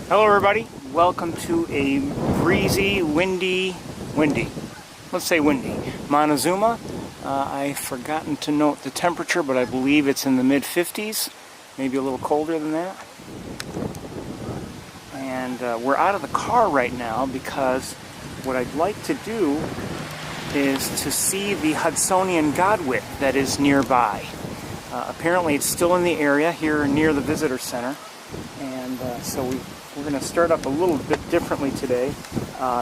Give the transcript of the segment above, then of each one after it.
Hello everybody, welcome to a breezy, windy, let's say windy, Montezuma. I've forgotten to note the temperature, but I believe it's in the mid-50s, maybe a little colder than that. And we're out of the car right now because what I'd like to do is to see the Hudsonian godwit that is nearby. Apparently it's still in the area here near the visitor center, and so we're going to start up a little bit differently today.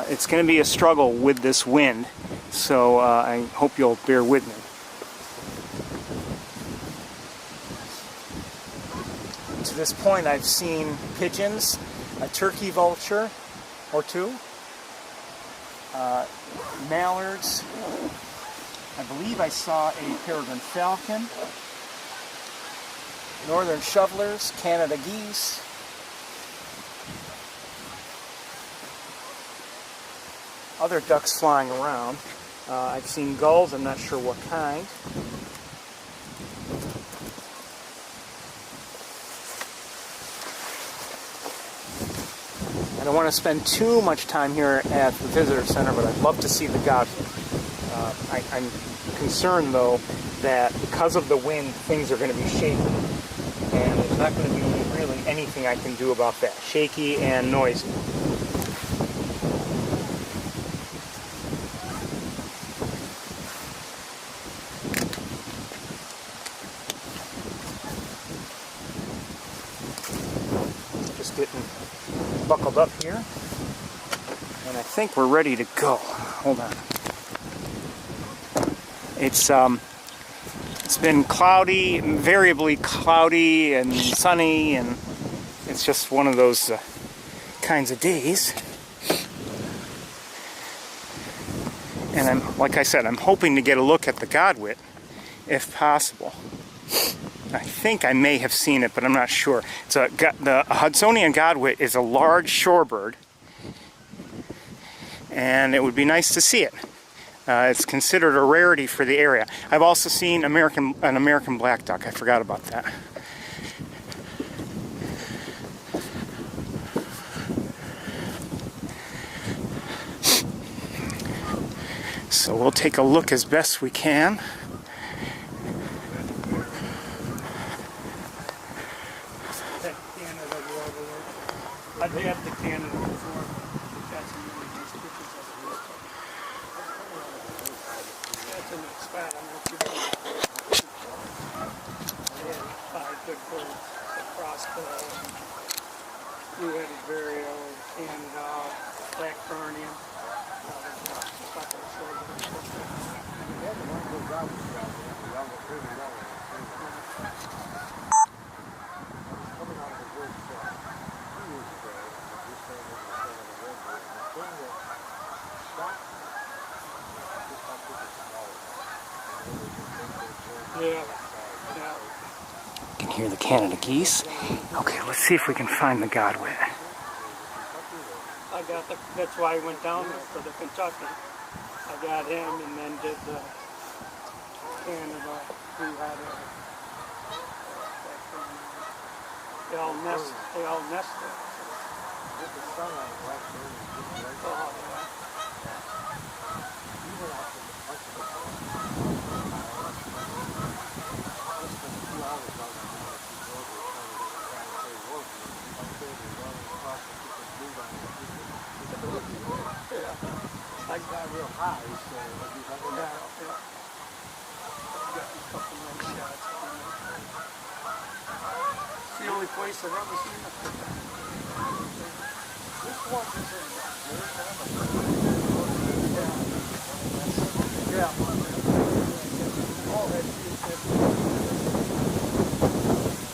It's going to be a struggle with this wind, so I hope you'll bear with me. To this point I've seen pigeons, a turkey vulture or two, mallards, I believe I saw a peregrine falcon, northern shovelers, Canada geese, other ducks flying around. I've seen gulls, I'm not sure what kind. I don't want to spend too much time here at the visitor center, but I'd love to see the godwit. I'm concerned though that because of the wind things are going to be shaky, and there's not going to be really anything I can do about that. Shaky and noisy. Just getting buckled up here, and I think we're ready to go. Hold on. It's been cloudy, variably cloudy and sunny, and it's just one of those kinds of days. And like I said, I'm hoping to get a look at the godwit, if possible. I think I may have seen it, but I'm not sure. The Hudsonian godwit is a large shorebird, and it would be nice to see it. It's considered a rarity for the area. I've also seen an American black duck. I forgot about that. So we'll take a look as best we can. I've had the Canada before. Got some really nice pictures of it. That's a nice spot. I'm not sure. They had 5 good birds. A crossbill, blue-headed vireo, Canada, black burnian. Yeah. You can hear the Canada geese. Okay, let's see if we can find the godwit. That's why I went down for the Kentucky. I got him and then did the Canada. We had they all nest there. I got real high, so it's the only place I've ever seen it. This one is in yeah. Oh,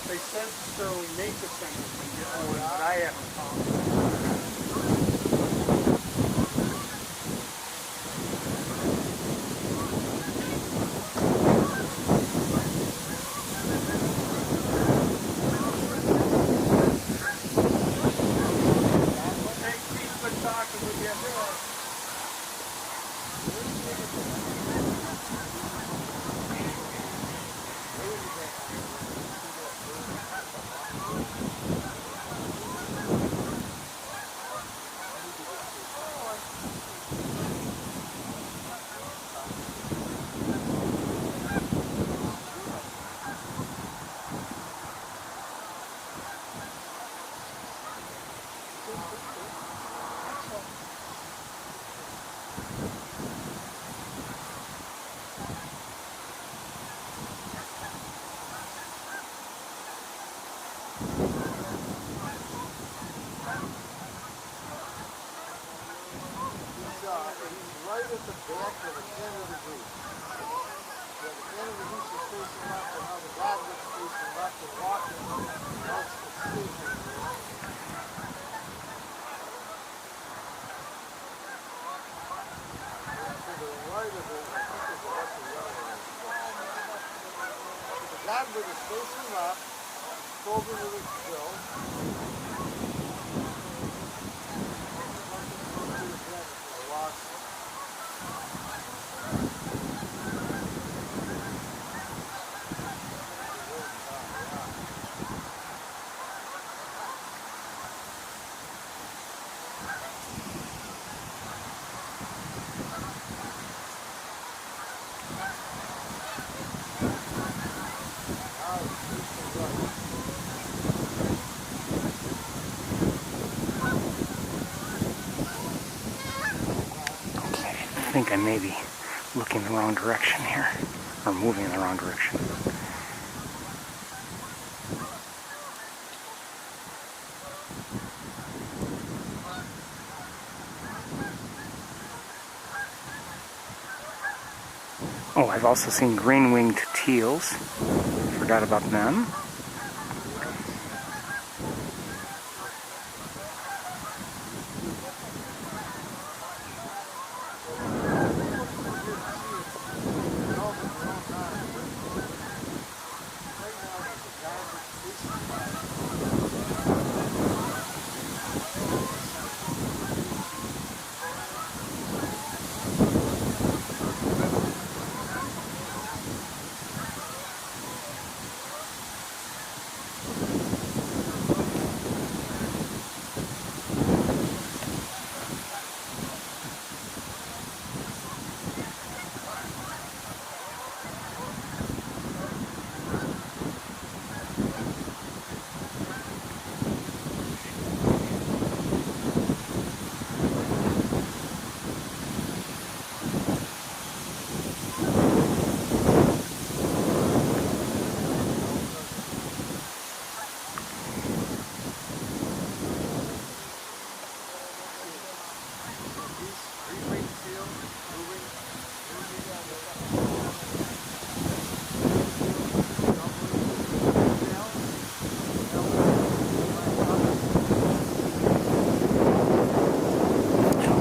they sent Sterling nature centers and get one, but I haven't found it. He's right at the back of the Canada Goose. Yeah, the Canada Goose is facing left, and now the Godwit's facing left and walking. Now it's escaping. To the right of it, I think it's what's the yellow one. The Godwit is facing left, folded with its bill. I think I may be looking the wrong direction here, or moving in the wrong direction. Oh, I've also seen green-winged teals. Forgot about them.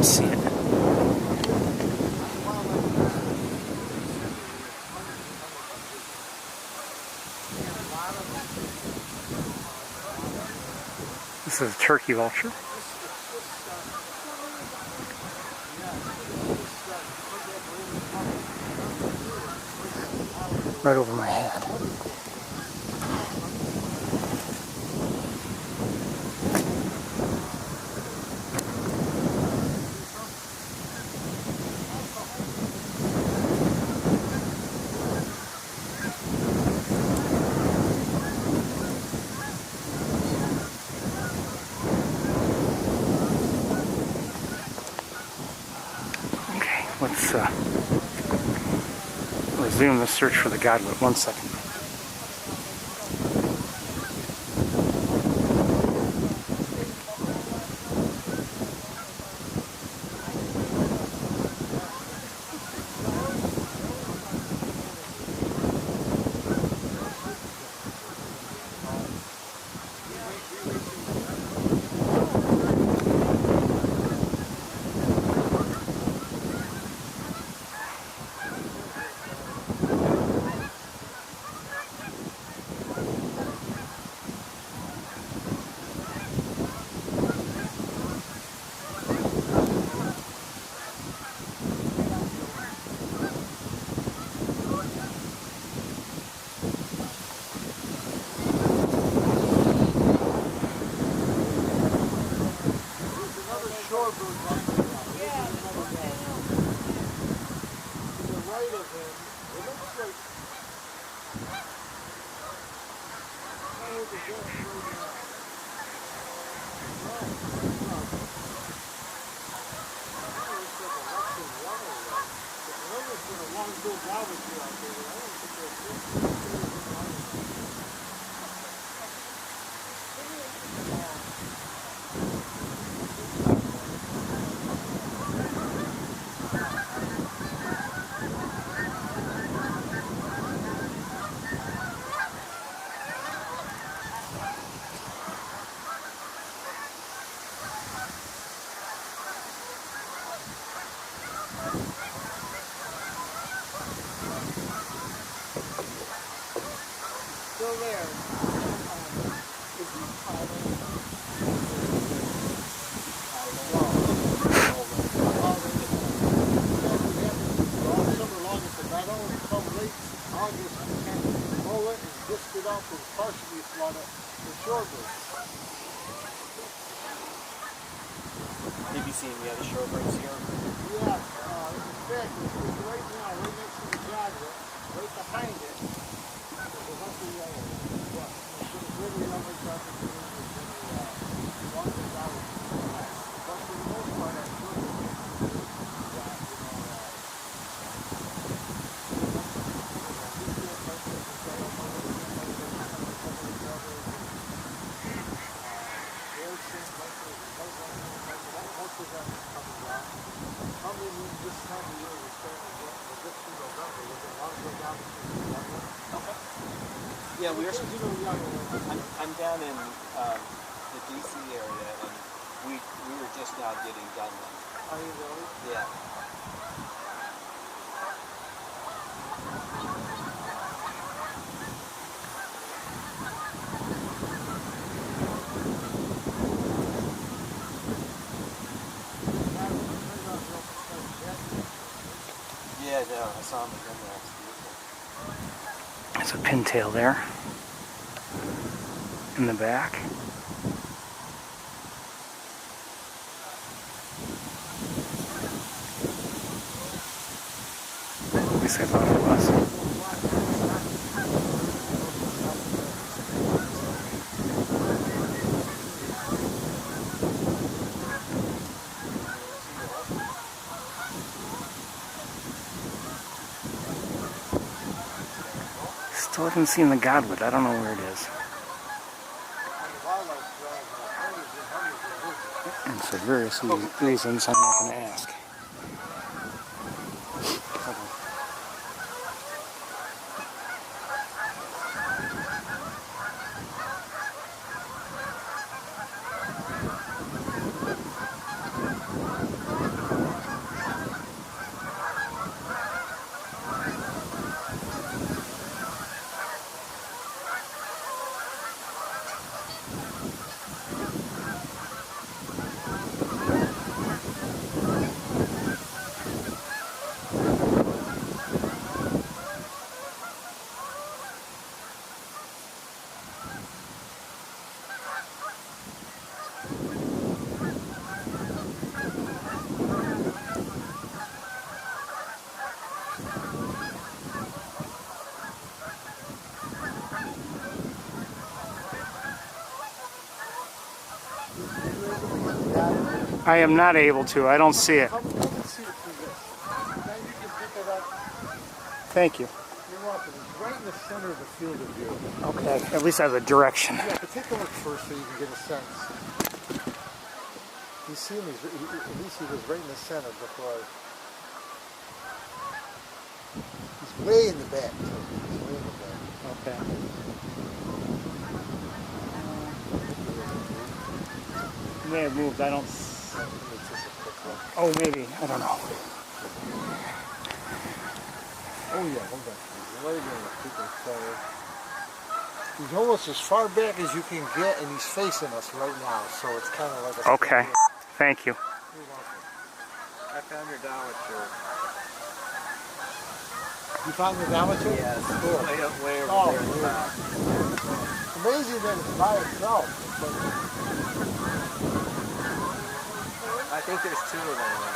See it. This is a turkey vulture. Right over my head. Let's resume the search for the Godwit. 1 second. Still there. It up and partially flood it for shorebirds. Have you seen the other shorebirds here? Yeah, in fact, it's right now, right next to the gadget, right behind it, there's a bunch of yellow. But there's really other opportunities in the longer valley. But for the most part, I'm sure Yeah, I'm down in the DC area, and we were just now getting done then. Are you really? Yeah. Yeah, no, I saw him again there. There's a pintail there in the back. At least I thought it was. Still haven't seen the godwit. I don't know where it is. And for various reasons, I'm not going to ask. I am not able to. I don't see it. Come and see it through this. Then you can pick it up. Thank you. You're welcome. It's right in the center of the field of view. Okay. At least I have a direction. Yeah, but take a look first so you can get a sense. You see him, at least he was right in the center before. He's way in the back, too. He's way in the back. Okay. He may have moved. I don't. Oh, maybe. I don't know. Oh, yeah, hold on. He's right in the freaking center. He's almost as far back as you can get, and he's facing us right now, so it's kind of like a... Okay. Thank you. You're welcome. I found your Dowitcher. You found the Dalmatian? Yes. Cool. Way over Oh, there in the back. It's amazing that it's by itself. I think there's two of them there.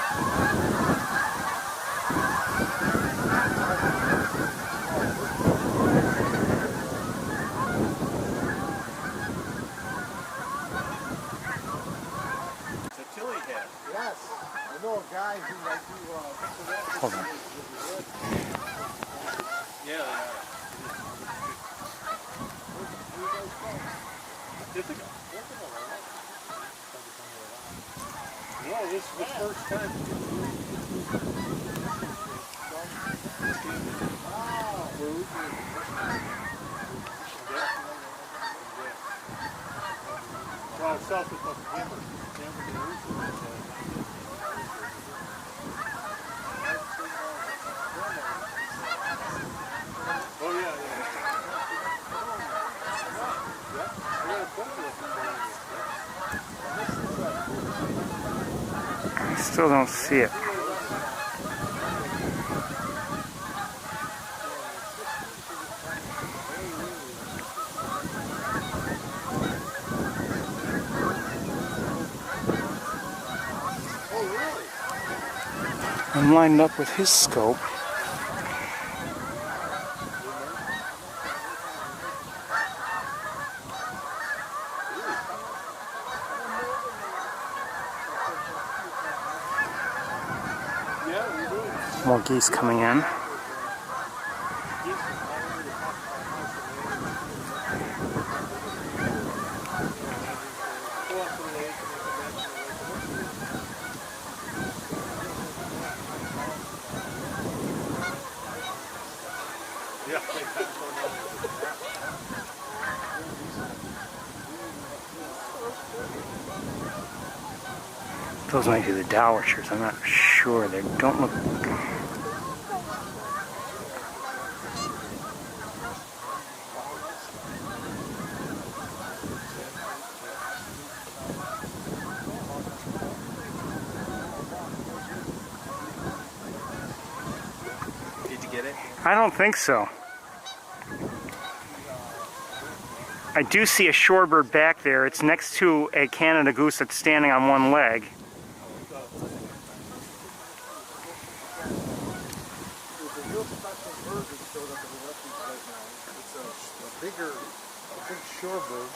know a guy who might do Hold on. Yeah, they are. Ithaca. No, this is the first time. Well, south of Denver. Oh, yeah, yeah. I still don't see it. I'm lined up with his scope. More geese coming in. Those might be the dowitchers. I'm not sure. They don't look. Did you get it? I don't think so. I do see a shorebird back there. It's next to a Canada goose that's standing on one leg. a big shorebird.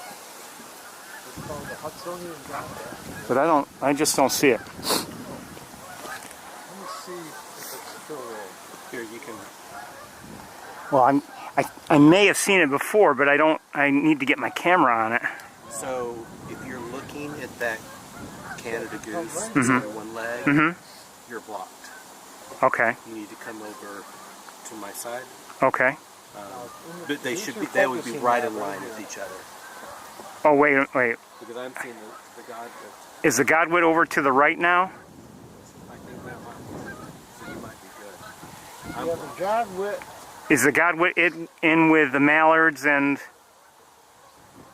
It's called the Hudsonian Chapter. But I just don't see it. Let me see if it's still there. Here, you can. Well, I may have seen it before, but I need to get my camera on it. So, if you're looking at that Canada goose Mhm. on one leg, Mm-hmm. you're blocked. Okay. You need to come over to my side. Okay. But they should be. They would be right in line with each other. Oh, wait. Because I'm seeing the godwit. Is the godwit over to the right now? I think that might be. So you might be good. Yeah, the godwit. Is the godwit in with the mallards and...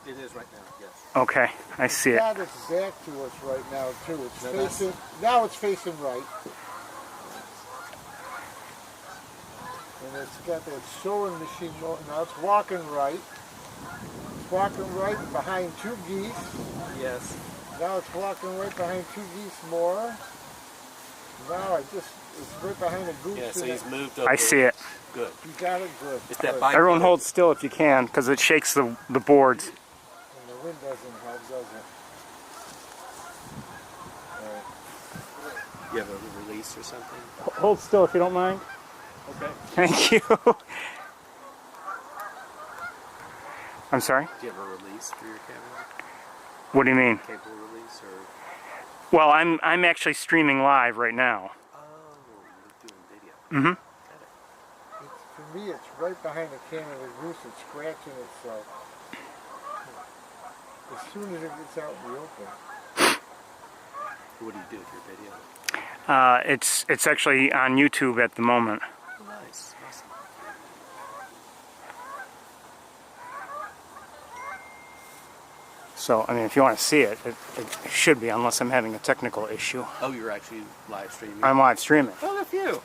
It is right now, yes. Okay, I see it. Got its back to us right now too. It's No, facing. Now it's facing right. And it's got that sewing machine going. Now it's walking right. It's walking right behind two geese. Yes. Now it's walking right behind two geese more. Now it's right behind a goose. Yeah, so and he's moved over. I see it. Good. You got it good. It's that Good. bike. Everyone hold still if you can, because it shakes the boards. And the wind doesn't help, does it? Alright. You have a release or something? Hold still if you don't mind. Okay. Thank you. I'm sorry? Do you have a release for your camera? What do you mean? Cable release or? Well, I'm actually streaming live right now. Oh, you're doing video. Mm-hmm. For me, it's right behind the Canada goose. It's scratching itself. As soon as it gets out in the open. What do you do with your video? It's actually on YouTube at the moment. Oh, nice. Awesome. So, I mean, if you want to see it, it should be, unless I'm having a technical issue. Oh, you're actually live streaming? I'm live streaming. Oh, look at you.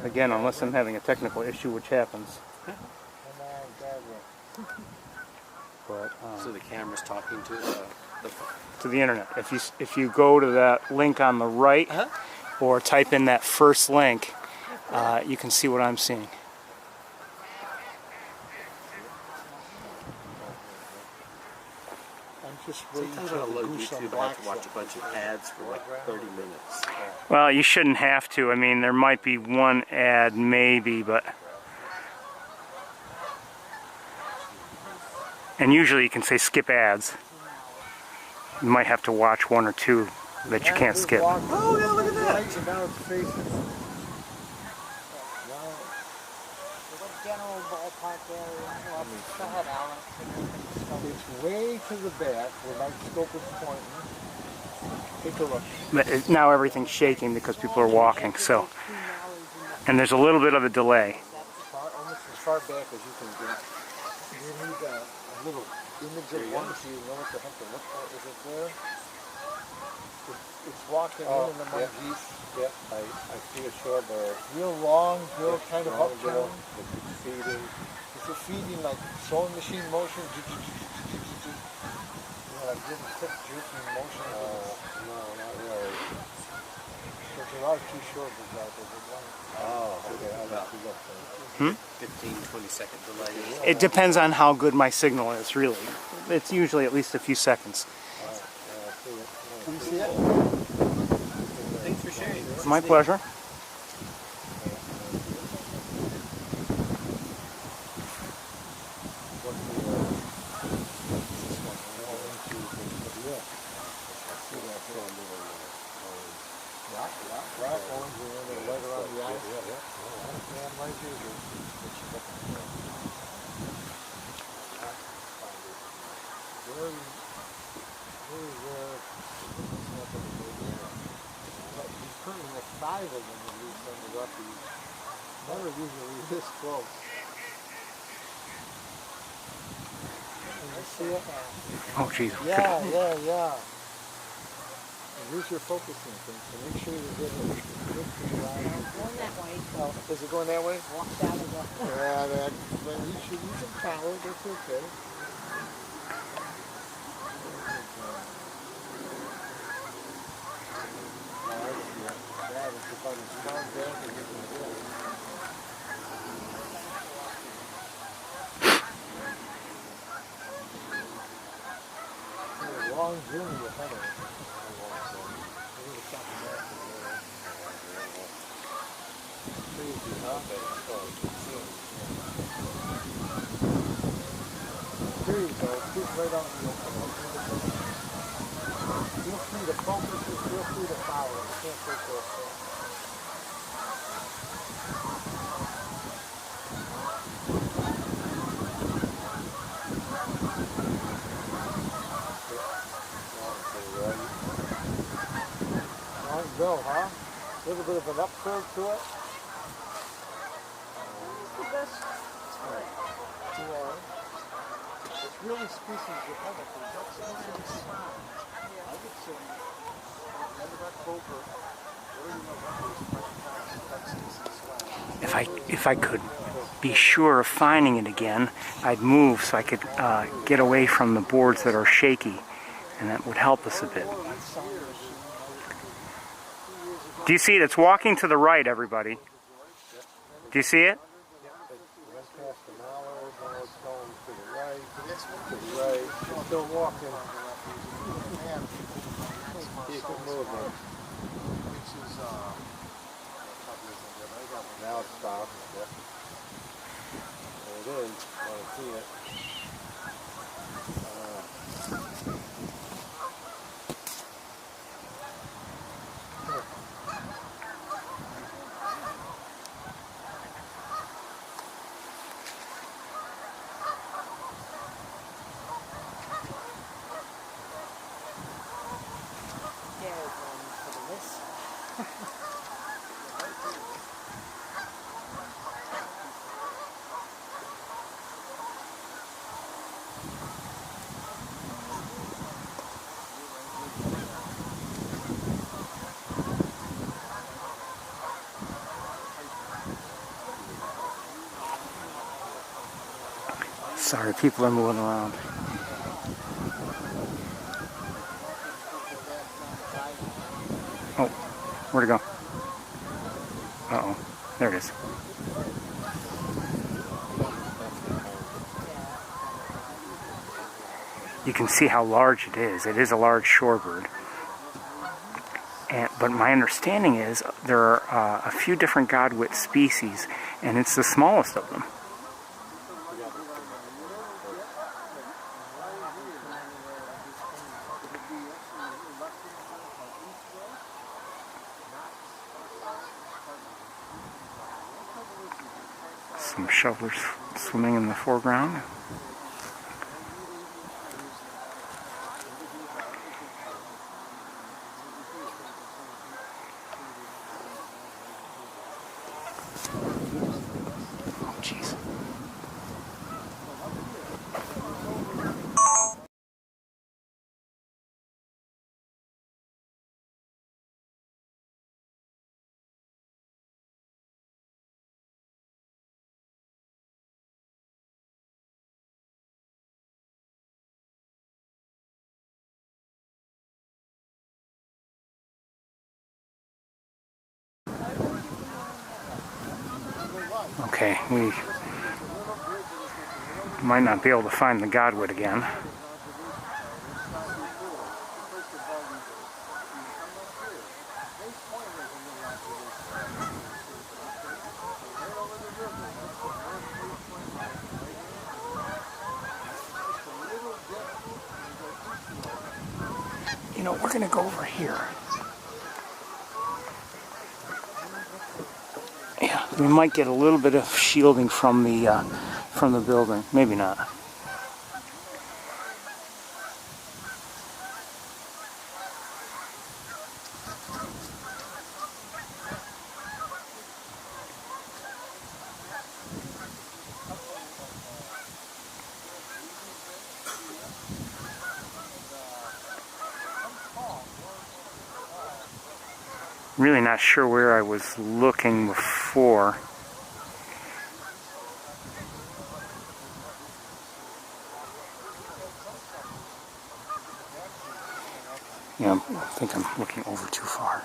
Again, unless I'm having a technical issue, which happens. Come on, godwit. But So the camera's talking to the phone. to the internet. If you go to that link on the right, or type in that first link, you can see what I'm seeing. I'm just waiting Sometimes for when I the load goose on YouTube, I black. have to watch a bunch of ads for like 30 minutes. Well, you shouldn't have to. I mean, there might be one ad, maybe, but... And usually you can say skip ads. You might have to watch one or two that you can't skip. Oh, yeah, look at that. Right, and now it's facing. General ballpark area. Well, go ahead, Alex. It's way to the back where my scope is pointing. Take a look. But now everything's shaking because people are walking, so... And there's a little bit of a delay. Almost as far back as you can get. You need a little image of one so you know what the heck to look for. Is it there? It's walking in the my geese. Yeah, I see a shore bird. Real long bill, kind of upturned. It's feeding. It's a feeding like sewing machine motion. Like really quick jerking motion. No, not really. Because there are two shore birds out there. Okay. I'll have to look for it. 15-20 second delay. It depends on how good my signal is, really. It's usually at least a few seconds. Can you see it? Thanks for sharing. My pleasure. Five of them at least on the roughies. Never usually this close. Can you see it? Oh, jeez. Yeah. And here's your focusing thing, so make sure you get it good for your eye. Going that way. Oh, is it going that way? Walked out of the... Yeah, but you should use some power, that's okay. Long journey ahead of us. Crazy, huh? There you go. Keep right on the open. Feel free to focus and feel free to follow. You can't take those things. Go, huh? A little bit of an up curve to it. It's really species of heaven. That's the spot. I would say, end of October, If I could be sure of finding it again, I'd move so I could get away from the boards that are shaky, and that would help us a bit. Do you see it? It's walking to the right, everybody. Do you see it? went past the mallard, now it's going to the right, it's still walking. Keep it moving. Now it stops. There it is. I want to see it. Sorry, people are moving around. Oh, where'd it go? Uh-oh, there it is. you can see how large it is. It is a large shorebird. But my understanding is there are a few different godwit species, and it's the smallest of them. Some shovelers swimming in the foreground. Oh, jeez. Okay, we might not be able to find the godwit again. You know, we're going to go over here. Yeah, we might get a little bit of shielding from the building. Maybe not. Really not sure where I was looking before. Yeah, I think I'm looking over too far.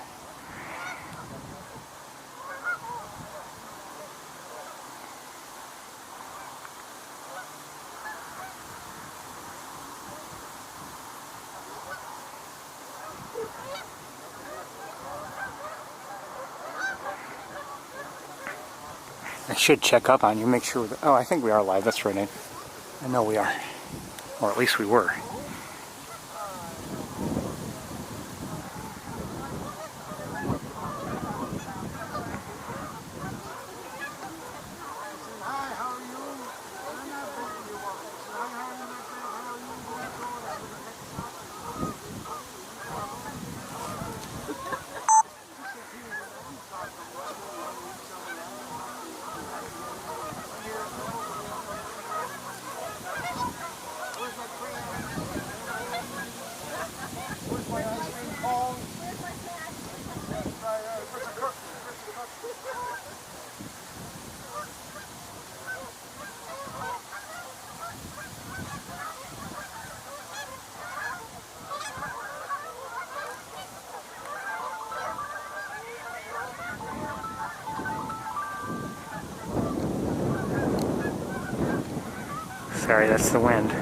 I should check up on you, make sure that, oh, I think we are live, that's right. I know we are. Or at least we were. Hi, how are you? I'm not bringing you up. Hi, how are you? How are you? Where's my ice cream cone? Where's the cook? Sorry, that's the wind.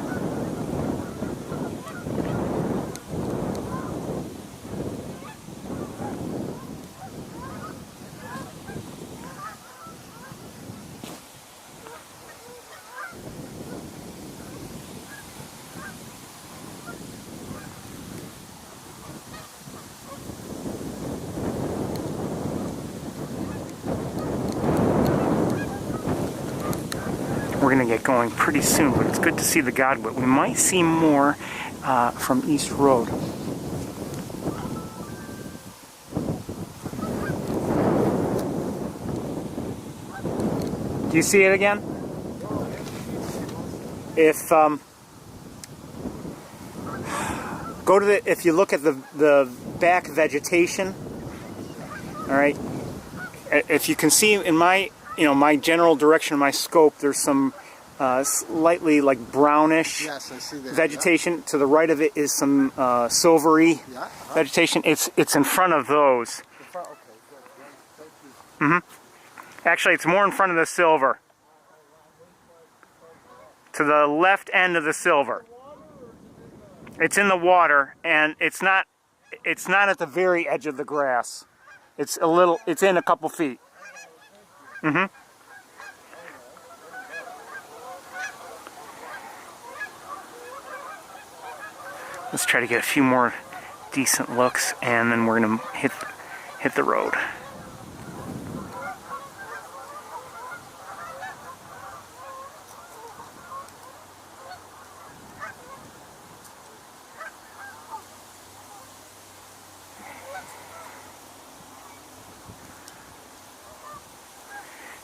We're going to get going pretty soon, but it's good to see the godwit. We might see more from East Road. Do you see it again? If go to the, if you look at the back vegetation, all right. If you can see in my, my general direction of my scope, there's some slightly like brownish Yes, I see that. vegetation. To the right of it is some silvery vegetation. It's in front of those. Okay, good. Thank you. Actually, it's more in front of the silver. To the left end of the silver. It's in the water, and it's not at the very edge of the grass. It's in a couple feet. Mm-hmm. Let's try to get a few more decent looks, and then we're gonna hit the road.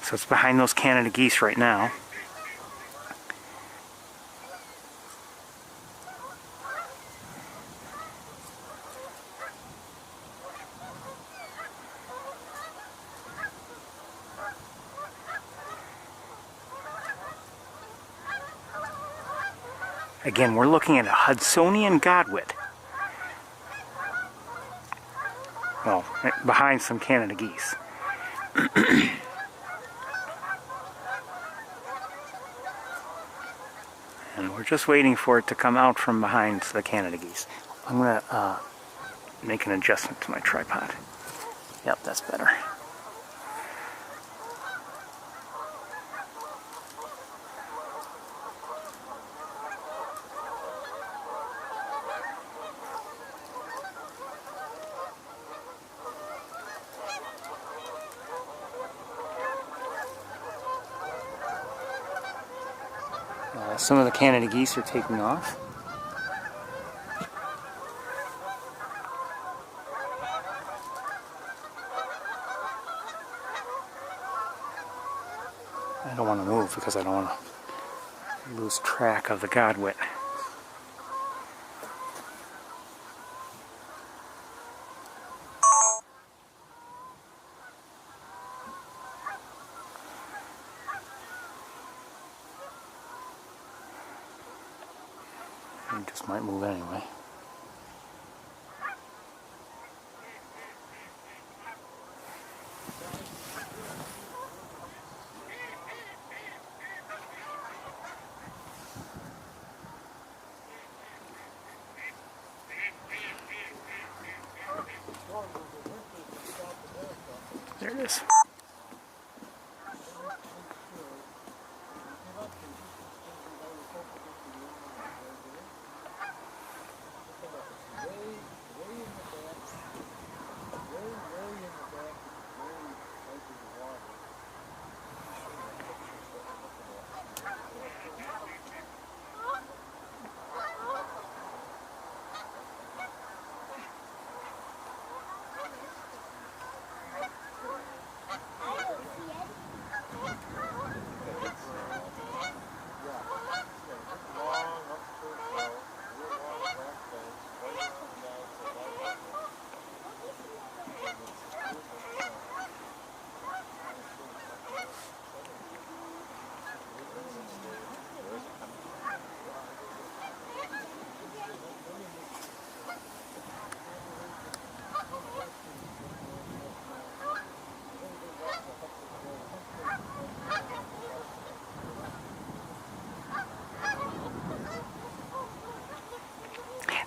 So it's behind those Canada geese right now. Again, we're looking at a Hudsonian godwit. Well, behind some Canada geese. And we're just waiting for it to come out from behind the Canada geese. I'm going to make an adjustment to my tripod. Yep, that's better. Some of the Canada geese are taking off. I don't want to move because I don't want to lose track of the godwit. It just might move anyway. There it is.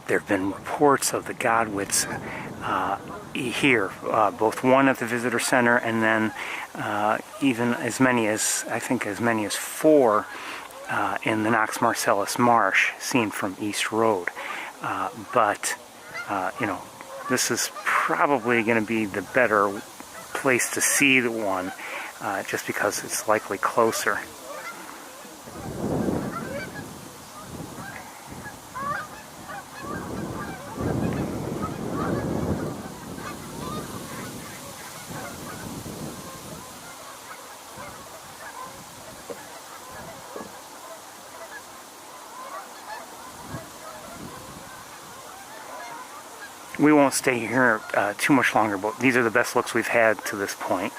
There have been reports of the godwits here, both one at the visitor center and then even as many as, I think as many as 4 in the Knox Marcellus Marsh seen from East Road. But you know, this is probably going to be the better place to see the one just because it's likely closer. We won't stay here too much longer, but these are the best looks we've had to this point.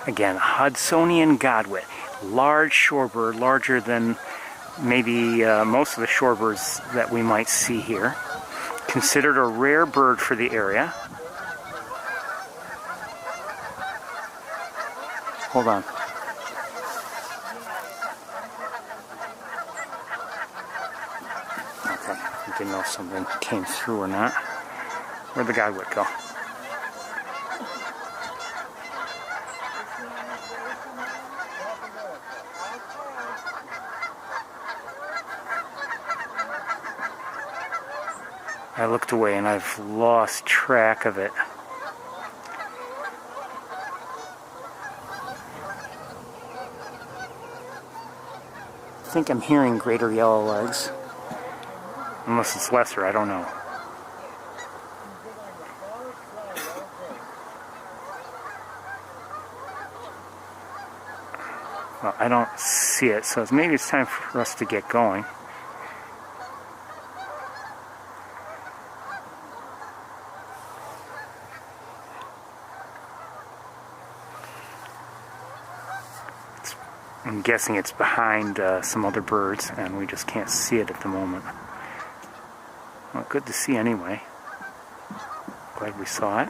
Again, Hudsonian godwit, large shorebird, larger than maybe most of the shorebirds that we might see here. Considered a rare bird for the area. Hold on. didn't know if something came through or not. Where'd the godwit go? I looked away and I've lost track of it. I think I'm hearing greater yellowlegs. Unless it's lesser, I don't know. Well, I don't see it, so maybe it's time for us to get going. I'm guessing it's behind some other birds, and we just can't see it at the moment. Well, good to see anyway. Glad we saw it.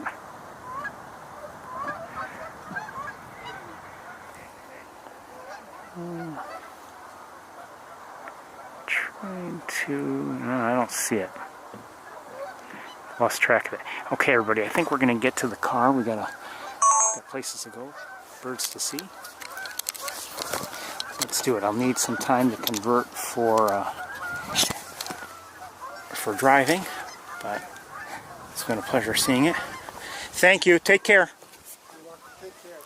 Trying to... No, I don't see it. Lost track of it. Okay, everybody, I think we're going to get to the car. We got places to go, birds to see. Let's do it. I'll need some time to convert for driving, but it's been a pleasure seeing it. Thank you. Take care. Take care.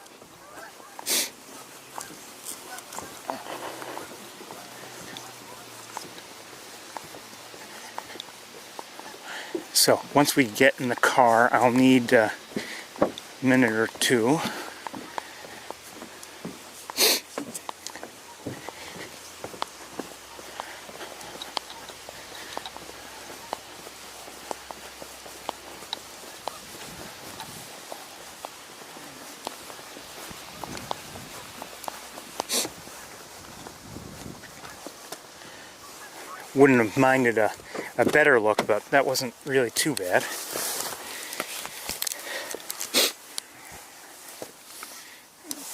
So once we get in the car, I'll need a minute or two. Wouldn't have minded a better look, but that wasn't really too bad.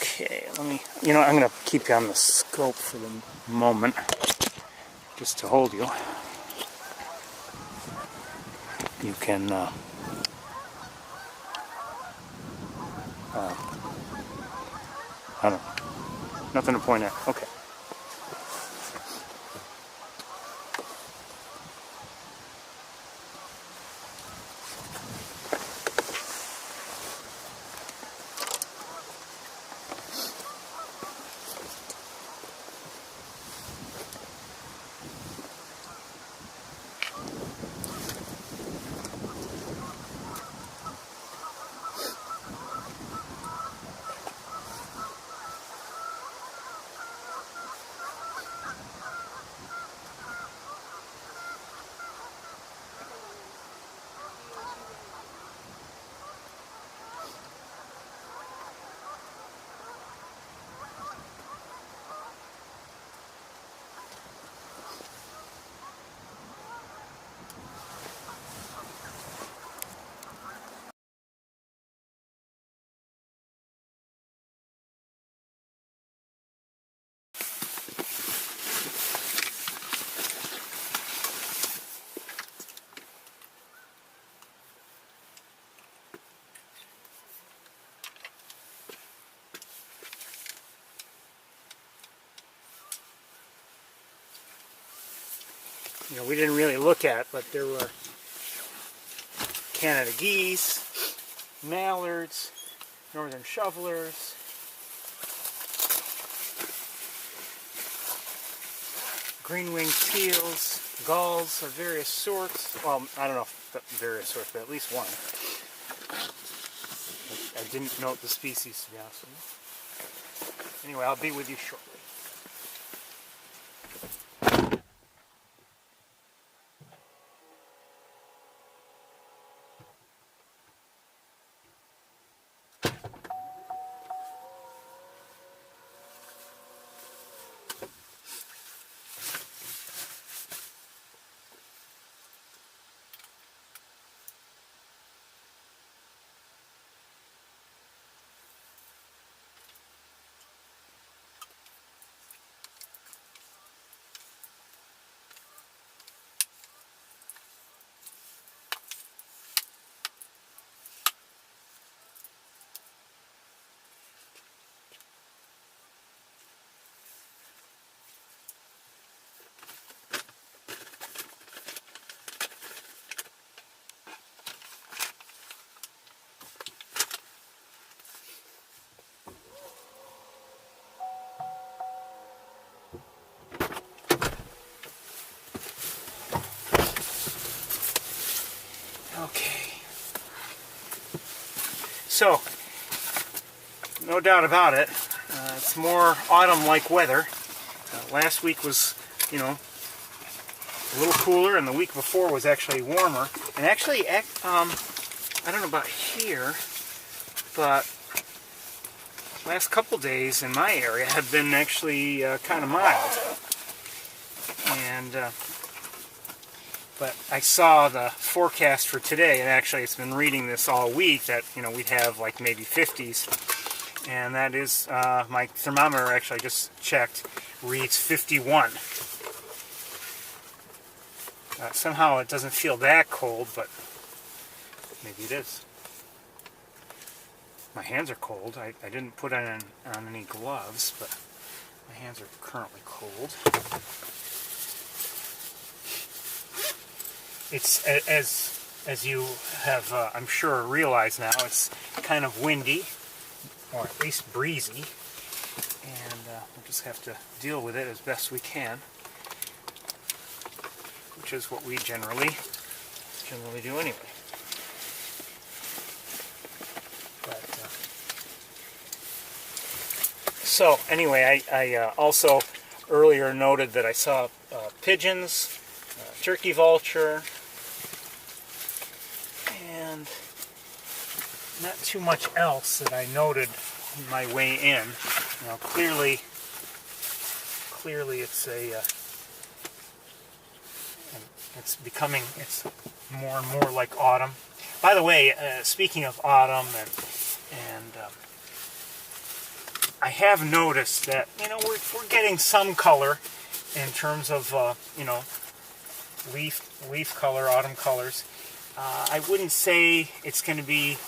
Okay, I'm going to keep you on the scope for the moment, just to hold you. You can, I don't know, nothing to point at. Okay. We didn't really look at, but there were Canada geese, mallards, northern shovelers, green-winged teals, gulls of various sorts. Well, I don't know if various sorts, but at least one. I didn't note the species, to be honest with you. Anyway, I'll be with you shortly. So, no doubt about it, it's more autumn-like weather. Last week was, you know, a little cooler, and the week before was actually warmer. And actually, I don't know about here, but last couple days in my area have been actually kind of mild. And but I saw the forecast for today, and actually it's been reading this all week that, you know, we'd have like maybe 50s, and that is my thermometer actually just checked reads 51. Somehow it doesn't feel that cold, but maybe it is. My hands are cold. I didn't put on any gloves, but my hands are currently cold. It's, as you have, I'm sure, realized now, it's kind of windy, or at least breezy, and we'll just have to deal with it as best we can, which is what we generally do anyway. So anyway, I also earlier noted that I saw pigeons, turkey vulture, and not too much else that I noted on my way in. You know, clearly it's it's more and more like autumn. By the way, speaking of autumn and I have noticed that, you know, we're getting some color in terms of you know, leaf color, autumn colors. I wouldn't say it's going to be,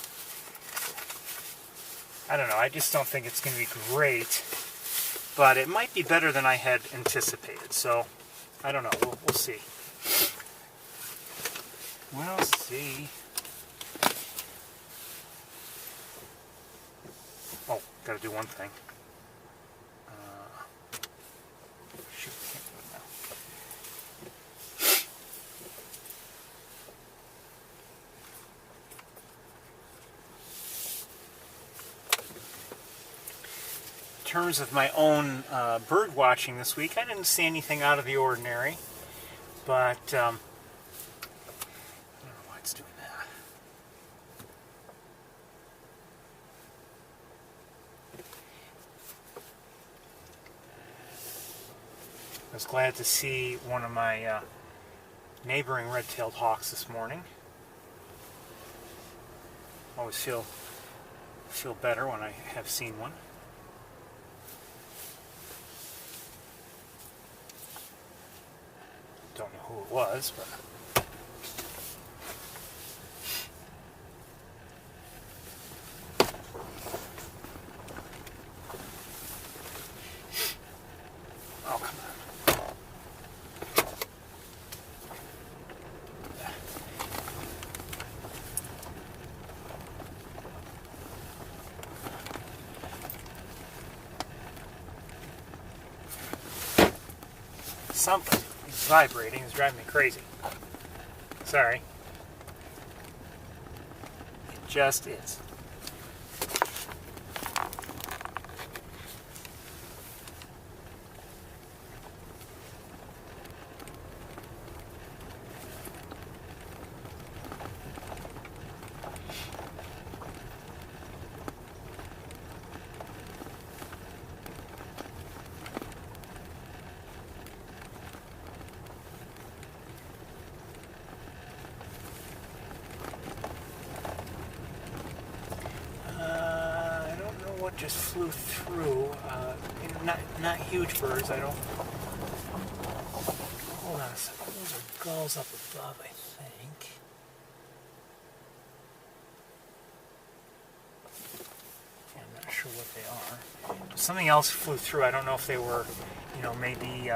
I don't know, I just don't think it's going to be great, but it might be better than I had anticipated. So I don't know, we'll see. We'll see. Oh, gotta do one thing. Shoot, can't do it now. In terms of my own bird watching this week, I didn't see anything out of the ordinary, but I don't know why it's doing that. I was glad to see one of my neighboring red-tailed hawks this morning. Always feel better when I have seen one. Don't know who it was, but oh, come on. Something is vibrating. It's driving me crazy. Sorry. It just is. What just flew through? You know, not huge birds. I don't. Hold on a second. Those are gulls up above, I think. Yeah, I'm not sure what they are. Something else flew through. I don't know if they were, you know, maybe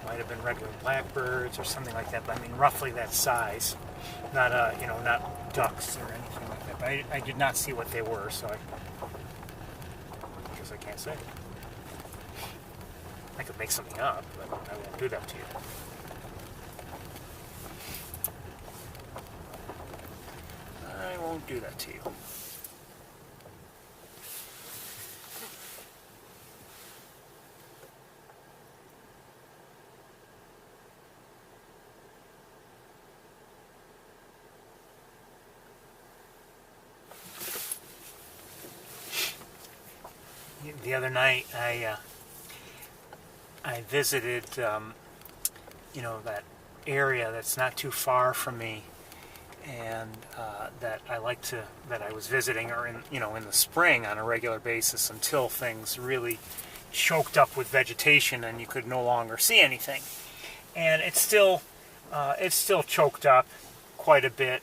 might have been red-winged blackbirds or something like that. But I mean, roughly that size. Not you know, not ducks or anything like that. But I did not see what they were, so I guess I can't say. I could make something up, but I won't do that to you. I won't do that to you. The other night, I visited, you know, that area that's not too far from me, and that I was visiting, or in the spring on a regular basis until things really choked up with vegetation and you could no longer see anything. And it's still choked up quite a bit.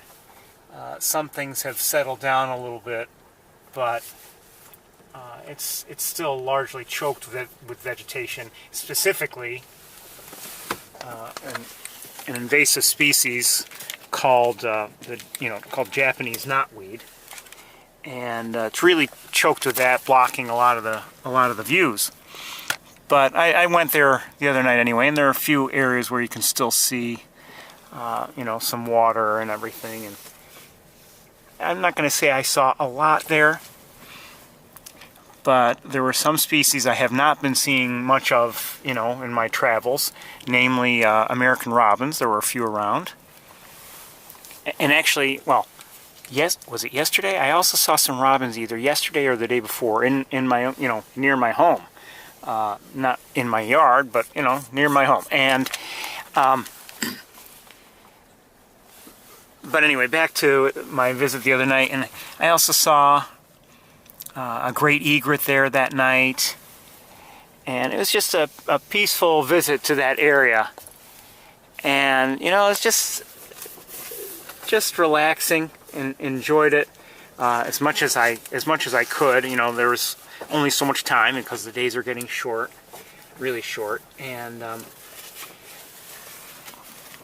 Some things have settled down a little bit, but it's still largely choked with vegetation. Specifically, an invasive species called called Japanese knotweed, and it's really choked with that, blocking a lot of the views. But I went there the other night anyway, and there are a few areas where you can still see, some water and everything. And I'm not going to say I saw a lot there, but there were some species I have not been seeing much of, in my travels, namely American robins. There were a few around. And actually, well, was it yesterday? I also saw some robins either yesterday or the day before in my, near my home. Not in my yard, but, near my home. And, but anyway, back to my visit the other night, and I also saw a great egret there that night, and it was just a peaceful visit to that area, and it's just relaxing, and enjoyed it as much as I could. There was only so much time because the days are getting short, really short, and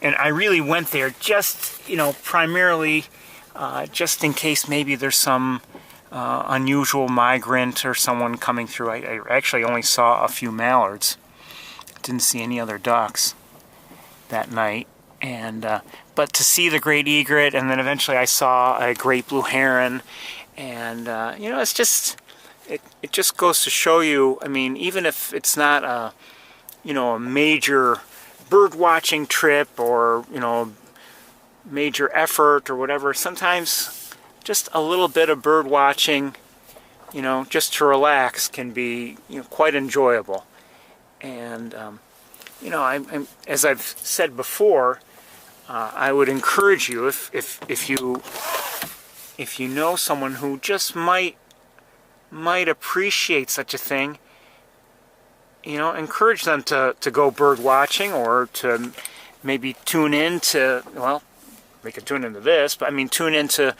I really went there just primarily just in case maybe there's some unusual migrant or someone coming through. I actually only saw a few mallards. Didn't see any other ducks that night. And but to see the great egret, and then eventually I saw a great blue heron, and it's just it just goes to show you. I mean, even if it's not a major bird watching trip or major effort or whatever, sometimes just a little bit of bird watching, just to relax, can be quite enjoyable. And I'm as I've said before, I would encourage you, if you know someone who just might appreciate such a thing, encourage them to go bird watching, or to maybe tune in to, well, they could tune into this, but I mean tune into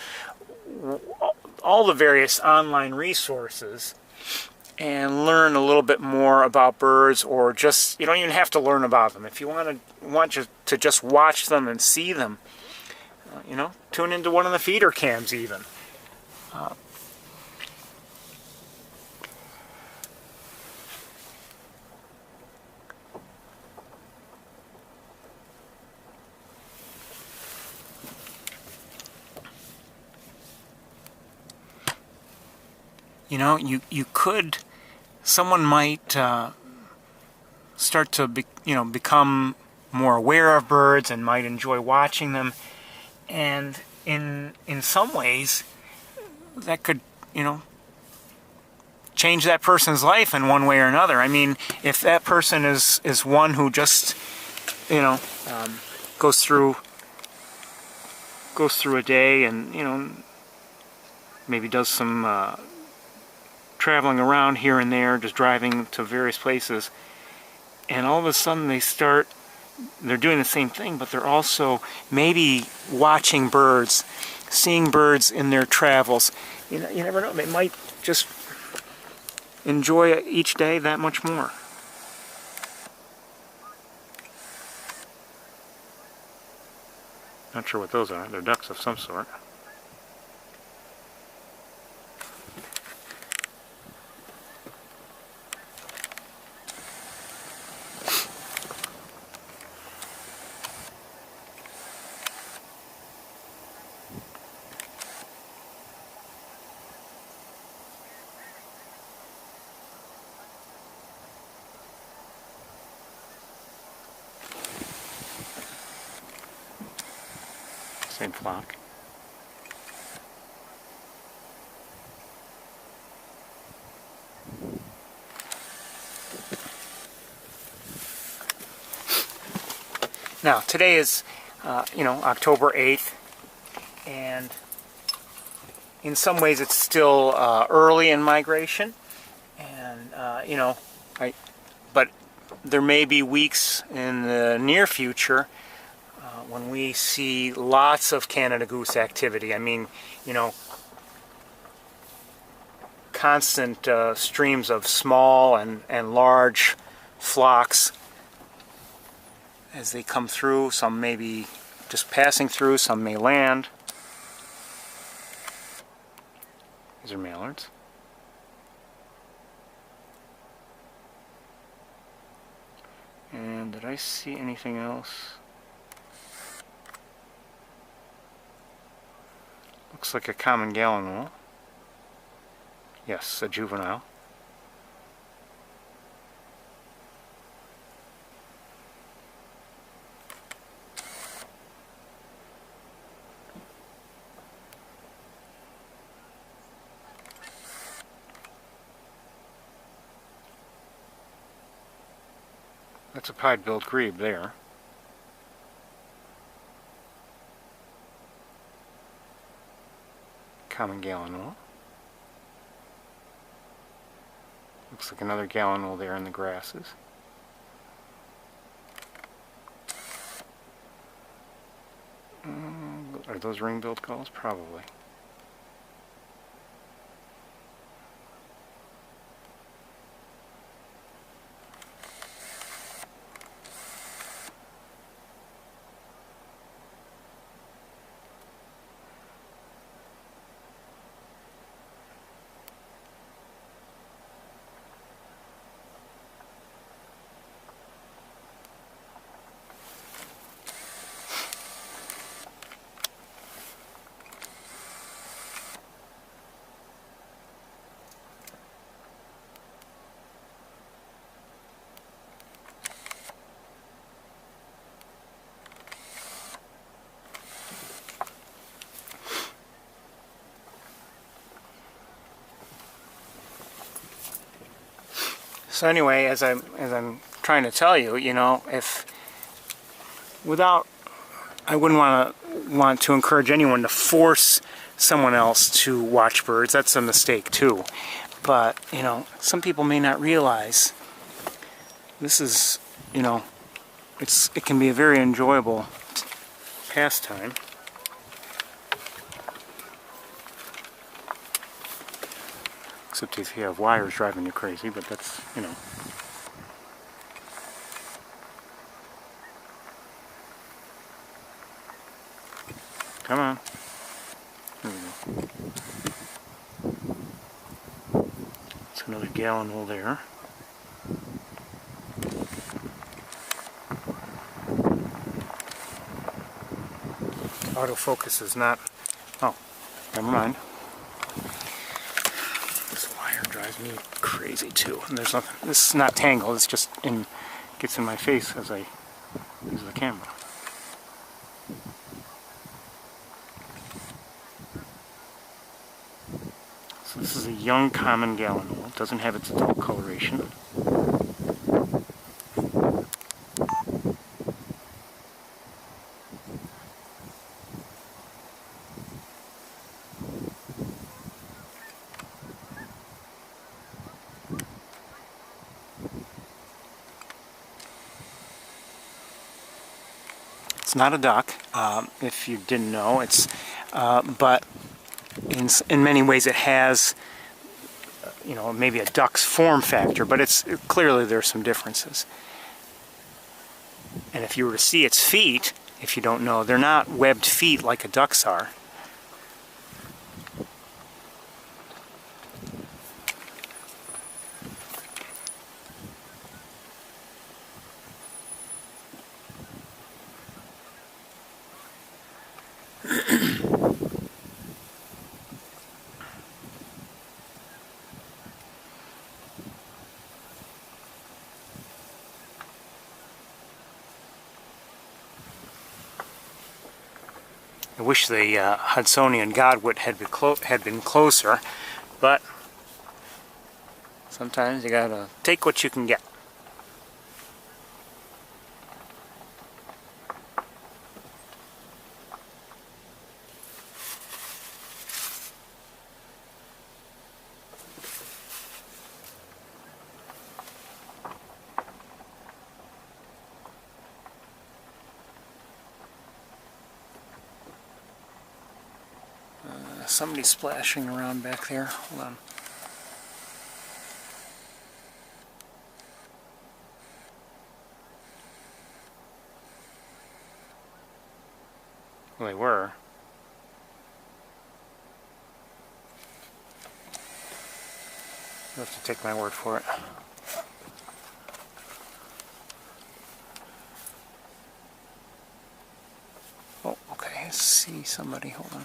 all the various online resources and learn a little bit more about birds, or just, you don't even have to learn about them. If you want to just watch them and see them, tune into one of the feeder cams even. You could, someone might start to become more aware of birds and might enjoy watching them, and in some ways that could change that person's life in one way or another. I mean, if that person is one who just goes through a day and maybe does some traveling around here and there, just driving to various places, and all of a sudden they're doing the same thing, but they're also maybe watching birds, seeing birds in their travels. You never know, they might just enjoy each day that much more. Not sure what those are. They're ducks of some sort. Same flock. Now, today is, October 8th, and in some ways it's still early in migration, and, but there may be weeks in the near future when we see lots of Canada goose activity. I mean, constant streams of small and large flocks as they come through. Some may be just passing through, some may land. These are mallards. And did I see anything else? Looks like a common gallinule. Yes, a juvenile. That's a pied-billed grebe there. Common gallinule. Looks like another gallinule there in the grasses. Are those ring-billed gulls? Probably. So anyway, as I'm trying to tell you, if I wouldn't want to encourage anyone to force someone else to watch birds. That's a mistake too. But some people may not realize this is, it can be a very enjoyable pastime. Except if you have wires driving you crazy, but that's, Come on. There we go. That's another gallinule there. Autofocus is not... Oh, never mind. Drives me crazy too. And there's nothing. This is not tangled. It's just gets in my face as I use the camera. So this is a young common gallinule. It doesn't have its adult coloration. It's not a duck, if you didn't know. It's, but in many ways it has, maybe a duck's form factor, but clearly there's some differences. And if you were to see its feet, if you don't know, they're not webbed feet like a duck's are. I wish the Hudsonian godwit had been closer, but sometimes you gotta take what you can get. Somebody's splashing around back there. Hold on. Well, they were. You'll have to take my word for it. Oh, okay. I see somebody. Hold on.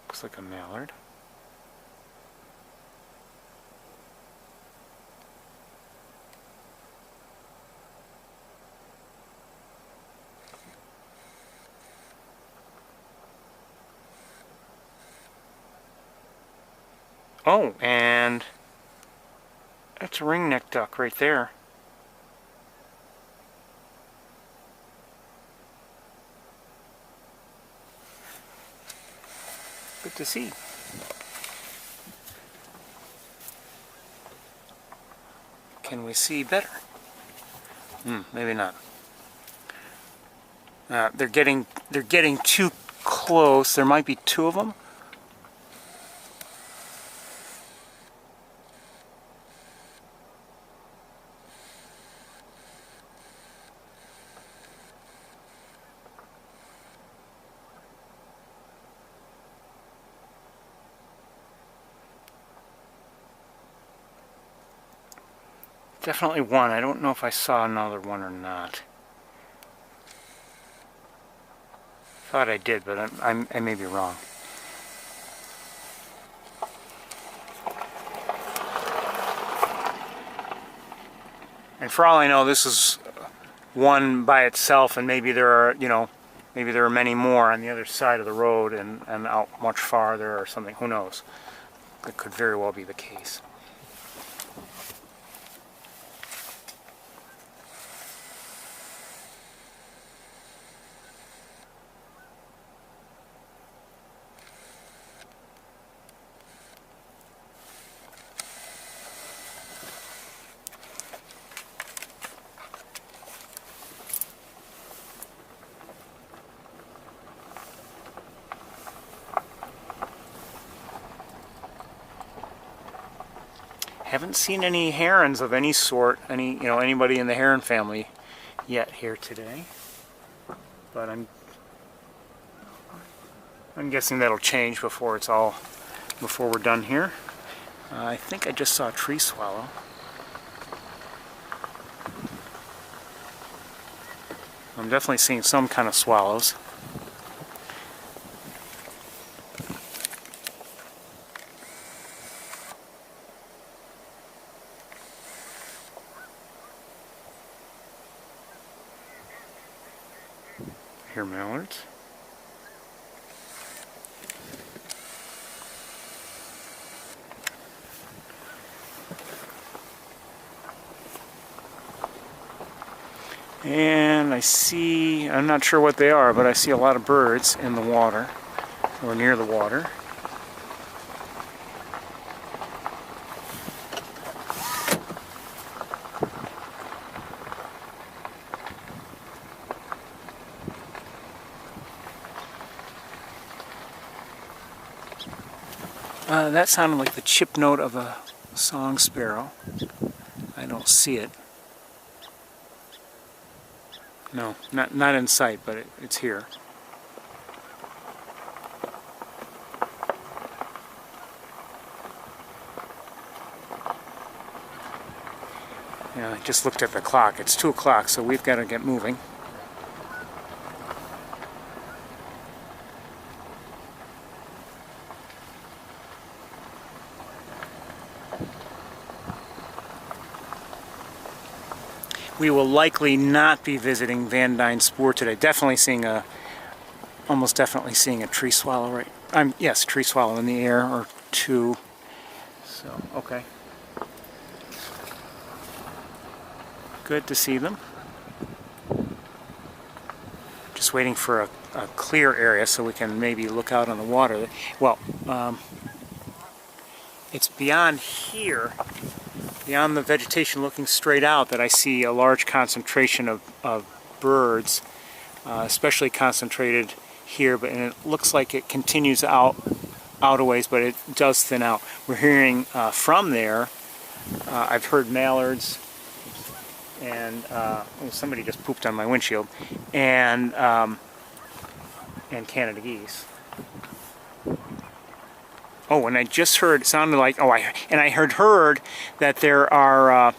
Looks like a mallard. Oh, and that's a ringneck duck right there. Good to see. Can we see better? Maybe not. They're getting too close. There might be two of them. Definitely one. I don't know if I saw another one or not. Thought I did, but I may be wrong. And for all I know, this is one by itself, and maybe there are, maybe there are many more on the other side of the road and out much farther or something. Who knows? That could very well be the case. Haven't seen any herons of any sort, anybody in the heron family yet here today. But I'm guessing that'll change before we're done here. I think I just saw a tree swallow. I'm definitely seeing some kind of swallows. Here, mallards. And I see, I'm not sure what they are, but I see a lot of birds in the water, or near the water. That sounded like the chip note of a song sparrow. I don't see it. No, not in sight, but it's here. Yeah, I just looked at the clock. It's 2 o'clock, so we've got to get moving. we will likely not be visiting Van Dyne Spoor today. Definitely seeing a, almost definitely seeing a tree swallow right. Yes, tree swallow in the air or two. So okay. Good to see them. Just waiting for a clear area so we can maybe look out on the water. Well, it's beyond here, beyond the vegetation looking straight out, that I see a large concentration of birds, especially concentrated here, and it looks like it continues out a ways, but it does thin out. We're hearing from there, I've heard mallards, and somebody just pooped on my windshield, and Canada geese. Oh, and I just heard, it sounded like, I heard that there are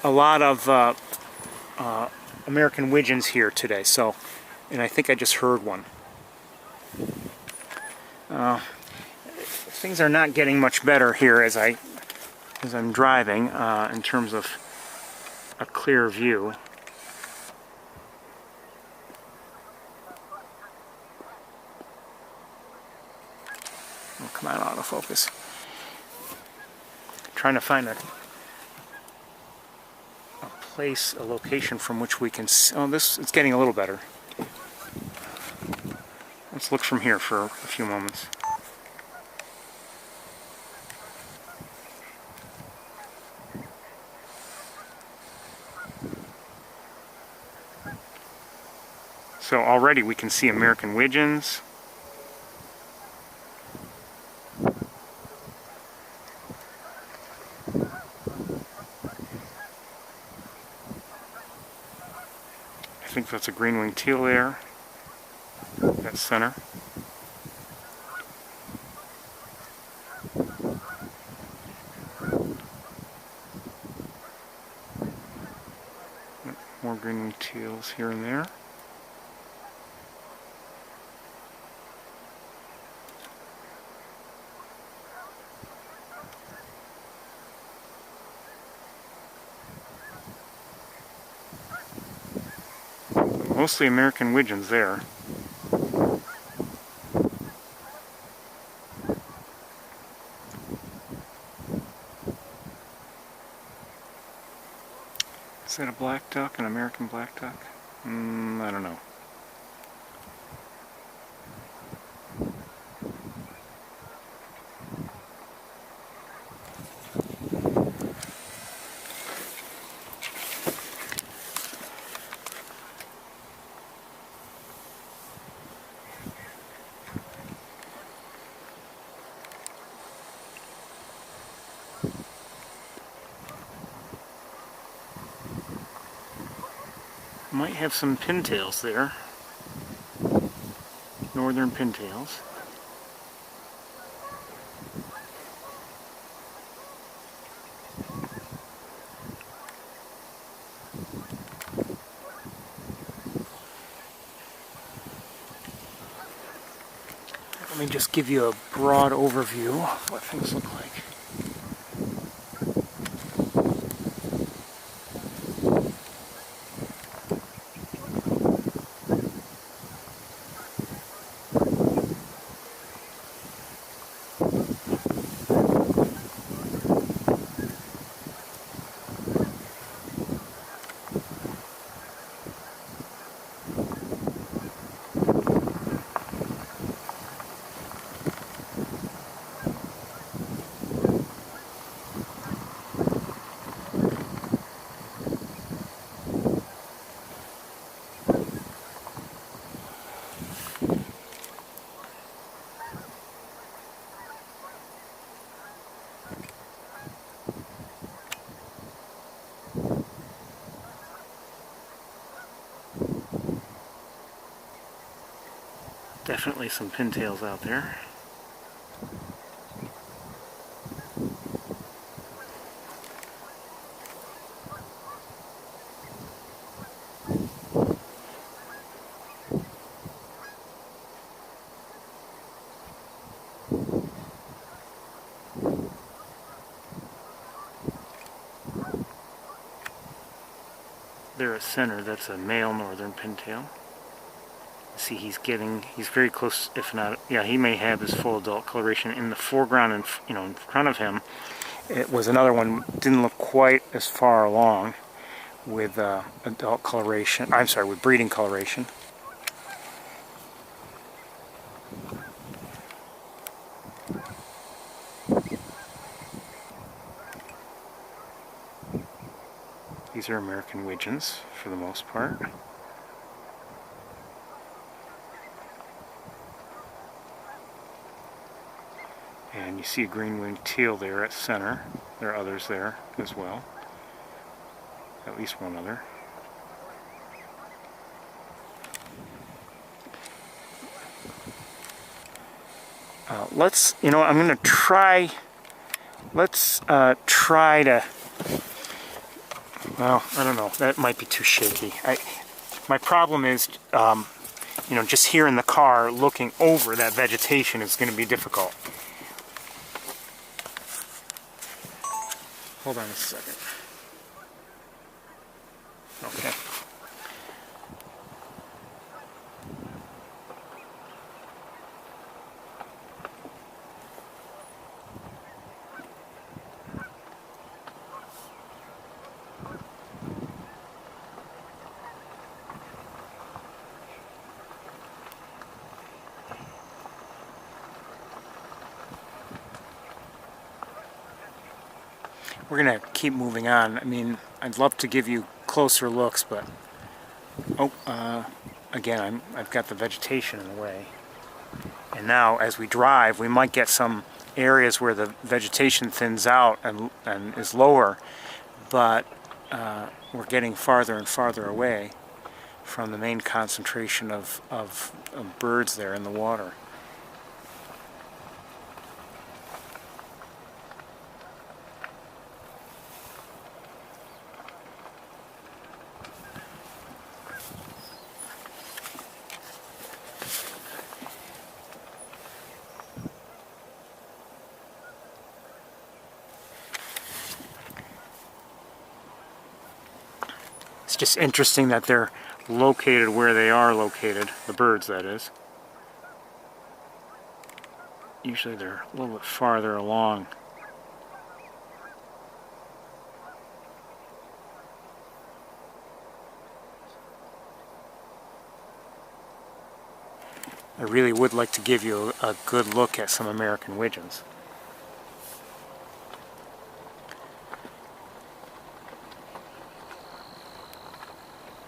a lot of American widgeons here today, so, and I think I just heard one. Things are not getting much better here as I'm driving in terms of a clear view. Oh, come on, autofocus. Trying to find a place, a location from which we can see. Oh, it's getting a little better. Let's look from here for a few moments. So already we can see American widgeons. I think that's a green-winged teal there. That center. More green-winged teals here and there. Mostly American widgeons there. Is that a black duck, an American black duck? I don't know. Might have some pintails there. Northern pintails. Let me just give you a broad overview of what things look like. Definitely some pintails out there. there at center, that's a male northern pintail. See, he's very close, if not, yeah, he may have his full adult coloration. In the foreground, and in front of him, it was another one, didn't look quite as far along with adult coloration, I'm sorry, with breeding coloration. These are American Widgeons, for the most part. And you see a green-winged teal there at center. There are others there as well. At least one other. I'm going to try, try to, well, I don't know, that might be too shaky. My problem is, just here in the car looking over that vegetation is going to be difficult. Hold on a second. Okay. We're going to keep moving on. I mean, I'd love to give you closer looks, but again, I've got the vegetation in the way. And now, as we drive, we might get some areas where the vegetation thins out and is lower, but we're getting farther and farther away from the main concentration of birds there in the water. It's just interesting that they're located where they are located, the birds that is. Usually they're a little bit farther along. I really would like to give you a good look at some American Widgeons.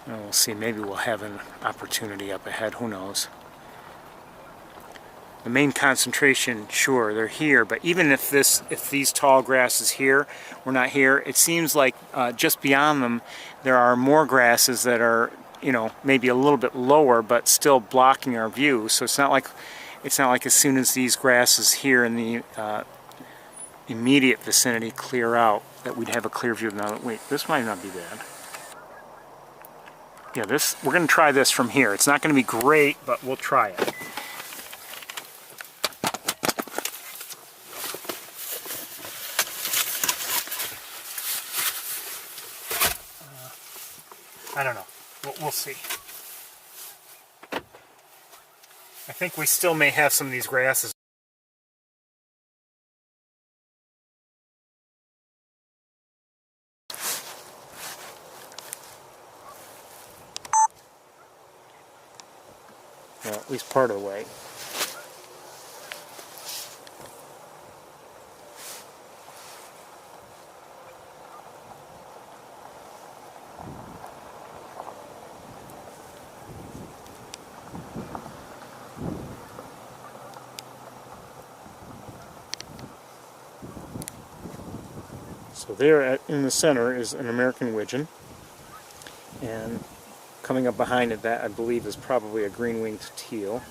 And we'll see, maybe we'll have an opportunity up ahead, who knows. The main concentration, sure, they're here, but even if these tall grasses here were not here, it seems like just beyond them there are more grasses that are, maybe a little bit lower, but still blocking our view. So it's not like as soon as these grasses here in the immediate vicinity clear out that we'd have a clear view. Now, wait, this might not be bad. Yeah, we're going to try this from here. It's not going to be great, but we'll try it. I don't know. We'll see. I think we still may have some of these grasses. Well, at least part of the way. So there in the center is an American Widgeon, and coming up behind it, that I believe is probably a green-winged teal.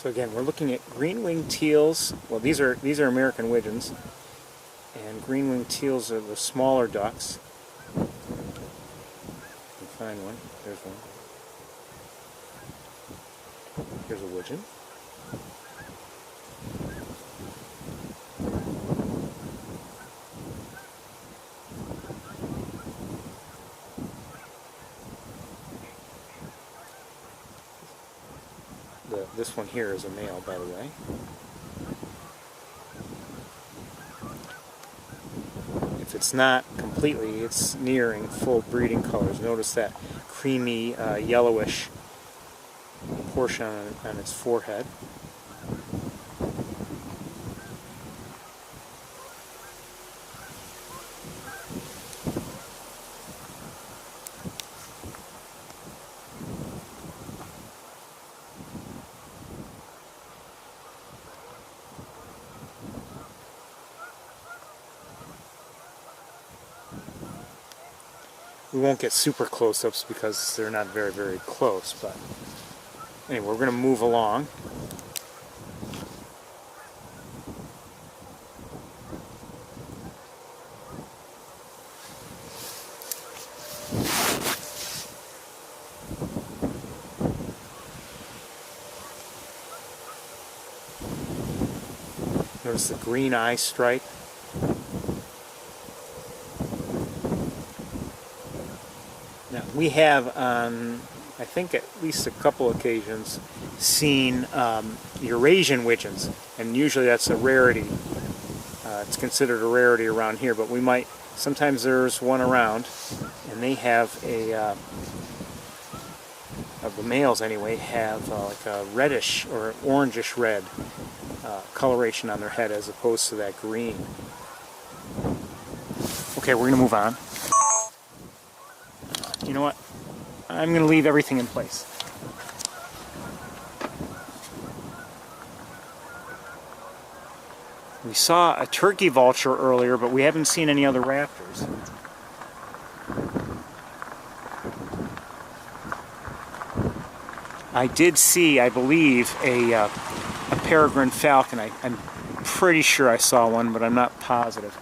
So again, we're looking at green-winged teals. Well, these are American widgeons, and green-winged teals are the smaller ducks. You can find one. There's one. Here's a widgeon. This one here is a male, by the way. If it's not completely, it's nearing full breeding colors. Notice that creamy yellowish portion on its forehead. We won't get super close-ups because they're not very, very close, but anyway, we're going to move along. Notice the green eye stripe. Now, we have on, I think at least a couple occasions, seen Eurasian widgeons, and usually that's a rarity. It's considered a rarity around here, but we might, sometimes there's one around, and they have a, of the males anyway, have like a reddish or orangish red coloration on their head as opposed to that green. Okay, we're going to move on. You know what? I'm going to leave everything in place. We saw a turkey vulture earlier, but we haven't seen any other raptors. I did see, I believe, a peregrine falcon. I'm pretty sure I saw one, but I'm not positive.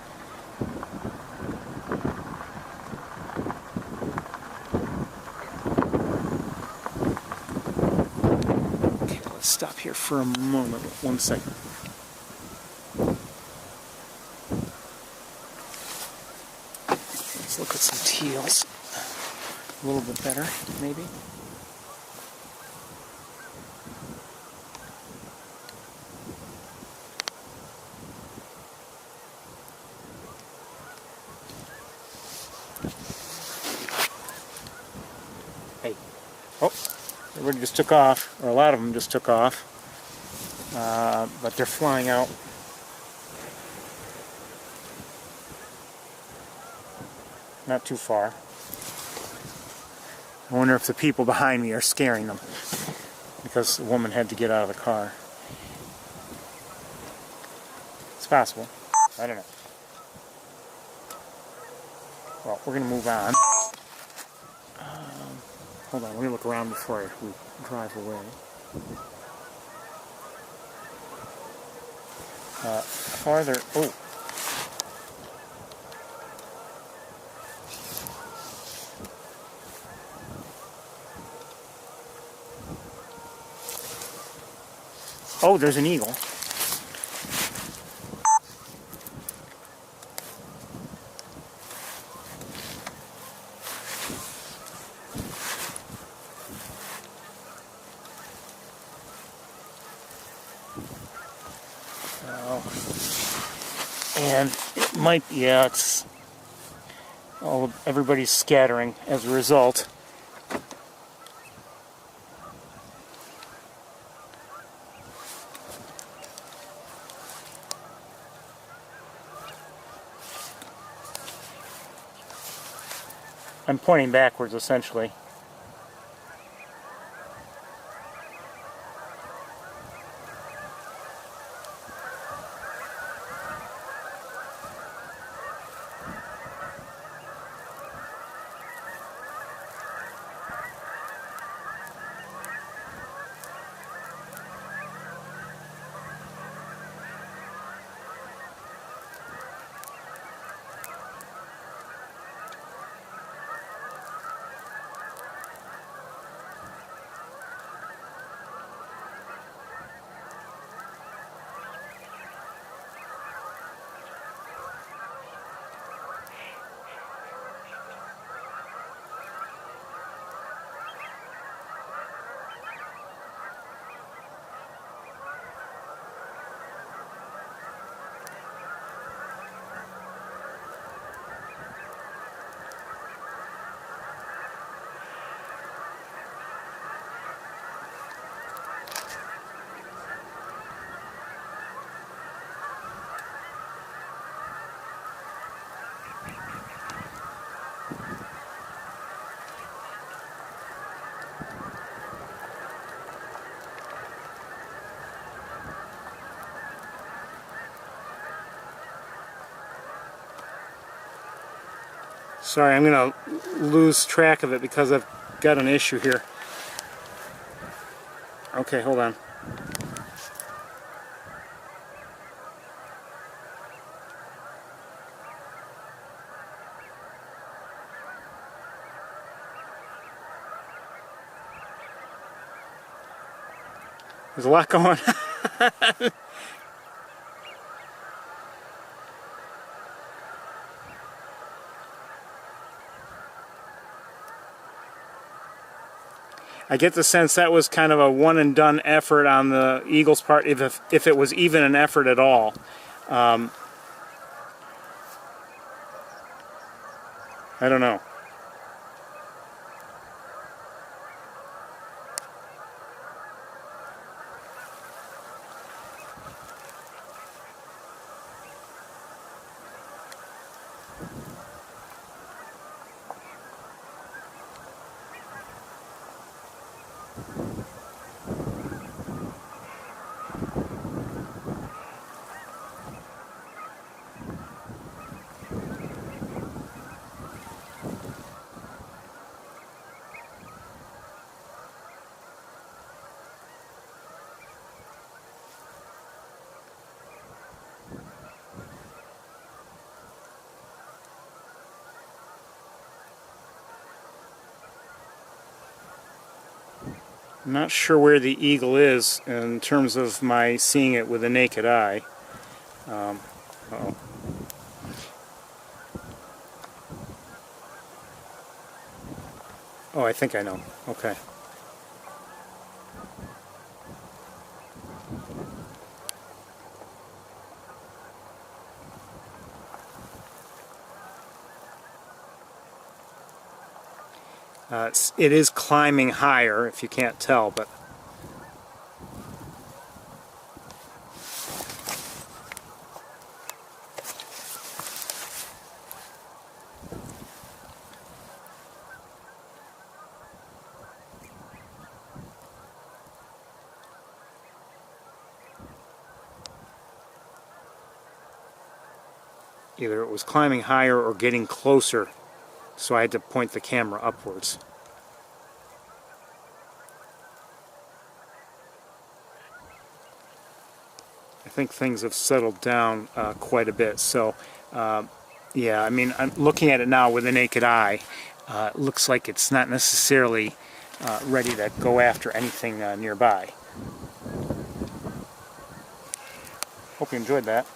Okay, let's stop here for a moment. 1 second. Let's look at some teals. A little bit better, maybe. Hey. Oh, everybody just took off, or a lot of them just took off. But they're flying out. Not too far. I wonder if the people behind me are scaring them because the woman had to get out of the car. It's possible. I don't know. Well, we're going to move on. Hold on, let me look around before we drive away. Farther... Oh! Oh, there's an eagle. And it might, yeah, it's everybody's scattering as a result. I'm pointing backwards, essentially. Sorry, I'm going to lose track of it because I've got an issue here. Okay, hold on. There's a lot going on. I get the sense that was kind of a one and done effort on the Eagles' part, if it was even an effort at all. I don't know. I'm not sure where the eagle is in terms of my seeing it with the naked eye. Uh-oh. Oh, I think I know. Okay. It is climbing higher, if you can't tell, but either it was climbing higher or getting closer, so I had to point the camera upwards. I think things have settled down quite a bit, so yeah, I mean, I'm looking at it now with the naked eye. It looks like it's not necessarily ready to go after anything nearby. Hope you enjoyed that.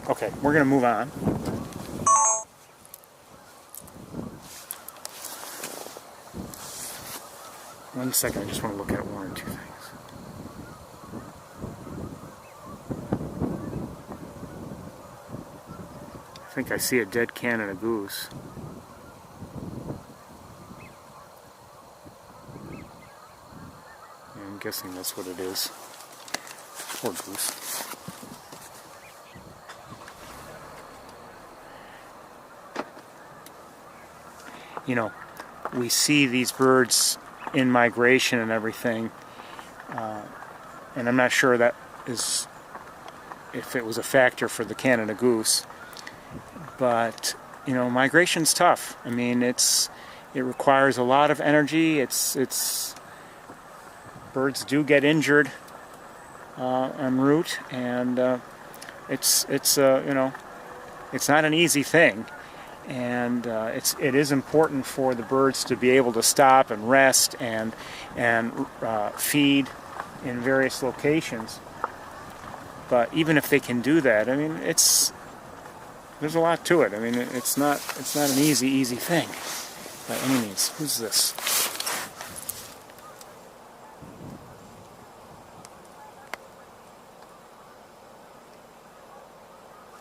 Okay, we're going to move on. One second, I just want to look at one or two things. I think I see a dead Canada goose. I'm guessing that's what it is. Poor goose. You know, we see these birds in migration and everything, and I'm not sure that is if it was a factor for the Canada goose, but you know, migration's tough. I mean, it requires a lot of energy. It's birds do get injured en route, and it's you know, it's not an easy thing. And it is important for the birds to be able to stop and rest and feed in various locations. But even if they can do that, I mean, there's a lot to it. I mean, it's not an easy thing by any means. Who's this?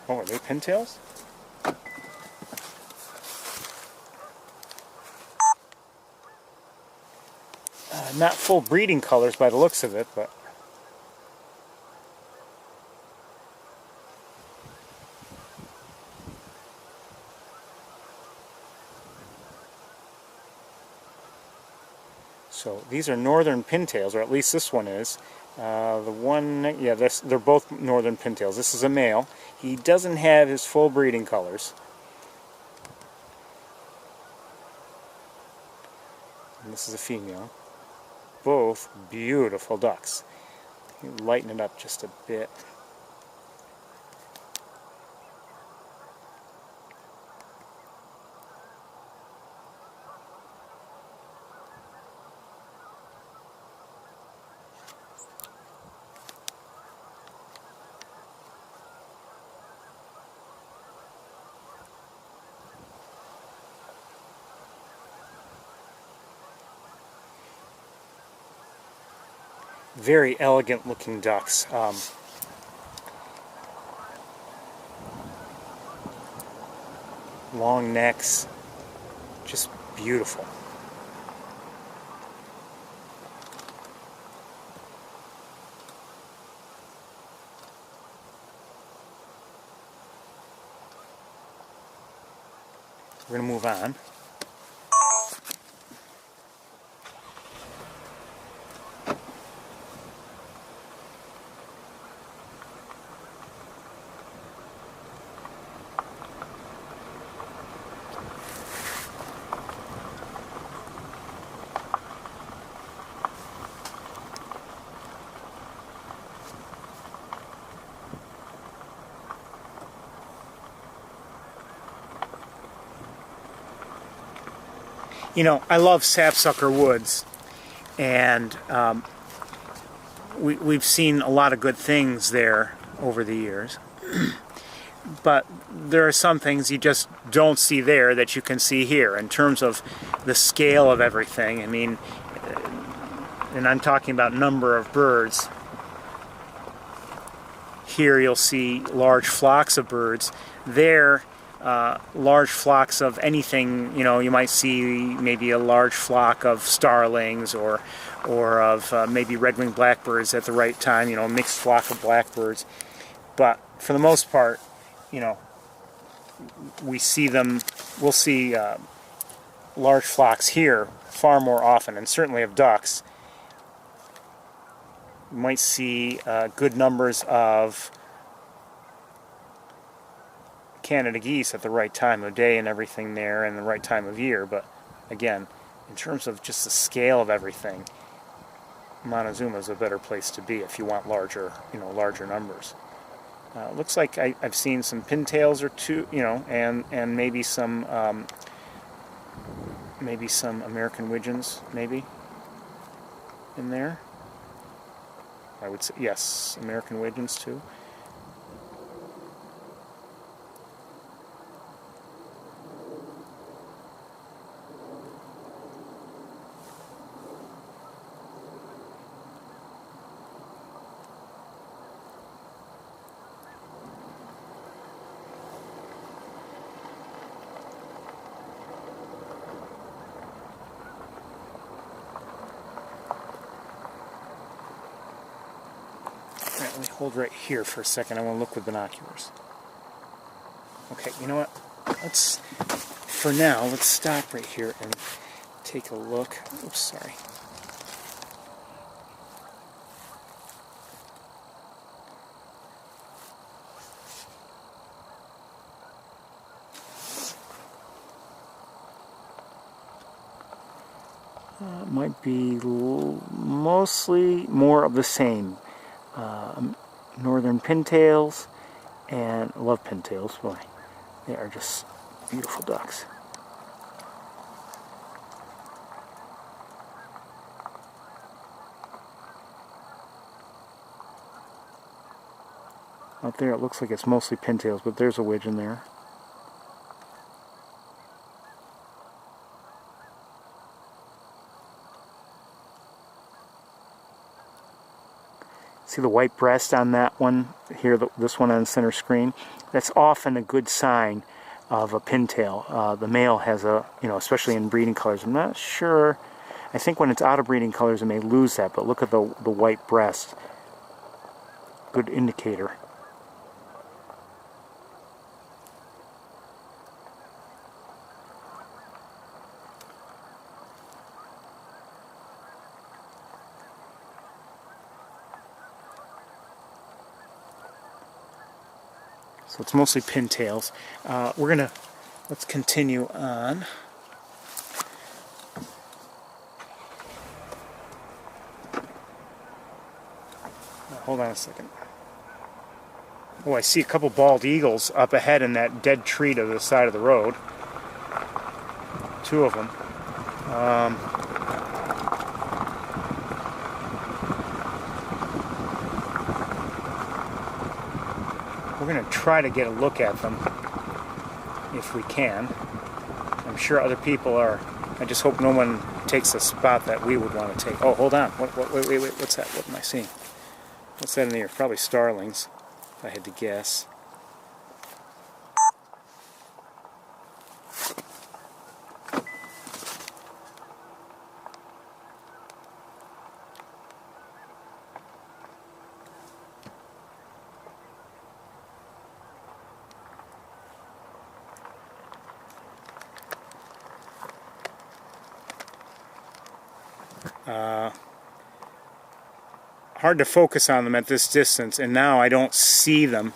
Oh, are they pintails? Not full breeding colors by the looks of it, but So these are northern pintails, or at least this one is. The one, yeah, they're both northern pintails. This is a male. He doesn't have his full breeding colors. And this is a female. Both beautiful ducks. You lighten it up just a bit. Very elegant looking ducks. Long necks, just beautiful. We're going to move on. You know, I love sapsucker woods, and we've seen a lot of good things there over the years. But there are some things you just don't see there that you can see here in terms of the scale of everything. I mean, and I'm talking about number of birds. Here you'll see large flocks of birds. There, large flocks of anything. You know, you might see maybe a large flock of starlings or of maybe red-winged blackbirds at the right time. You know, a mixed flock of blackbirds. But for the most part, you know, we'll see large flocks here far more often, and certainly of ducks. You might see good numbers of Canada geese at the right time of day and everything there, and the right time of year. But again, in terms of just the scale of everything, Montezuma is a better place to be if you want larger numbers. Looks like I've seen some pintails or two, you know, and maybe some American Widgeons, maybe in there. I would say yes, American Widgeons too. Let me hold right here for a second. I want to look with binoculars. Okay, you know what? For now, let's stop right here and take a look. Oops, sorry. Might be mostly more of the same. Northern pintails, and I love pintails, boy. They are just beautiful ducks. Out there it looks like it's mostly pintails, but there's a widgeon there. See the white breast on that one here, this one on the center screen? That's often a good sign of a pintail. The male has a, you know, especially in breeding colors. I'm not sure. I think when it's out of breeding colors it may lose that, but look at the white breast. Good indicator. So it's mostly pintails. Let's continue on. Hold on a second. Oh, I see a couple bald eagles up ahead in that dead tree to the side of the road. Two of them. We're going to try to get a look at them if we can. I'm sure other people are. I just hope no one takes a spot that we would want to take. Oh, hold on. Wait. What's that? What am I seeing? What's that in the air? Probably starlings, if I had to guess. Hard to focus on them at this distance, and now I don't see them.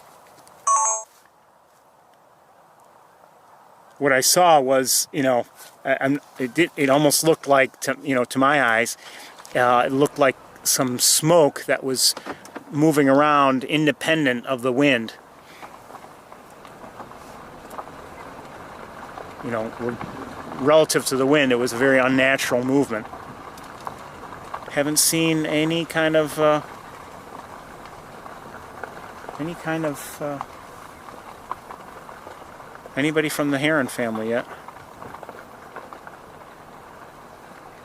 What I saw was, it almost looked like, to my eyes, it looked like some smoke that was moving around independent of the wind. Relative to the wind, it was a very unnatural movement. Haven't seen any kind of anybody from the heron family yet.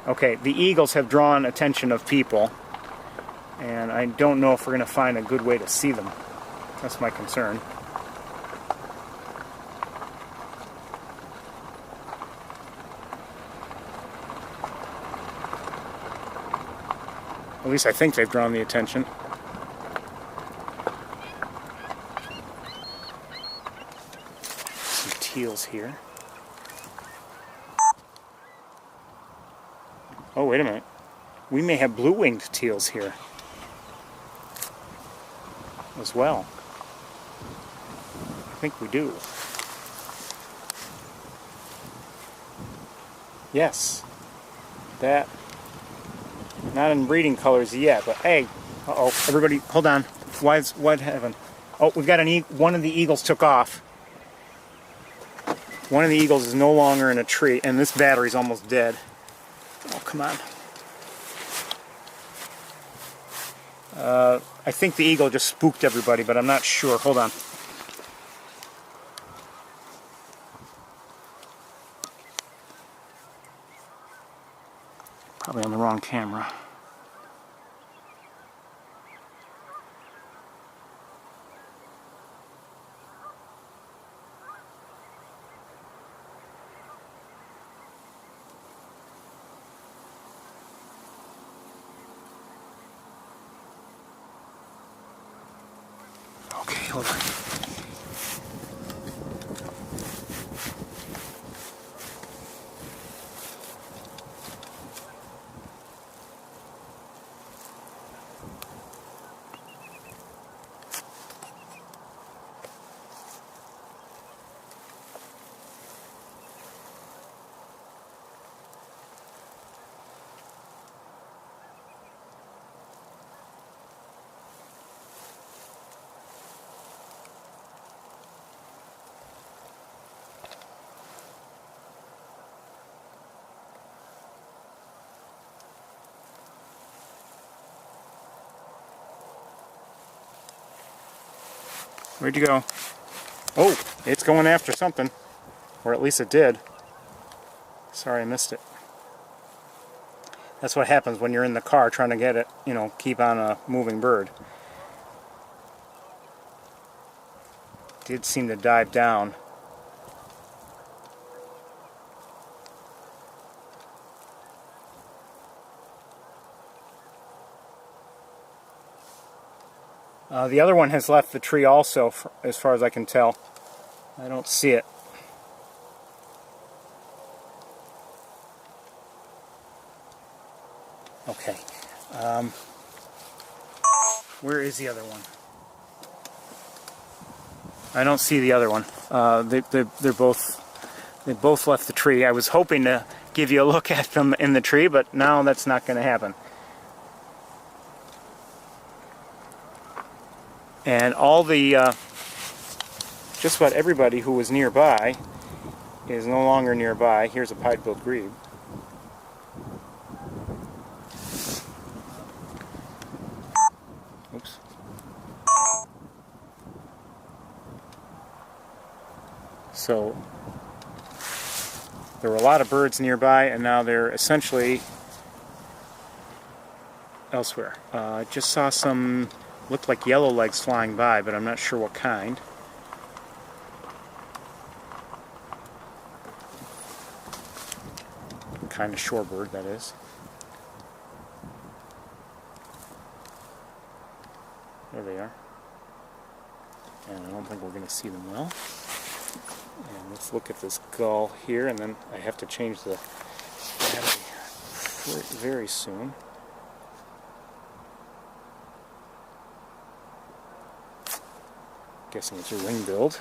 Okay, the eagles have drawn attention of people, and I don't know if we're going to find a good way to see them. That's my concern. At least I think they've drawn the attention. Some teals here. Oh, wait a minute. We may have blue-winged teals here as well. I think we do. Yes. That. Not in breeding colors yet, but hey, everybody, hold on. What heaven? Oh, we've got one of the eagles took off. One of the eagles is no longer in a tree, and this battery's almost dead. Oh, come on. I think the eagle just spooked everybody, but I'm not sure. Hold on. Probably on the wrong camera. Okay, hold on. Where'd you go? Oh, it's going after something. Or at least it did. Sorry I missed it. That's what happens when you're in the car trying to get it, keep on a moving bird. Did seem to dive down. The other one has left the tree also, as far as I can tell. I don't see it. Okay. Where is the other one? I don't see the other one. They both left the tree. I was hoping to give you a look at them in the tree, but now that's not going to happen. And all the just about everybody who was nearby is no longer nearby. Here's a pied-billed grebe. Oops. So there were a lot of birds nearby, and now they're essentially elsewhere. I just saw some, looked like yellow legs flying by, but I'm not sure what kind. What kind of shorebird that is. There they are. And I don't think we're going to see them well. And let's look at this gull here, and then I have to change the battery very soon. Guessing it's a ring-billed.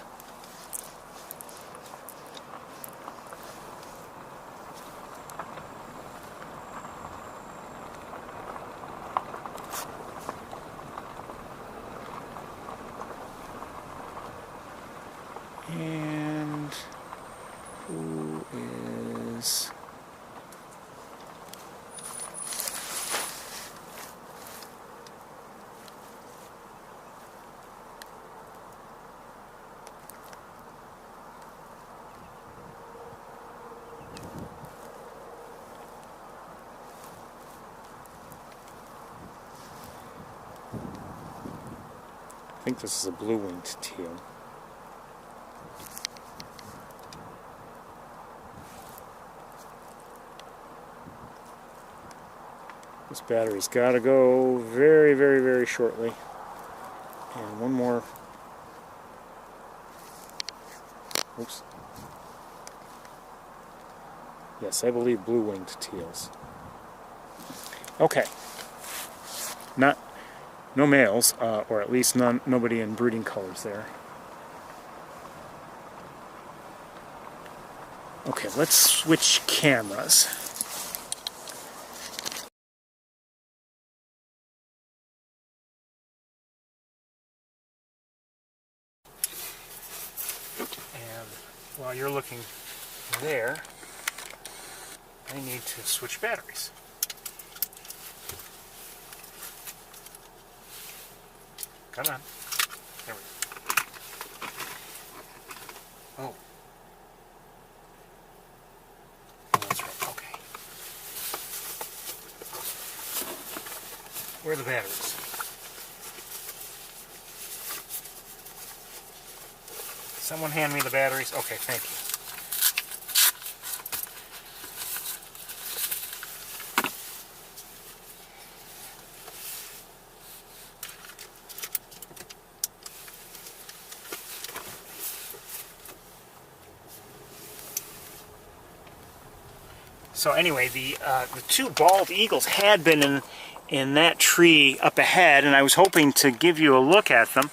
And who is... I think this is a blue-winged teal. This battery's got to go very, very, very shortly. And one more. Oops. Yes, I believe blue-winged teals. Okay. No males, or at least nobody in breeding colors there. Okay, let's switch cameras. And while you're looking there, I need to switch batteries. Come on. There we go. Oh. Oh, that's right. Okay. Where are the batteries? Someone hand me the batteries? Okay, thank you. So anyway, the two bald eagles had been in that tree up ahead, and I was hoping to give you a look at them,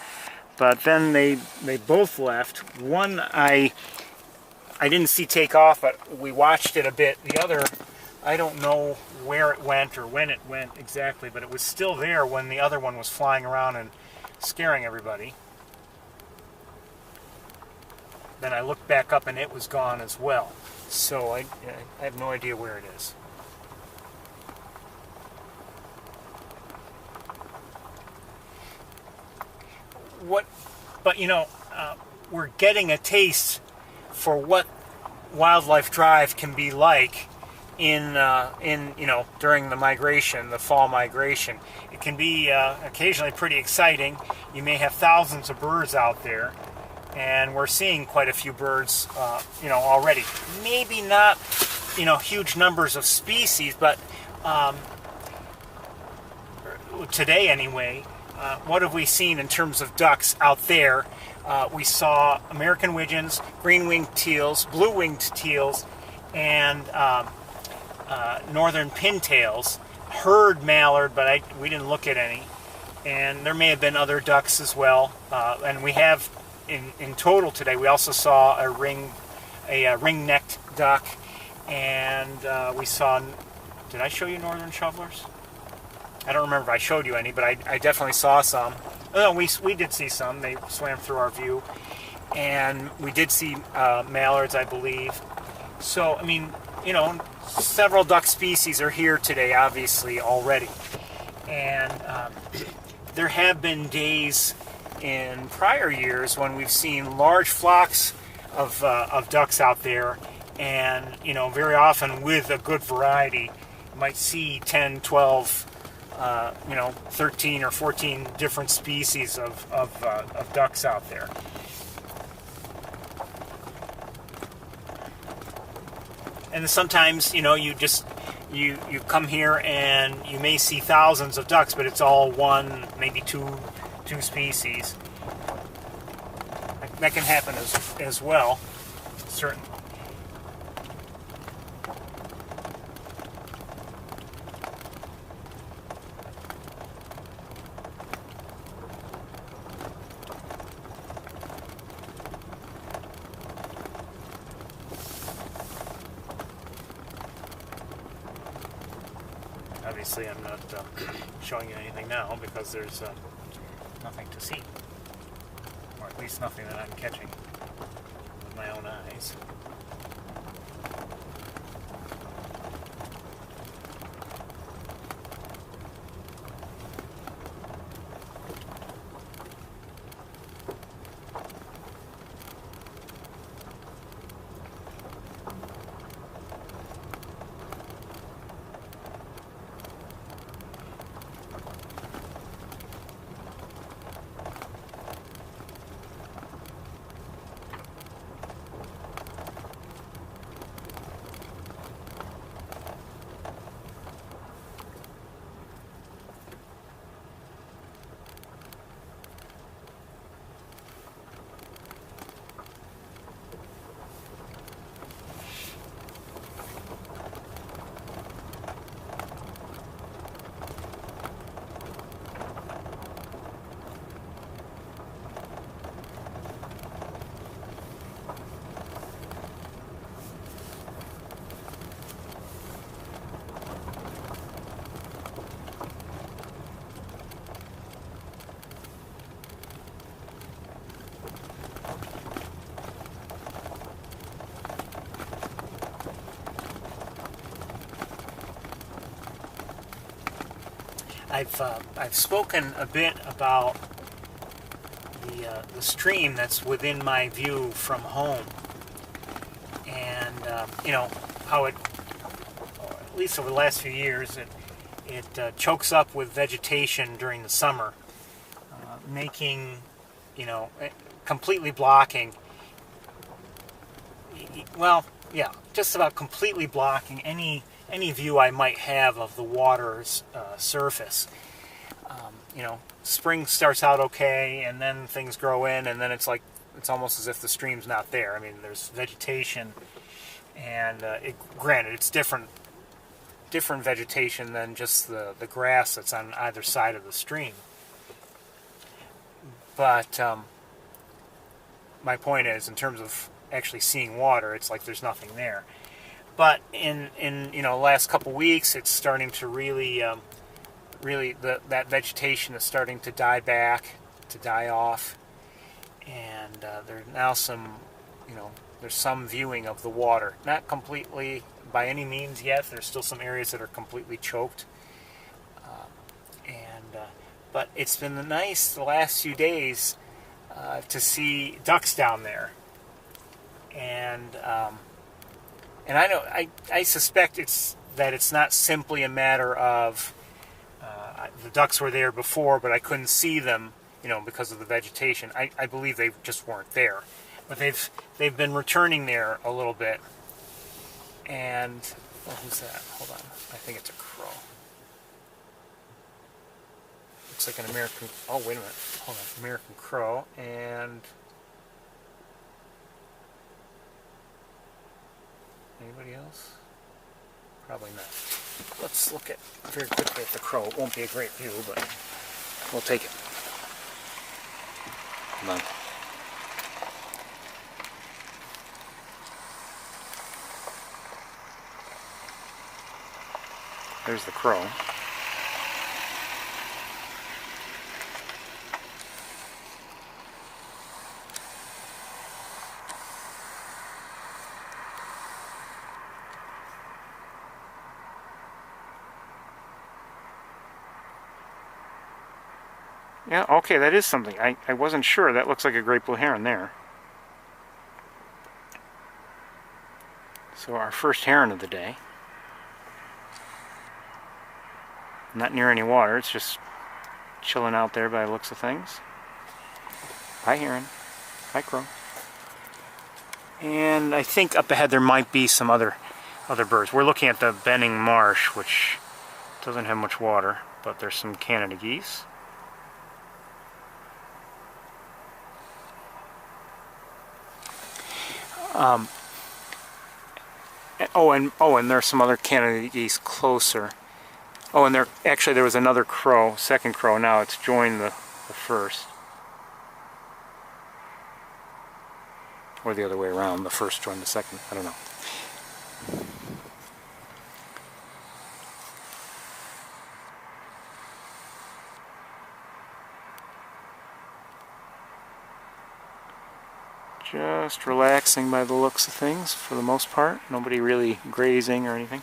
but then they both left. One I didn't see take off, but we watched it a bit. The other, I don't know where it went or when it went exactly, but it was still there when the other one was flying around and scaring everybody. Then I looked back up and it was gone as well. So I have no idea where it is. But you know, we're getting a taste for what Wildlife Drive can be like in you know, during the migration, the fall migration. It can be occasionally pretty exciting. You may have thousands of birds out there. And we're seeing quite a few birds, you know, already. Maybe not, you know, huge numbers of species, but today anyway, what have we seen in terms of ducks out there? We saw American widgeons, green-winged teals, blue-winged teals, and northern pintails. Heard mallard, but we didn't look at any. And there may have been other ducks as well. And we have in total today. We also saw a ring-necked duck, and we saw. Did I show you northern shovelers? I don't remember if I showed you any, but I definitely saw some. Oh, we did see some. They swam through our view, and we did see mallards, I believe. So I mean, you know, several duck species are here today, obviously already, and there have been days in prior years when we've seen large flocks of ducks out there, and you know, very often with a good variety, you might see 10, 12, 13 or 14 different species of ducks out there. And sometimes, you know, you come here and you may see thousands of ducks, but it's all one, maybe two species. That can happen as well, certainly. Obviously, I'm not showing you anything now because there's nothing to see, or at least nothing that I'm catching with my own eyes. I've spoken a bit about the stream that's within my view from home, and you know how it, or at least over the last few years, it chokes up with vegetation during the summer, making, you know, completely blocking. Well, yeah, just about completely blocking any view I might have of the water's surface. You know, spring starts out okay, and then things grow in, and then it's almost as if the stream's not there. I mean, there's vegetation, and granted, it's different vegetation than just the grass that's on either side of the stream. But my point is, in terms of actually seeing water, it's like there's nothing there. But in you know, the last couple weeks, it's starting to really that vegetation is starting to die off, and there's now some, you know, there's some viewing of the water. Not completely by any means yet. There's still some areas that are completely choked, but it's been nice the last few days to see ducks down there, and I know I suspect it's not simply a matter of the ducks were there before, but I couldn't see them, you know, because of the vegetation. I believe they just weren't there, but they've been returning there a little bit. And who's that? Hold on, I think it's a crow. Looks like an American. Oh, wait a minute. Hold on, American crow and. Anybody else? Probably not. Let's look at very quickly at the crow. It won't be a great view, but we'll take it. Come on. There's the crow. Yeah, okay, that is something. I wasn't sure. That looks like a great blue heron there. So our first heron of the day. Not near any water, it's just chilling out there by the looks of things. Hi heron. Hi crow. And I think up ahead there might be some other birds. We're looking at the Benning Marsh, which doesn't have much water, but there's some Canada geese. And there's some other Canada geese closer. Oh, and there was another crow, second crow. Now it's joined the first. Or the other way around, the first joined the second. I don't know. Just relaxing by the looks of things for the most part. Nobody really grazing or anything.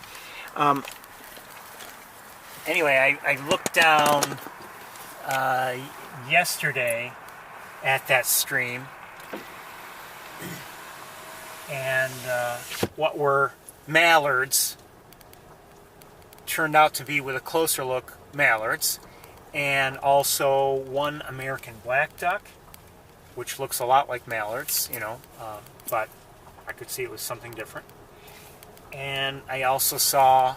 Anyway, I looked down yesterday at that stream, and what were mallards turned out to be, with a closer look, mallards, and also one American black duck, which looks a lot like mallards, you know, but I could see it was something different. And I also saw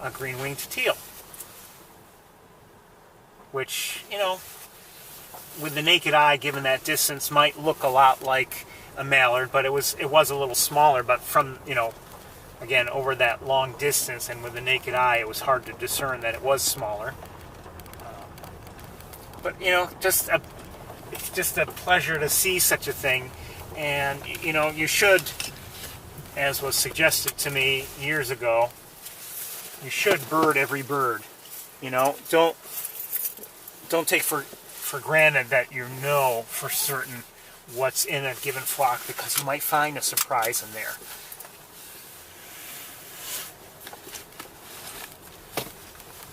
a green-winged teal, which, you know, with the naked eye, given that distance, might look a lot like a mallard, but it was a little smaller. But from, you know, again, over that long distance and with the naked eye, it was hard to discern that it was smaller. But, you know, it's just a pleasure to see such a thing. And, you know, you should, as was suggested to me years ago, you should bird every bird. You know, don't take for granted that you know for certain what's in a given flock, because you might find a surprise in there.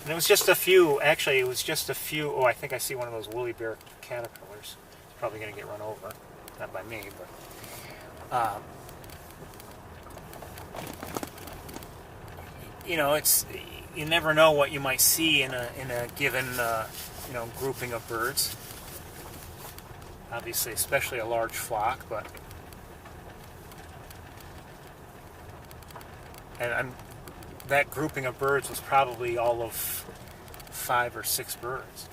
And it was just a few, actually, oh, I think I see one of those woolly bear caterpillars. It's probably going to get run over. Not by me, but... you know, you never know what you might see in a given you know, grouping of birds. Obviously, especially a large flock, but that grouping of birds was probably all of 5 or 6 birds.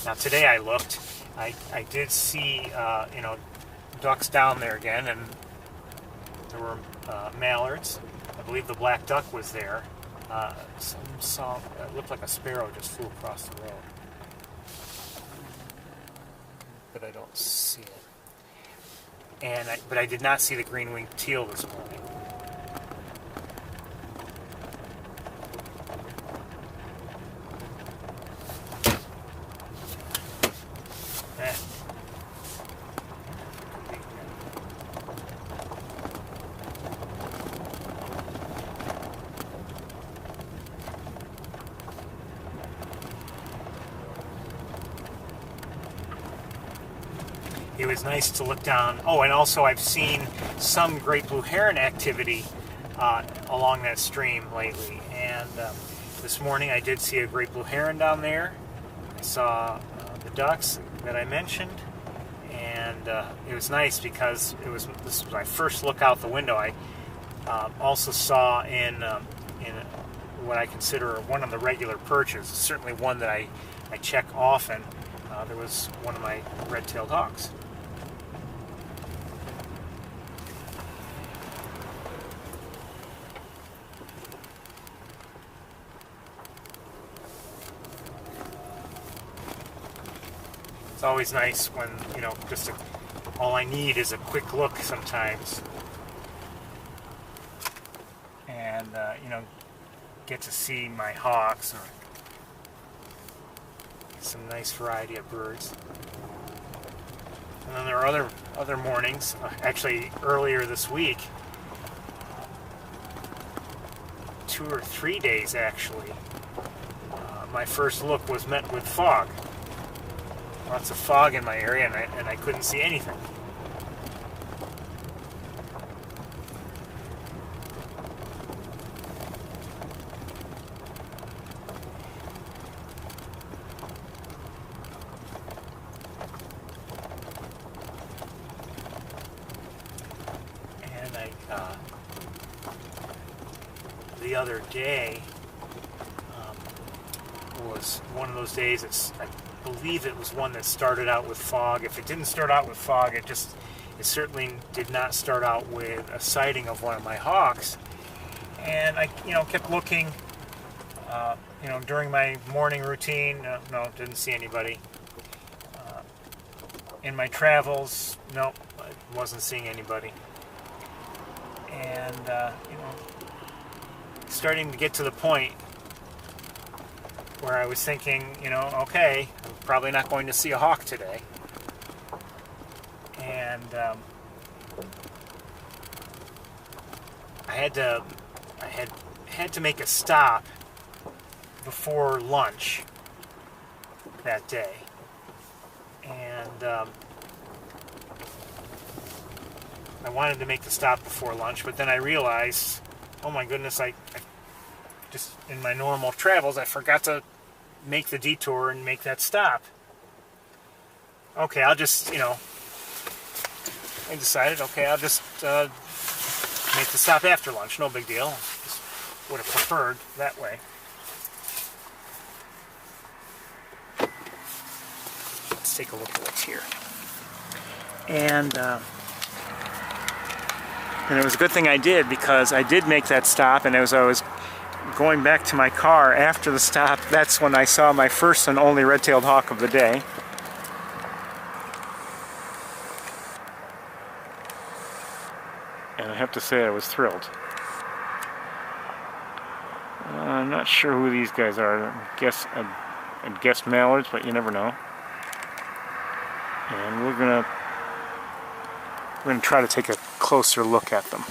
Now today I looked, I did see you know, ducks down there again, and there were mallards. I believe the black duck was there. It looked like a sparrow just flew across the road. But I don't see it. But I did not see the green-winged teal this morning. It was nice to look down. Oh, and also I've seen some great blue heron activity along that stream lately. And this morning I did see a great blue heron down there. I saw the ducks that I mentioned, and it was nice because this was my first look out the window. I also saw in what I consider one of the regular perches, certainly one that I check often. There was one of my red-tailed hawks. It's always nice when, you know, all I need is a quick look sometimes. and you know, get to see my hawks or some nice variety of birds. And then there are other mornings, actually earlier this week, 2 or 3 days actually, my first look was met with fog. Lots of fog in my area, and I couldn't see anything. The other day was one of those days. I believe it was one that started out with fog. If it didn't start out with fog, it certainly did not start out with a sighting of one of my hawks. And I, kept looking, during my morning routine. No, didn't see anybody. In my travels, no, I wasn't seeing anybody. And starting to get to the point where I was thinking, okay, I'm probably not going to see a hawk today. And I had to make a stop before lunch that day. And I wanted to make the stop before lunch, but then I realized, oh my goodness, I just, in my normal travels, I forgot to make the detour and make that stop. Okay, I'll just, I decided, okay, I'll just make the stop after lunch, no big deal. Just would have preferred that way. Let's take a look at what's here. And it was a good thing I did, because I did make that stop, and as I was going back to my car after the stop, that's when I saw my first and only red-tailed hawk of the day. And I have to say I was thrilled. I'm not sure who these guys are. I'd guess mallards, but you never know. And we're gonna try to take a closer look at them.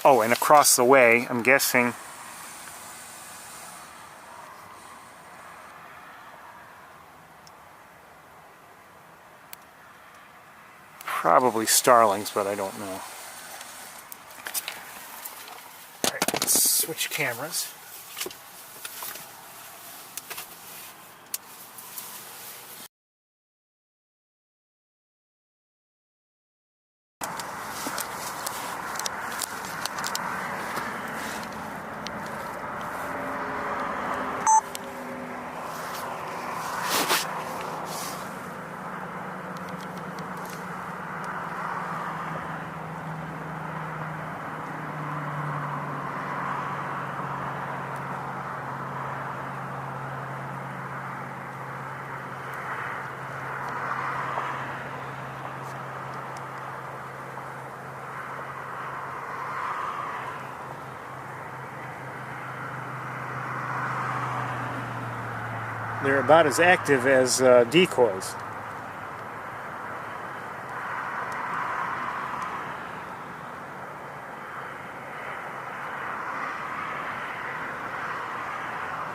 Oh, and across the way, I'm guessing probably starlings, but I don't know. Alright, let's switch cameras. They're about as active as decoys.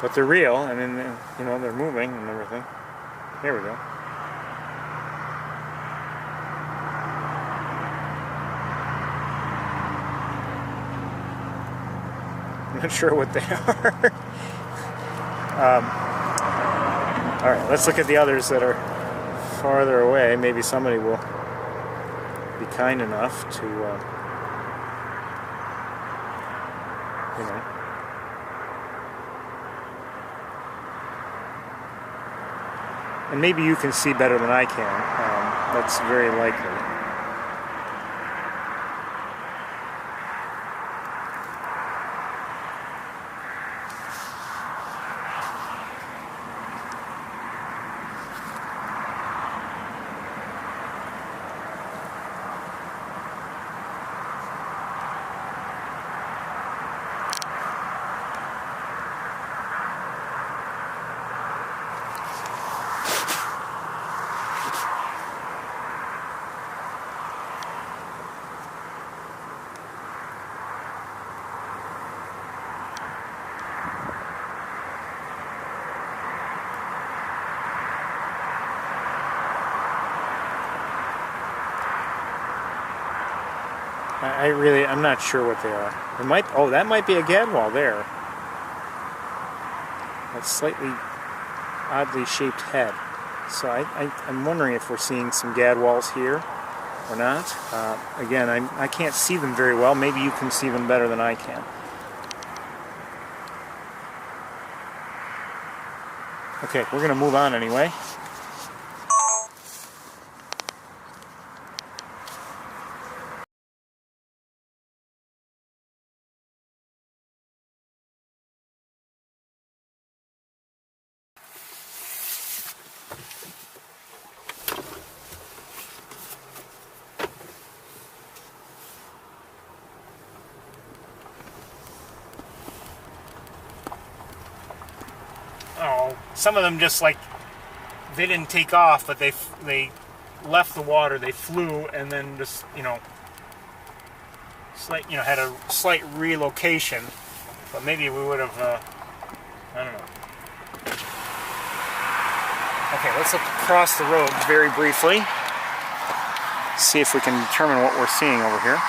But they're real, and then, they're moving and everything. Here we go. I'm not sure what they are. Alright, let's look at the others that are farther away. Maybe somebody will be kind enough to, And maybe you can see better than I can. That's very likely. I'm not sure what they are. It might, oh, that might be a gadwall there. That slightly oddly shaped head. So I'm wondering if we're seeing some gadwalls here or not. Again, I can't see them very well. Maybe you can see them better than I can. Okay, we're going to move on anyway. Oh, some of them just like, they didn't take off, but they left the water, they flew, and then just, had a slight relocation, but maybe we would have, I don't know. Okay, let's look across the road very briefly, see if we can determine what we're seeing over here.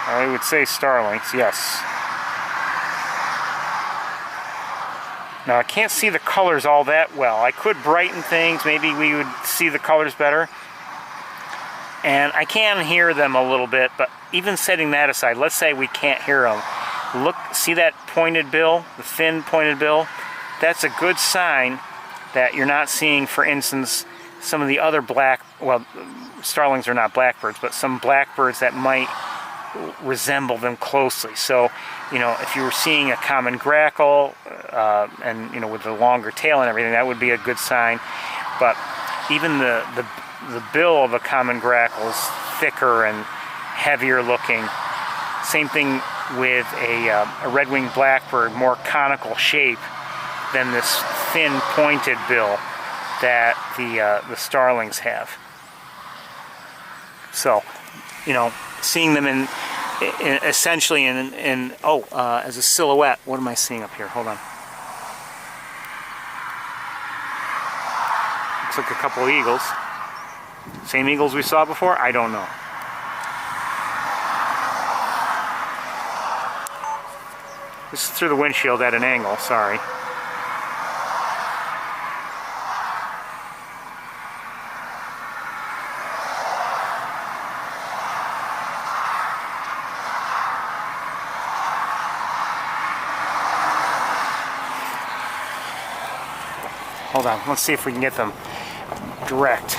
I would say starlings, yes. Now I can't see the colors all that well. I could brighten things, maybe we would see the colors better. And I can hear them a little bit, but even setting that aside, let's say we can't hear them. Look, see that pointed bill, the thin pointed bill? That's a good sign that you're not seeing, for instance, some of the other starlings are not blackbirds, but some blackbirds that might resemble them closely. So, if you were seeing a common grackle, and with the longer tail and everything, that would be a good sign. But even the bill of a common grackle is thicker and heavier looking. Same thing with a red-winged blackbird, more conical shape than this thin pointed bill that the starlings have. So, seeing them essentially as a silhouette. What am I seeing up here? Hold on. Looks like a couple of eagles. Same eagles we saw before? I don't know. This is through the windshield at an angle, sorry. Hold on, let's see if we can get them direct.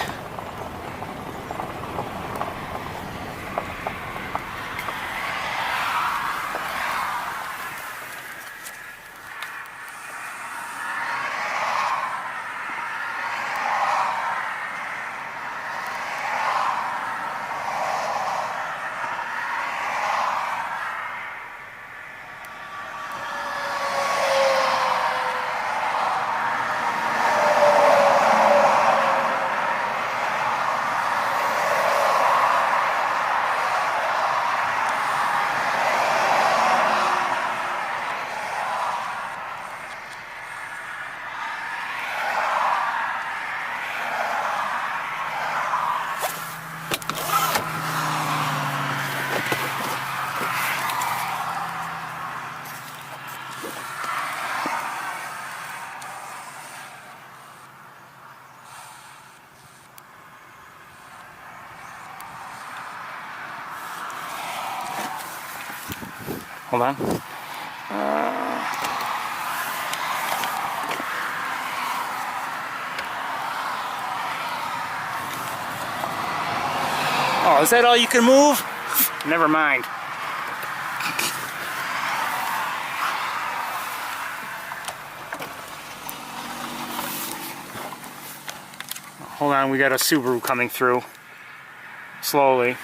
Hold on. Oh, is that all you can move? Never mind. Hold on, we got a Subaru coming through. Slowly.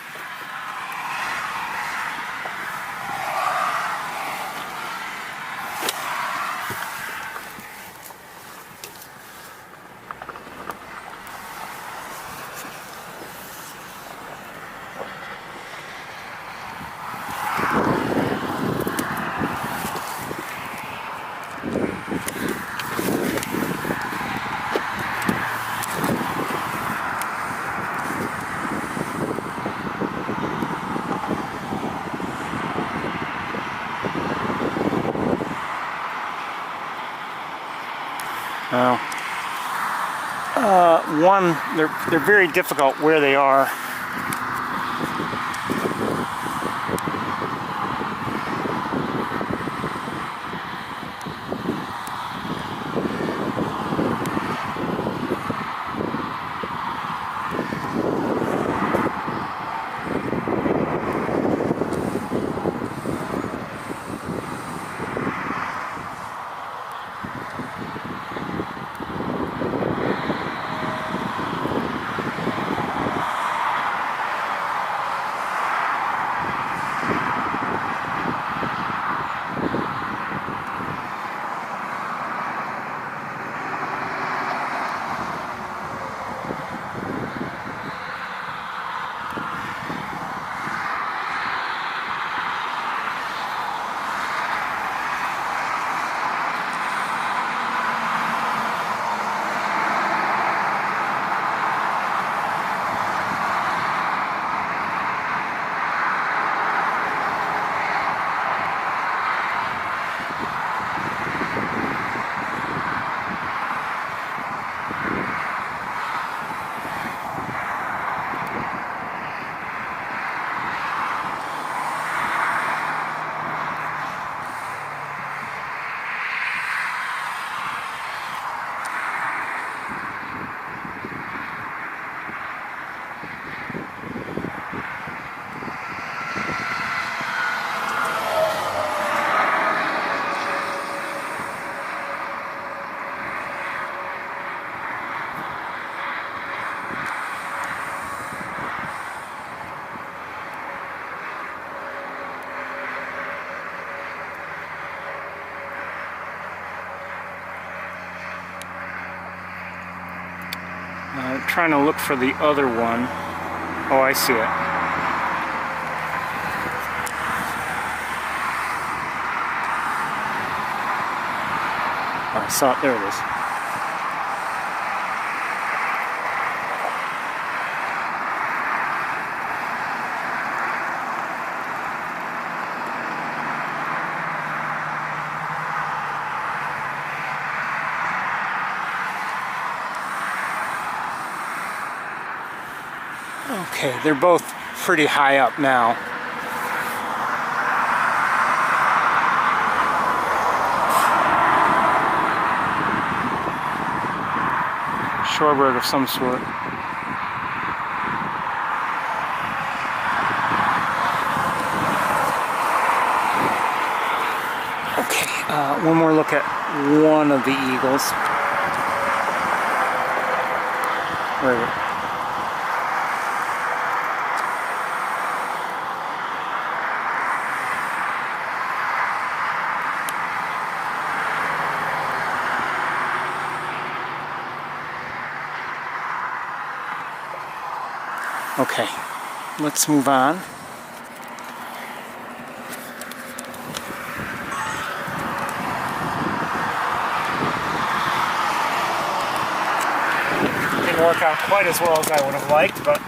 one, they're very difficult where they are. Trying to look for the other one. Oh, I see it. Oh, I saw it. There it is. Okay, they're both pretty high up now. Shorebird of some sort. Okay, one more look at one of the eagles. Where is it? Okay, let's move on. Didn't work out quite as well as I would have liked, but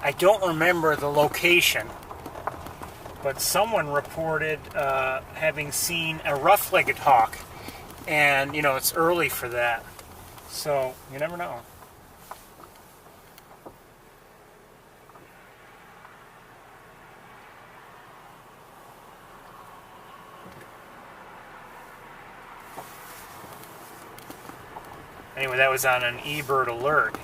I don't remember the location, but someone reported having seen a rough-legged hawk, and you know it's early for that, so you never know. Anyway, that was on an eBird alert.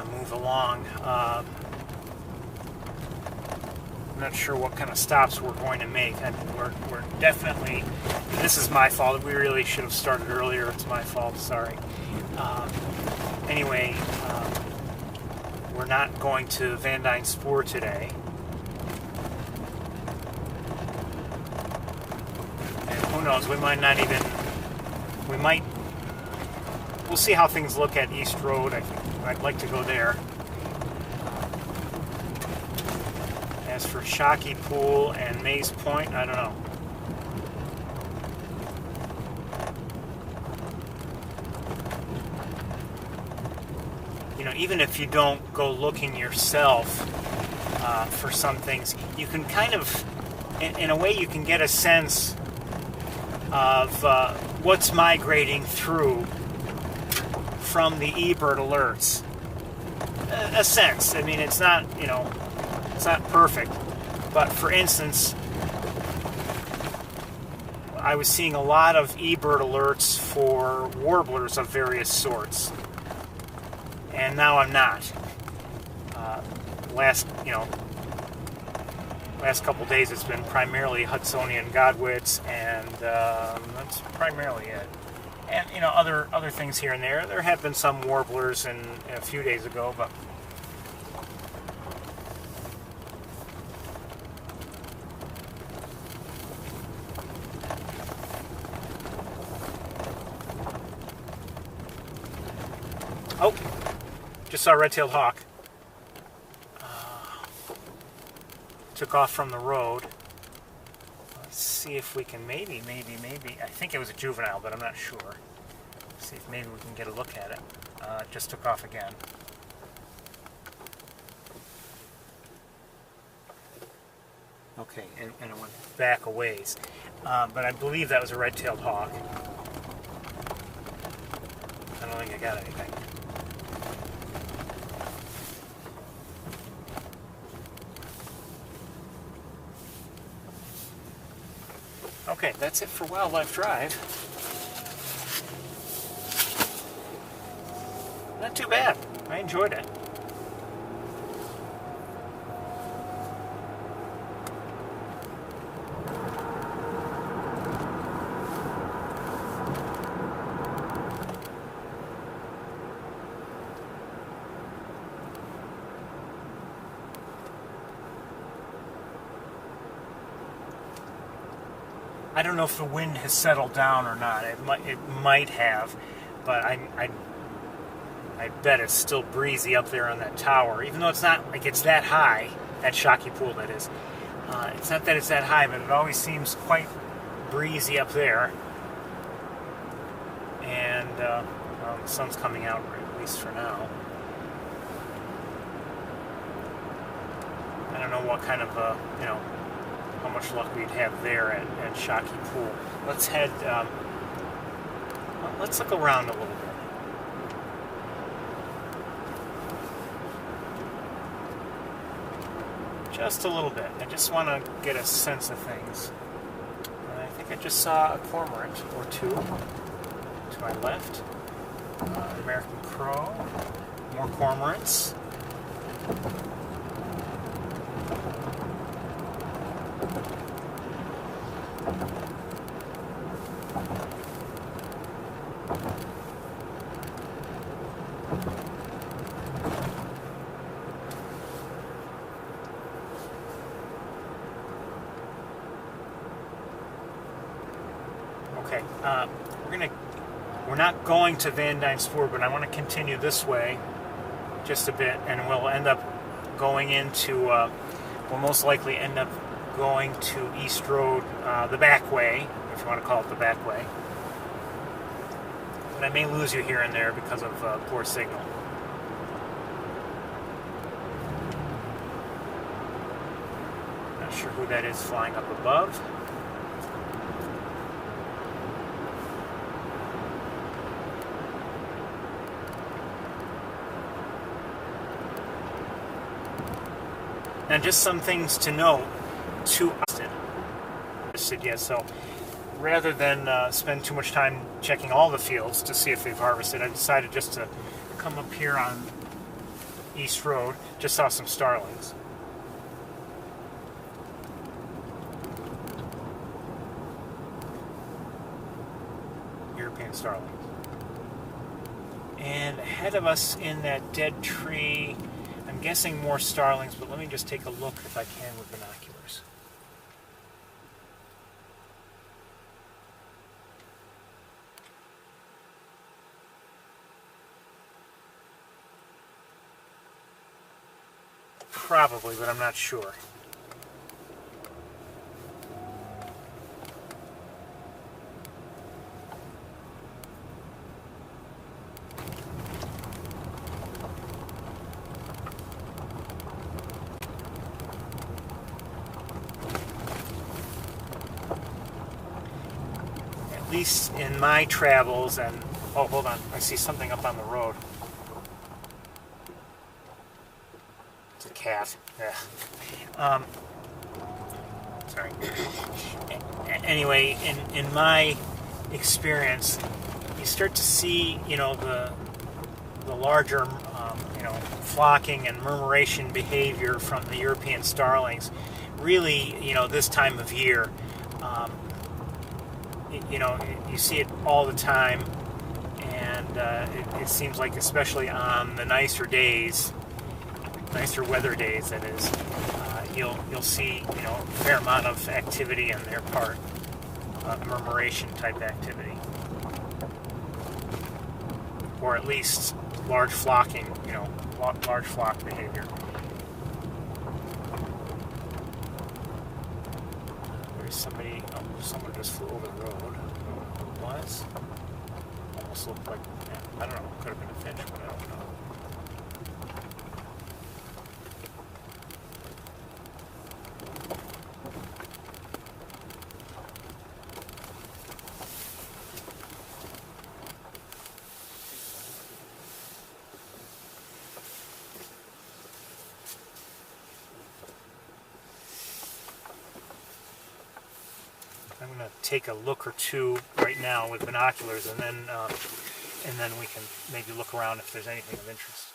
to move along. I'm not sure what kind of stops we're going to make. We're definitely, this is my fault. We really should have started earlier. It's my fault, sorry. Anyway, we're not going to Van Dyne Spoor today. And who knows, we might not even, we'll see how things look at East Road. I'd like to go there. As for Shockey Pool and Maze Point, I don't know. You know, even if you don't go looking yourself for some things, you can kind of, in a way, you can get a sense of what's migrating through from the eBird alerts. A sense. I mean, it's not, you know, it's not perfect, but for instance, I was seeing a lot of eBird alerts for warblers of various sorts, and now I'm not. Last couple days it's been primarily Hudsonian godwits, and that's primarily it. And you know, other things here and there. There have been some warblers in a few days ago, but oh, just saw a red-tailed hawk. Took off from the road. Let's see if we can maybe, I think it was a juvenile, but I'm not sure. Let's see if maybe we can get a look at it. It just took off again. Okay, and it went back a ways. But I believe that was a red-tailed hawk. I don't think I got anything. Okay, that's it for Wildlife Drive. Not too bad. I enjoyed it. I don't know if the wind has settled down or not. It might have, but I bet it's still breezy up there on that tower. Even though it's not like it's that high, that Shockey Pool that is. It's not that it's that high, but it always seems quite breezy up there. And well, the sun's coming out, at least for now. I don't know what kind of you know, how much luck we'd have there at Shockey Pool. Let's head, let's look around a little bit. Just a little bit. I just want to get a sense of things. And I think I just saw a cormorant or two to my left. American crow. More cormorants. Okay, we're not going to Van Dyne Spoor, but I want to continue this way just a bit, and we'll end up going into, we'll most likely end up going to East Road, the back way, if you want to call it the back way. But I may lose you here and there because of poor signal. Not sure who that is flying up above. Now, just some things to note to us. Yes, so rather than spend too much time checking all the fields to see if they've harvested, I decided just to come up here on East Road. Just saw some starlings. European starlings. And ahead of us in that dead tree, I'm guessing more starlings, but let me just take a look if I can with binoculars. Probably, but I'm not sure. At least in my travels, and oh, hold on, I see something up on the road. It's a cat. Yeah. Sorry. Anyway, in my experience, you start to see, the larger, flocking and murmuration behavior from the European starlings. Really, this time of year, you see it all the time, and it seems like, especially on the nicer days, nicer weather days, that is, you'll see a fair amount of activity on their part, murmuration type activity, or at least large flocking, large flock behavior. There's somebody. Oh, someone just flew over the road. I don't know who it was. Almost looked like, I don't know. Could have been a finch, but I don't know. I'm going to take a look or two right now with binoculars, and then we can maybe look around if there's anything of interest.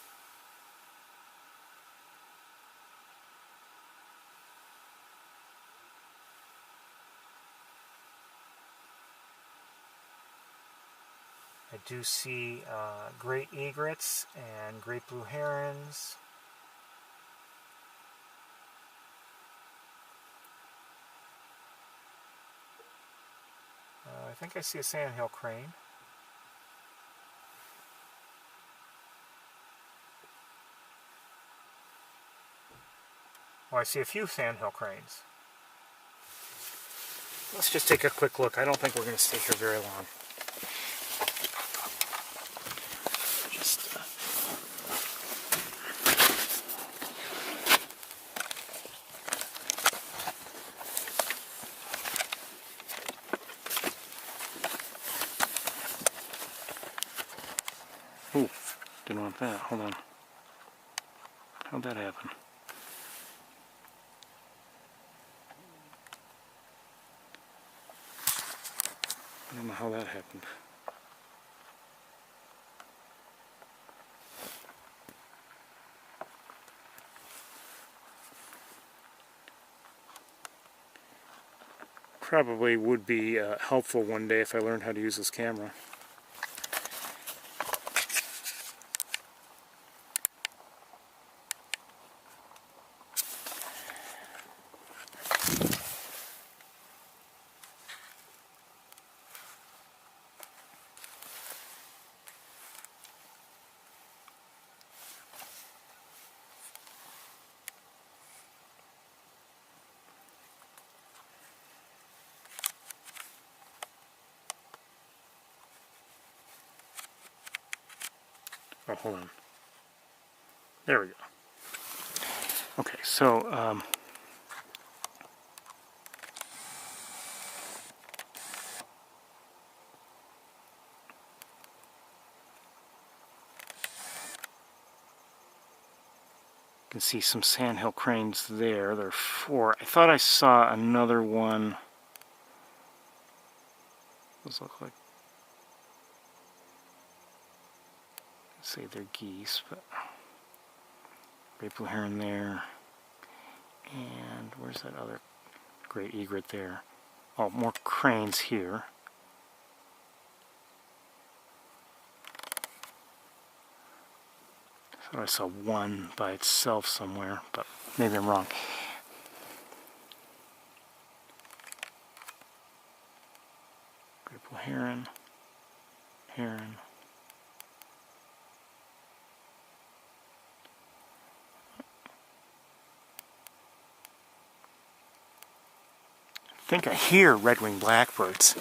I do see great egrets and great blue herons. I think I see a Sandhill crane. Oh, I see a few Sandhill cranes. Let's just take a quick look. I don't think we're going to stay here very long. Ooh, didn't want that. Hold on. How'd that happen? I don't know how that happened. Probably would be helpful one day if I learned how to use this camera. Oh, hold on. There we go. Okay, so you can see some Sandhill cranes there. There are 4. I thought I saw another one. Those look like, say they're geese, but Great blue heron there. And where's that other great egret there? Oh, more cranes here. I thought I saw one by itself somewhere, but maybe I'm wrong. Great blue heron. Heron. I think I hear red-winged blackbirds.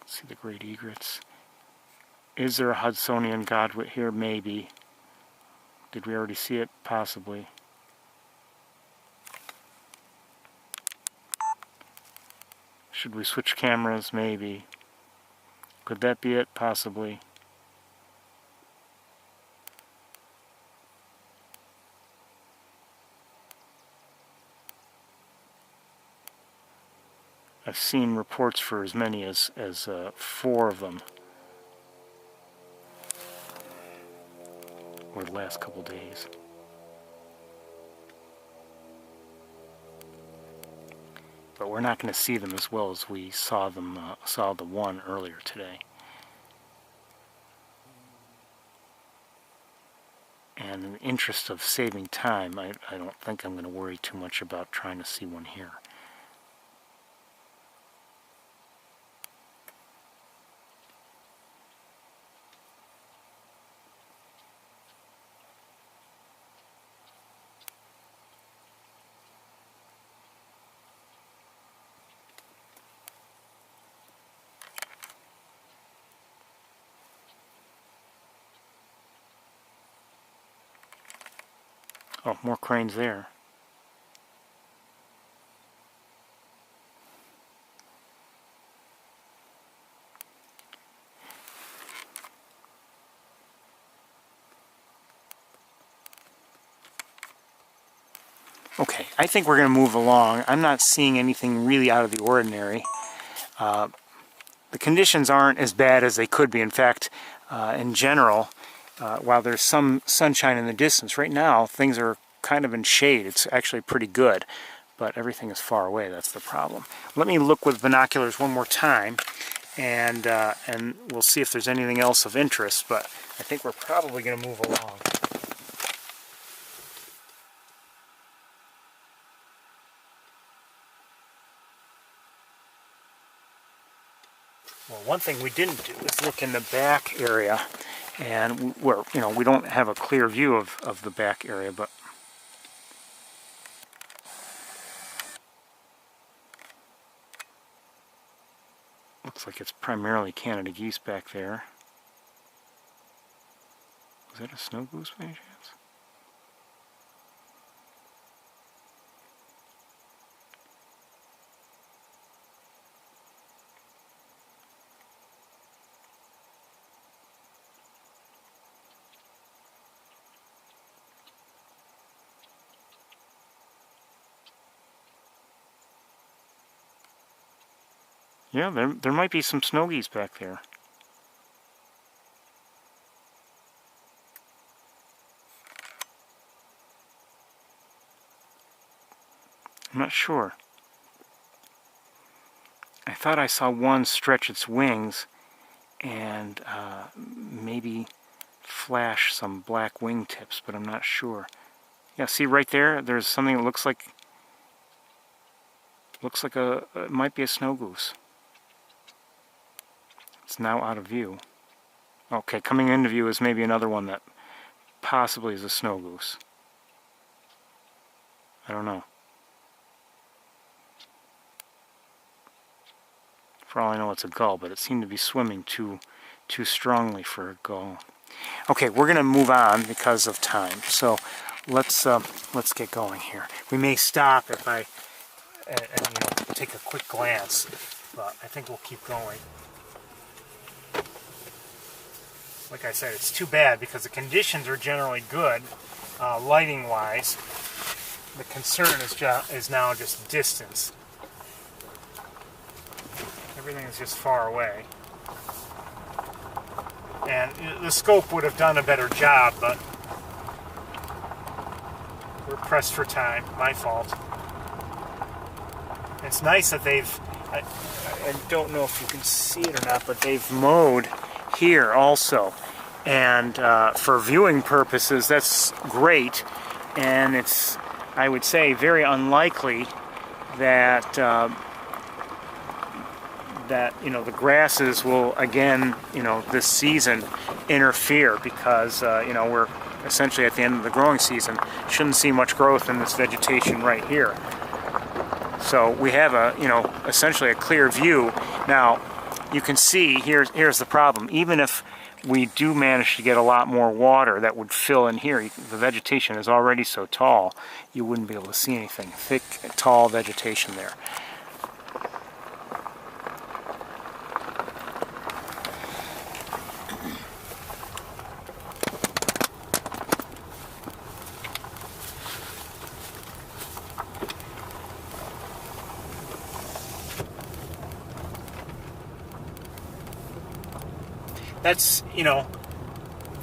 See the great egrets. Is there a Hudsonian godwit here? Maybe. Did we already see it? Possibly. Should we switch cameras? Maybe. Could that be it? Possibly. I've seen reports for as many as 4 of them over the last couple days. But we're not going to see them as well as we saw them saw the one earlier today. And in the interest of saving time, I don't think I'm going to worry too much about trying to see one here. Oh, more cranes there. Okay, I think we're going to move along. I'm not seeing anything really out of the ordinary. The conditions aren't as bad as they could be. In fact, in general, while there's some sunshine in the distance, right now things are kind of in shade. It's actually pretty good, but everything is far away. That's the problem. Let me look with binoculars one more time, and we'll see if there's anything else of interest, but I think we're probably going to move along. Well, one thing we didn't do is look in the back area, and we don't have a clear view of the back area, but looks like it's primarily Canada geese back there. Is that a snow goose by any chance? Yeah, there might be some snow geese back there. I'm not sure. I thought I saw one stretch its wings and maybe flash some black wingtips, but I'm not sure. Yeah, see right there, there's something that looks like it might be a snow goose. It's now out of view. Okay, coming into view is maybe another one that possibly is a snow goose. I don't know. For all I know, it's a gull, but it seemed to be swimming too strongly for a gull. Okay, we're going to move on because of time. So let's get going here. We may stop if I take a quick glance, but I think we'll keep going. Like I said, it's too bad because the conditions are generally good, lighting-wise. The concern is now just distance. Everything is just far away. And the scope would have done a better job, but we're pressed for time. My fault. It's nice that they've, I don't know if you can see it or not, but they've mowed here also. And for viewing purposes, that's great. And it's, I would say, very unlikely that that the grasses will again this season interfere, because we're essentially at the end of the growing season. Shouldn't see much growth in this vegetation right here. So we have a essentially a clear view. Now you can see here's the problem. Even if we do manage to get a lot more water that would fill in here, the vegetation is already so tall you wouldn't be able to see anything. Thick, tall vegetation there. That's,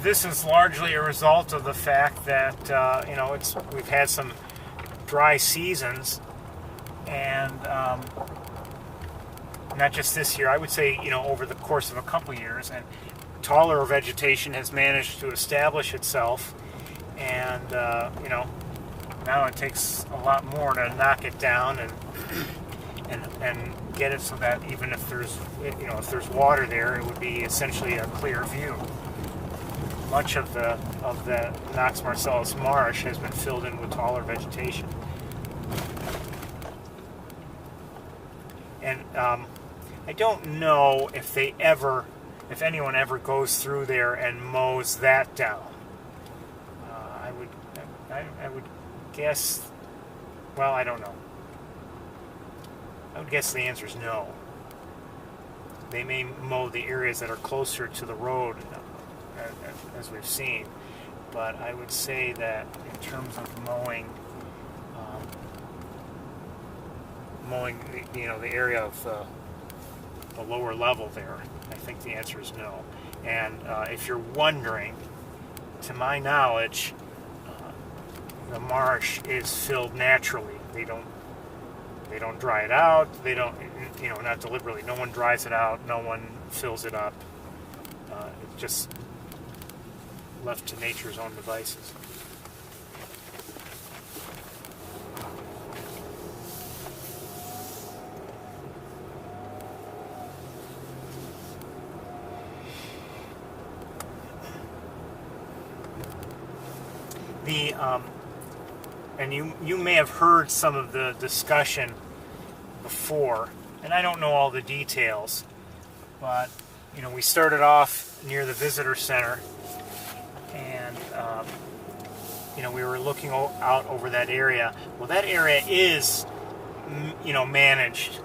this is largely a result of the fact that, we've had some dry seasons, and not just this year, I would say, over the course of a couple years, and taller vegetation has managed to establish itself, and, now it takes a lot more to knock it down and get it so that even if there's water there, it would be essentially a clear view. Much of the Knox Marcellus marsh has been filled in with taller vegetation, and I don't know if anyone ever goes through there and mows that down. I would guess. Well, I don't know. I would guess the answer is no. They may mow the areas that are closer to the road, as we've seen, but I would say that in terms of mowing the area of the lower level there, I think the answer is no. And if you're wondering, to my knowledge, the marsh is filled naturally. They don't dry it out. They don't, not deliberately. No one dries it out. No one fills it up. It's just left to nature's own devices. And you may have heard some of the discussion before, and I don't know all the details, but we started off near the visitor center, and we were looking out over that area. Well, that area is managed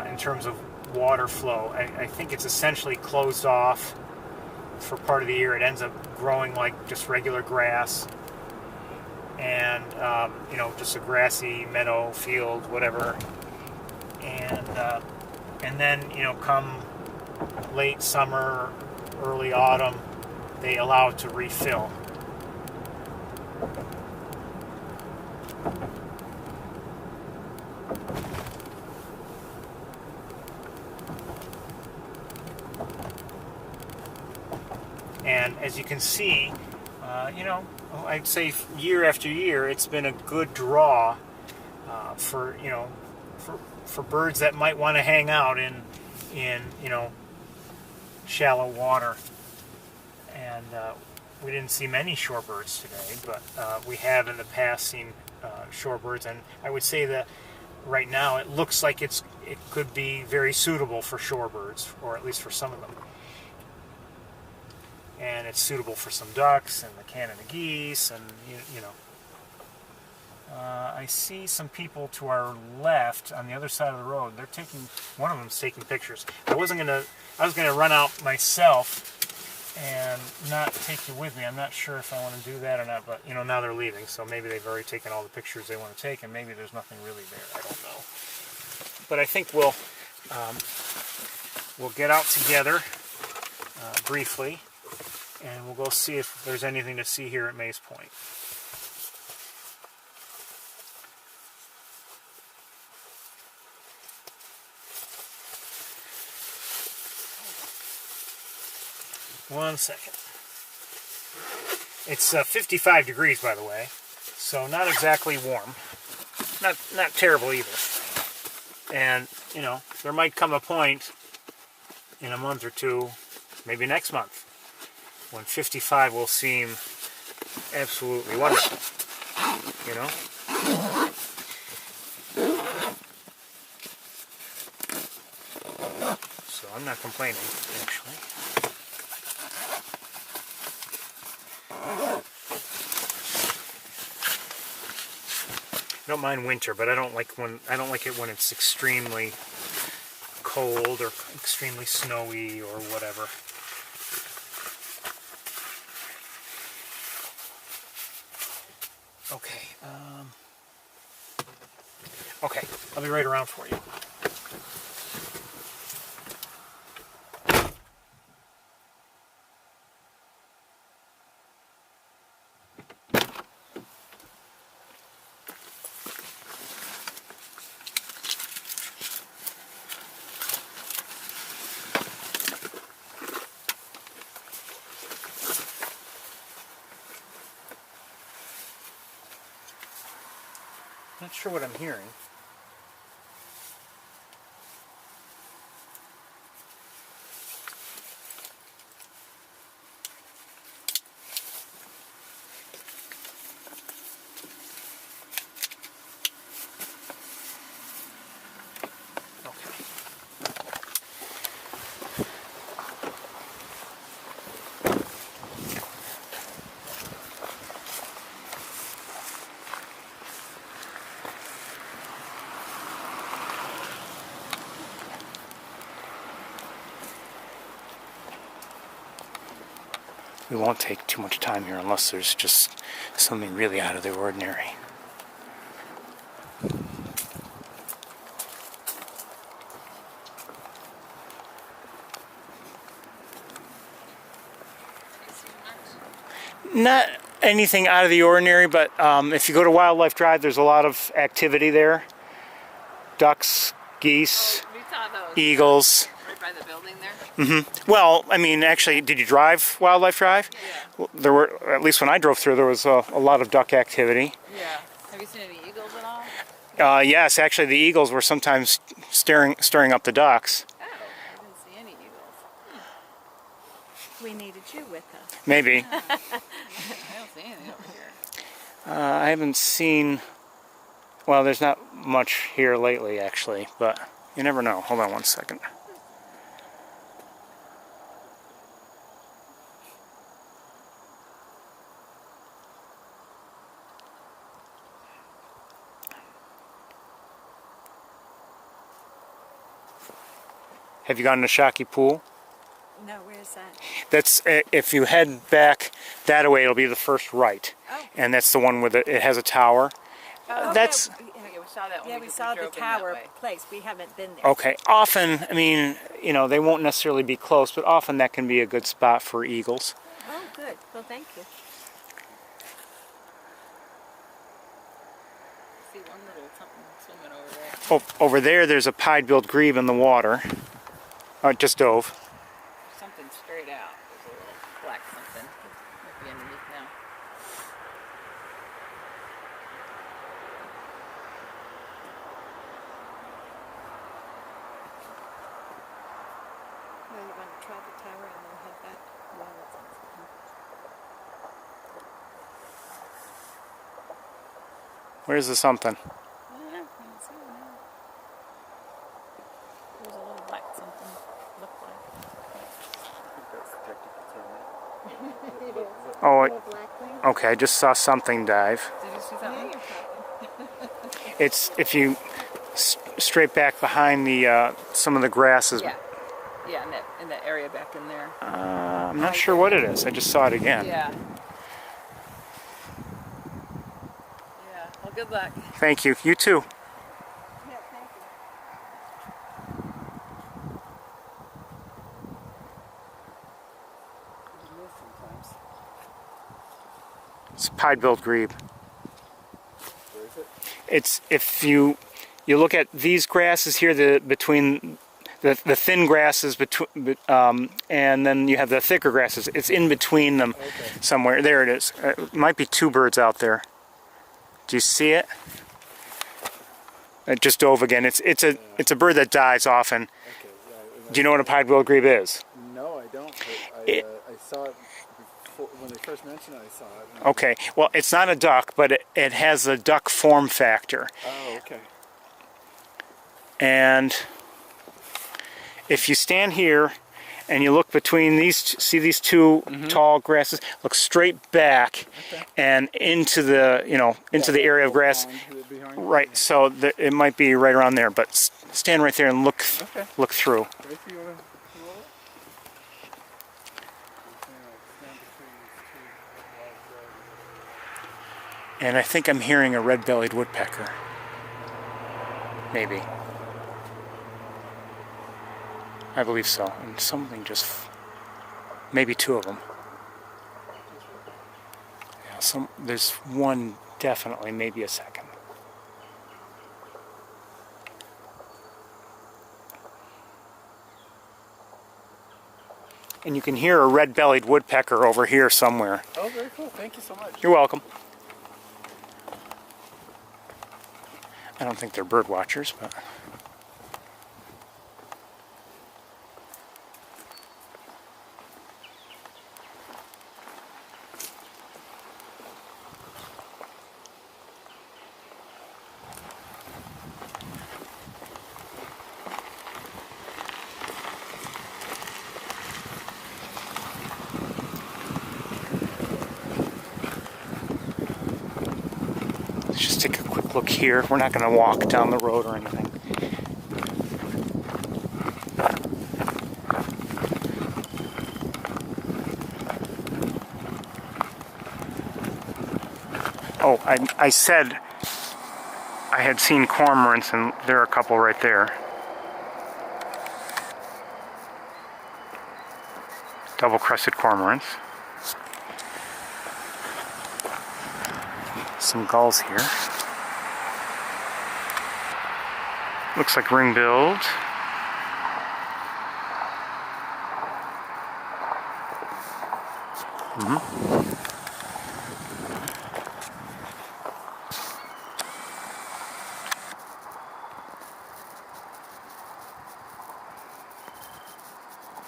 in terms of water flow. I think it's essentially closed off for part of the year. It ends up growing like just regular grass, and just a grassy meadow, field, whatever. And then come late summer, early autumn, they allow it to refill. And as you can see, I'd say year after year, it's been a good draw for birds that might want to hang out in shallow water. And we didn't see many shorebirds today, but we have in the past seen shorebirds, and I would say that right now it looks like it could be very suitable for shorebirds, or at least for some of them. And it's suitable for some ducks and the Canada geese, and I see some people to our left on the other side of the road. One of them's taking pictures. I was gonna run out myself and not take you with me. I'm not sure if I want to do that or not, but now they're leaving, so maybe they've already taken all the pictures they want to take, and maybe there's nothing really there. I don't know. But I think we'll we'll get out together briefly, and we'll go see if there's anything to see here at Maze Point. One second. It's 55 degrees, by the way, so not exactly warm. Not terrible either. And, you know, there might come a point in a month or two, maybe next month, when 55 will seem absolutely wonderful, you know? So I'm not complaining, actually. I don't mind winter, but I don't like it when it's extremely cold or extremely snowy or whatever. Okay. Okay, I'll be right around for you. Not sure what I'm hearing. We won't take too much time here unless there's just something really out of the ordinary. Not anything out of the ordinary, but if you go to Wildlife Drive, there's a lot of activity there. Ducks, geese, We saw those eagles. right by the building there. Well, I mean, actually, did you drive Wildlife Drive? Yeah. There were, at least when I drove through, there was a lot of duck activity. Yeah. Have you seen any eagles at all? Yes, actually, the eagles were sometimes stirring up the ducks. Oh, I didn't see any eagles. We needed you with us. Maybe. I don't see anything over here. I haven't seen. Well, there's not much here lately, actually, but you never know. Hold on one second. Have you gone to Shockey Pool? No, where's that? That's if you head back that way, it'll be the first right, Oh. and that's the one where it has a tower. Oh, That's Yeah, we saw that when yeah, we saw the drove in that tower way. place. We haven't been there. okay. Often, I mean, you know, they won't necessarily be close, but often that can be a good spot for eagles. Oh, good. Well, thank you. See one little something swimming over there. Oh, over there, there's a pied-billed grebe in the water. Oh, it just dove. Something straight out. There's a little black something. Might be underneath now. Well, you want to try the tower and then head back? Yeah, that sounds good. Where's the something? I don't know. I can't see it now. There's a little black something. Looked like. Oh, Little black thing? okay. I just saw something dive. Did you see something? It's if you straight back behind the some of the grasses. Yeah. Yeah, in that area back in there. I'm not sure what it is. I just saw it again. Yeah. Yeah. Well, good luck. Thank you. You too. Yeah, thank you. It's pied-billed grebe. Where is it? It's if you look at these grasses here, between the thin grasses between, and then you have the thicker grasses. It's in between them somewhere. There it is. Might be two birds out there. Do you see it? It just dove again. It's a bird that dies often. Okay, yeah. Do you know what a pied-billed grebe is? No, I don't. But I saw it before, when they first mentioned it. I saw it. Okay. Well, it's not a duck, but it has a duck form factor. Oh, okay. And if you stand here and you look between see these two tall grasses, look straight back and into the into the area of grass. Right. So it might be right around there, but stand right there and look through. And I think I'm hearing a red-bellied woodpecker. Maybe. I believe so. And something maybe two of them. Yeah, there's one definitely, maybe a second. And you can hear a red-bellied woodpecker over here somewhere. Oh, very cool. Thank you so much. You're welcome. I don't think they're bird watchers, but... Just take a quick look here. We're not going to walk down the road or anything. Oh, I said I had seen cormorants, and there are a couple right there. Double-crested cormorants. Some gulls here. Looks like ring-billed.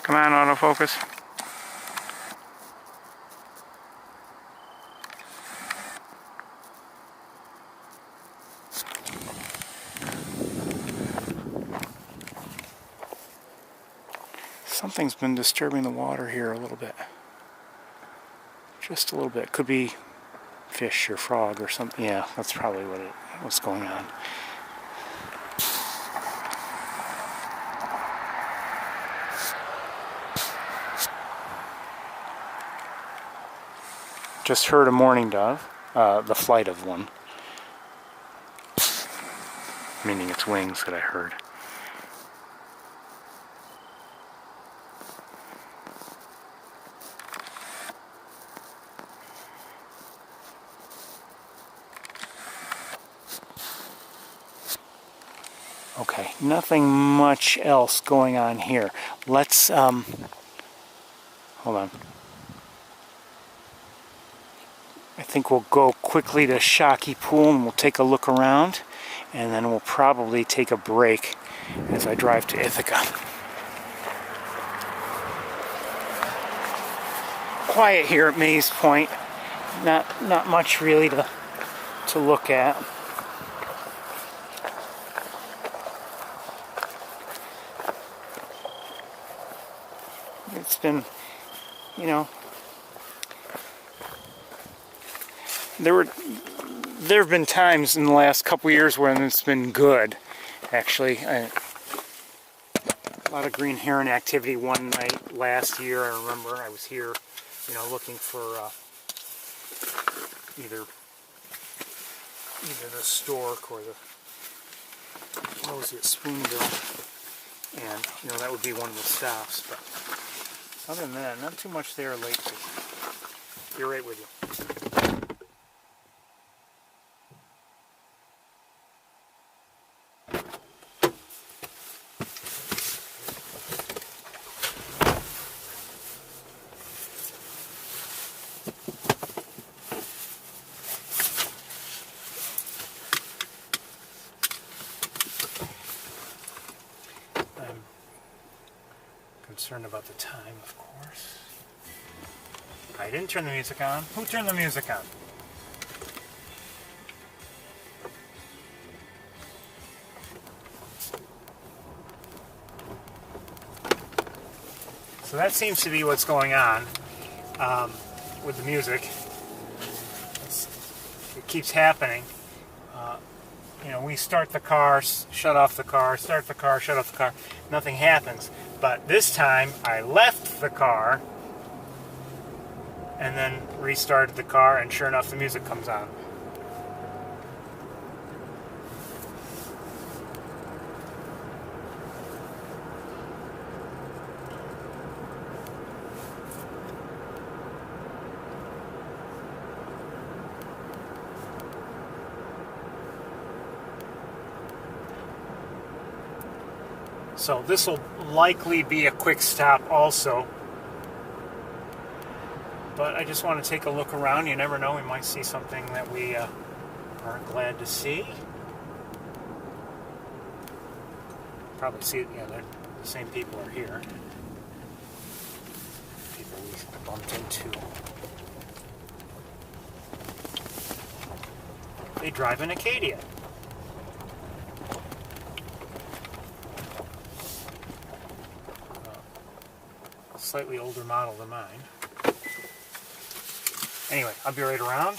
Come on, autofocus. Something's been disturbing the water here a little bit. Just a little bit. Could be fish or frog or something. Yeah, that's probably what's going on. Just heard a mourning dove, the flight of one. Meaning its wings that I heard. Okay, nothing much else going on here. Let's, hold on. I think we'll go quickly to Shockey Pool and we'll take a look around, and then we'll probably take a break as I drive to Ithaca. Quiet here at Maze Point. Not much really to look at. It's been, there have been times in the last couple years when it's been good, actually. A lot of green heron activity one night last year. I remember I was here, looking for either the stork or the roseate spoonbill, and that would be one of the stops. But other than that, not too much there lately. Be right with you. I'm concerned about the time, of course. I didn't turn the music on. Who turned the music on? So that seems to be what's going on with the music. It keeps happening. You know, we start the car, shut off the car, start the car, shut off the car. Nothing happens. But this time, I left the car and then restarted the car, and sure enough, the music comes on. So this will likely be a quick stop also. But I just want to take a look around. You never know, we might see something that we aren't glad to see. Probably see it, yeah, the same people are here. People we bumped into. They drive an Acadia. Slightly older model than mine. Anyway, I'll be right around.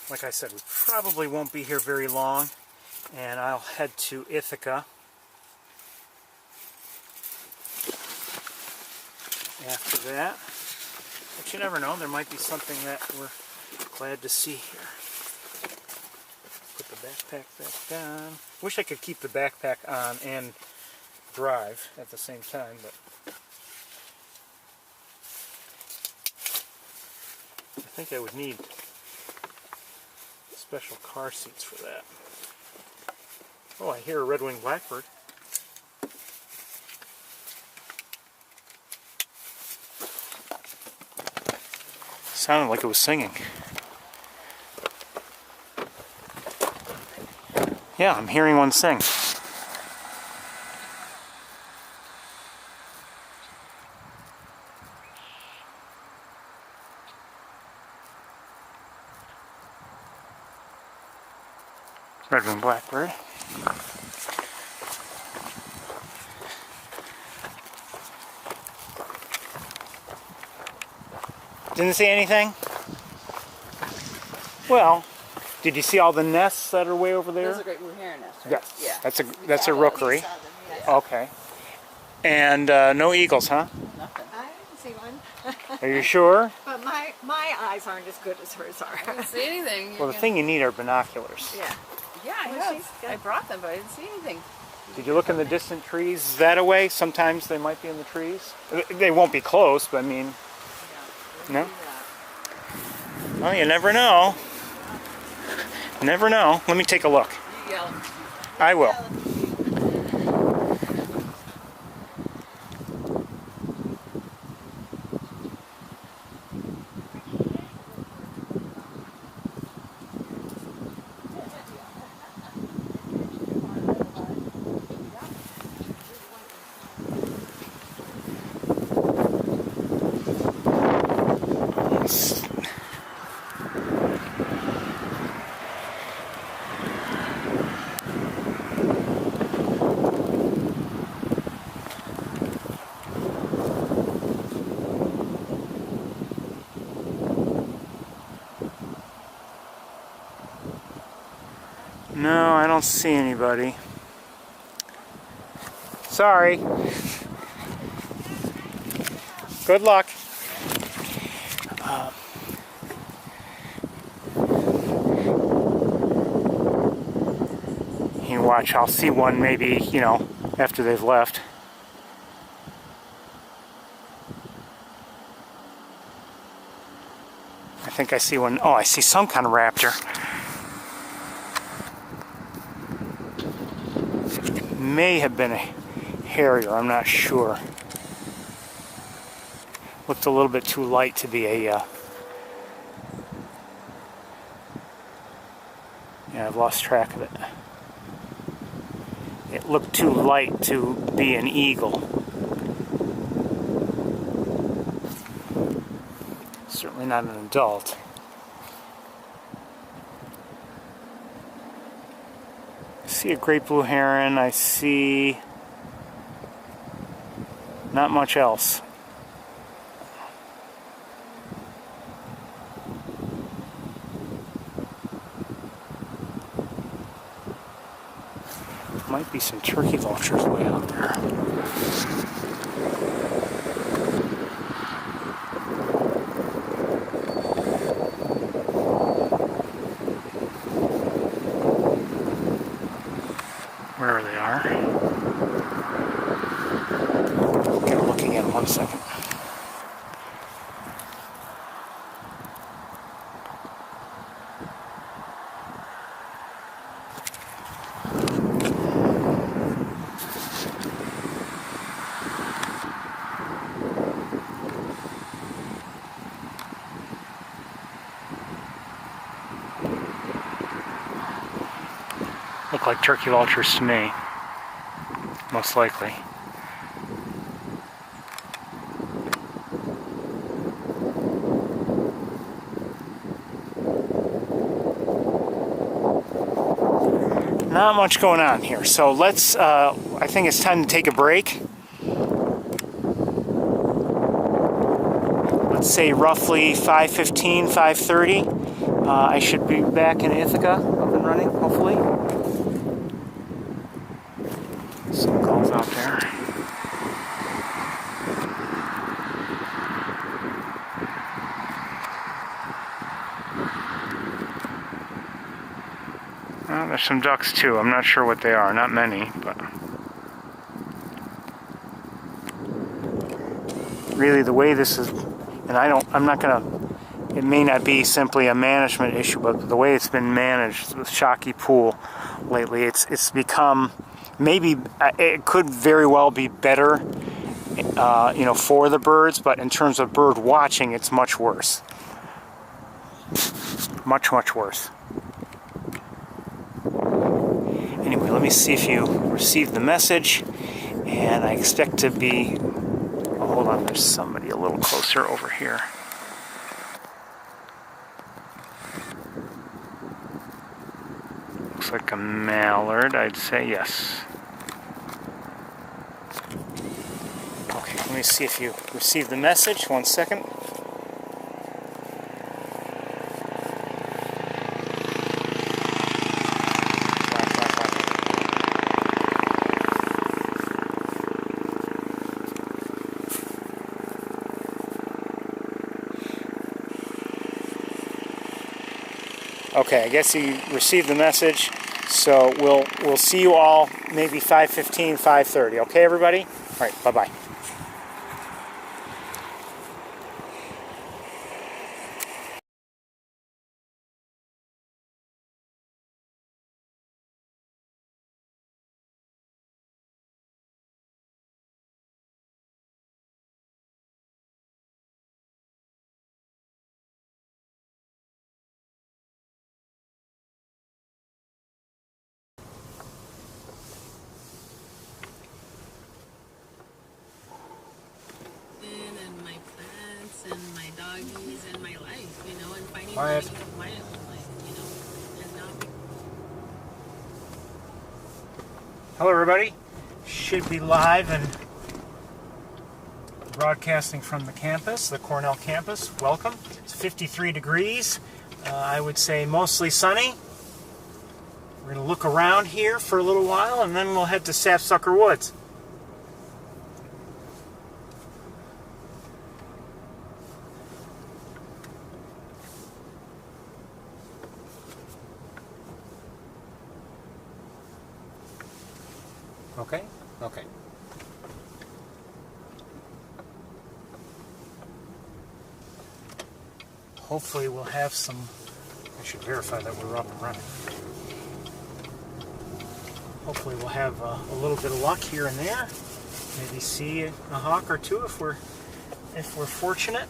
Like I said, we probably won't be here very long, and I'll head to Ithaca after that. But you never know, there might be something that we're glad to see here. Put the backpack back down. Wish I could keep the backpack on and drive at the same time, but I think I would need special car seats for that. Oh, I hear a red-winged blackbird. Sounded like it was singing. Yeah, I'm hearing one sing. Red-winged blackbird. Didn't see anything? Well, did you see all the nests that are way over there? Those are great heron nests, right? Yes. Yeah. That's a rookery. Okay. And no eagles, huh? Nothing. I didn't see one. Are you sure? But my eyes aren't as good as hers I are. didn't see anything. Well, the thing you need are binoculars. Yeah. Yeah, I Well, know. she's got- I brought them, but I didn't see anything. Did you look in the distant trees that away? Sometimes they might be in the trees. They won't be close, but I mean, no? Well, you never know. Never know. Let me take a look. You yell. I will. No, I don't see anybody. Sorry. Good luck. You watch, I'll see one maybe, you know, after they've left. I think I see one. Oh, I see some kind of raptor. May have been a harrier, I'm not sure. Looked a little bit too light to be a... yeah, I've lost track of it. It looked too light to be an eagle. Certainly not an adult. I see a great blue heron. I see not much else. Might be some turkey vultures way out there. Wherever they are. Get a look again, 1 second. Look like turkey vultures to me, most likely. Not much going on here, so let's, I think it's time to take a break. Let's say roughly 5:15, 5:30. I should be back in Ithaca, up and running, hopefully. Some calls out there. Well, there's some ducks too. I'm not sure what they are. Not many, but really the way this is, and I'm not gonna, it may not be simply a management issue, but the way it's been managed with Shockey Pool lately, it's become, maybe it could very well be better, for the birds, but in terms of bird watching, it's much worse. Much, much worse. Anyway, let me see if you received the message, and I expect to be, oh, hold on, there's somebody a little closer over here. Looks like a mallard, I'd say yes. Okay, let me see if you received the message. 1 second. Okay, I guess you received the message, so we'll see you all maybe 5:15, 5:30. Okay, everybody? All right, bye-bye. And my plants and my doggies and my life, and finding Quiet. the meaning of my own life, and now. Hello, everybody. Should be live and broadcasting from the campus, the Cornell campus. Welcome. It's 53 degrees. I would say mostly sunny. We're going to look around here for a little while, and then we'll head to Sapsucker Woods. Okay? Okay. Hopefully we'll have some, I should verify that we're up and running. Hopefully we'll have a little bit of luck here and there. maybe see a hawk or two if we're fortunate.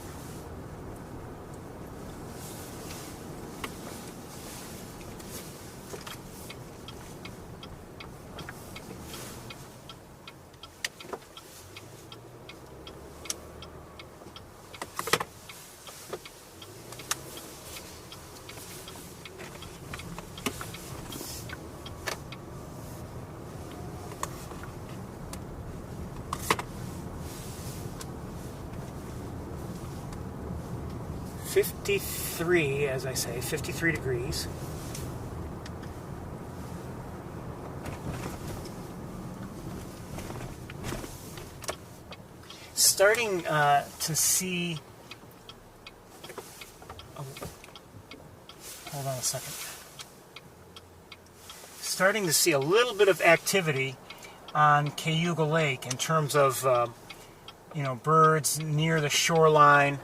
As I say, 53 degrees. Starting to see... Oh, hold on a second. Starting to see a little bit of activity on Cayuga Lake in terms of, birds near the shoreline.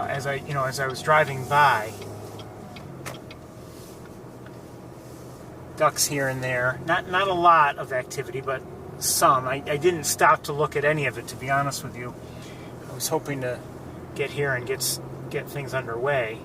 As I was driving by, ducks here and there. Not a lot of activity, but some. I didn't stop to look at any of it, to be honest with you. I was hoping to get here and get things underway.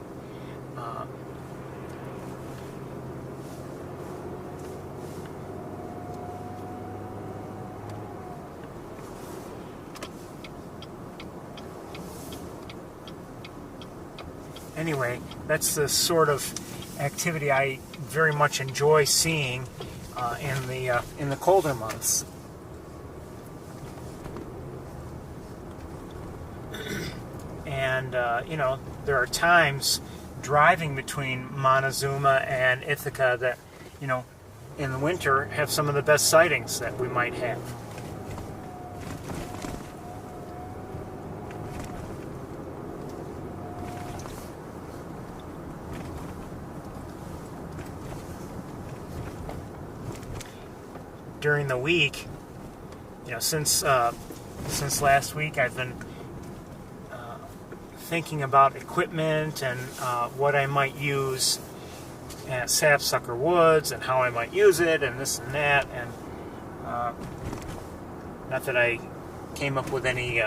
Anyway, that's the sort of activity I very much enjoy seeing in the colder months. And there are times driving between Montezuma and Ithaca that, in the winter have some of the best sightings that we might have. During the week, since last week, I've been thinking about equipment and what I might use at Sapsucker Woods and how I might use it and this and that, and not that I came up with any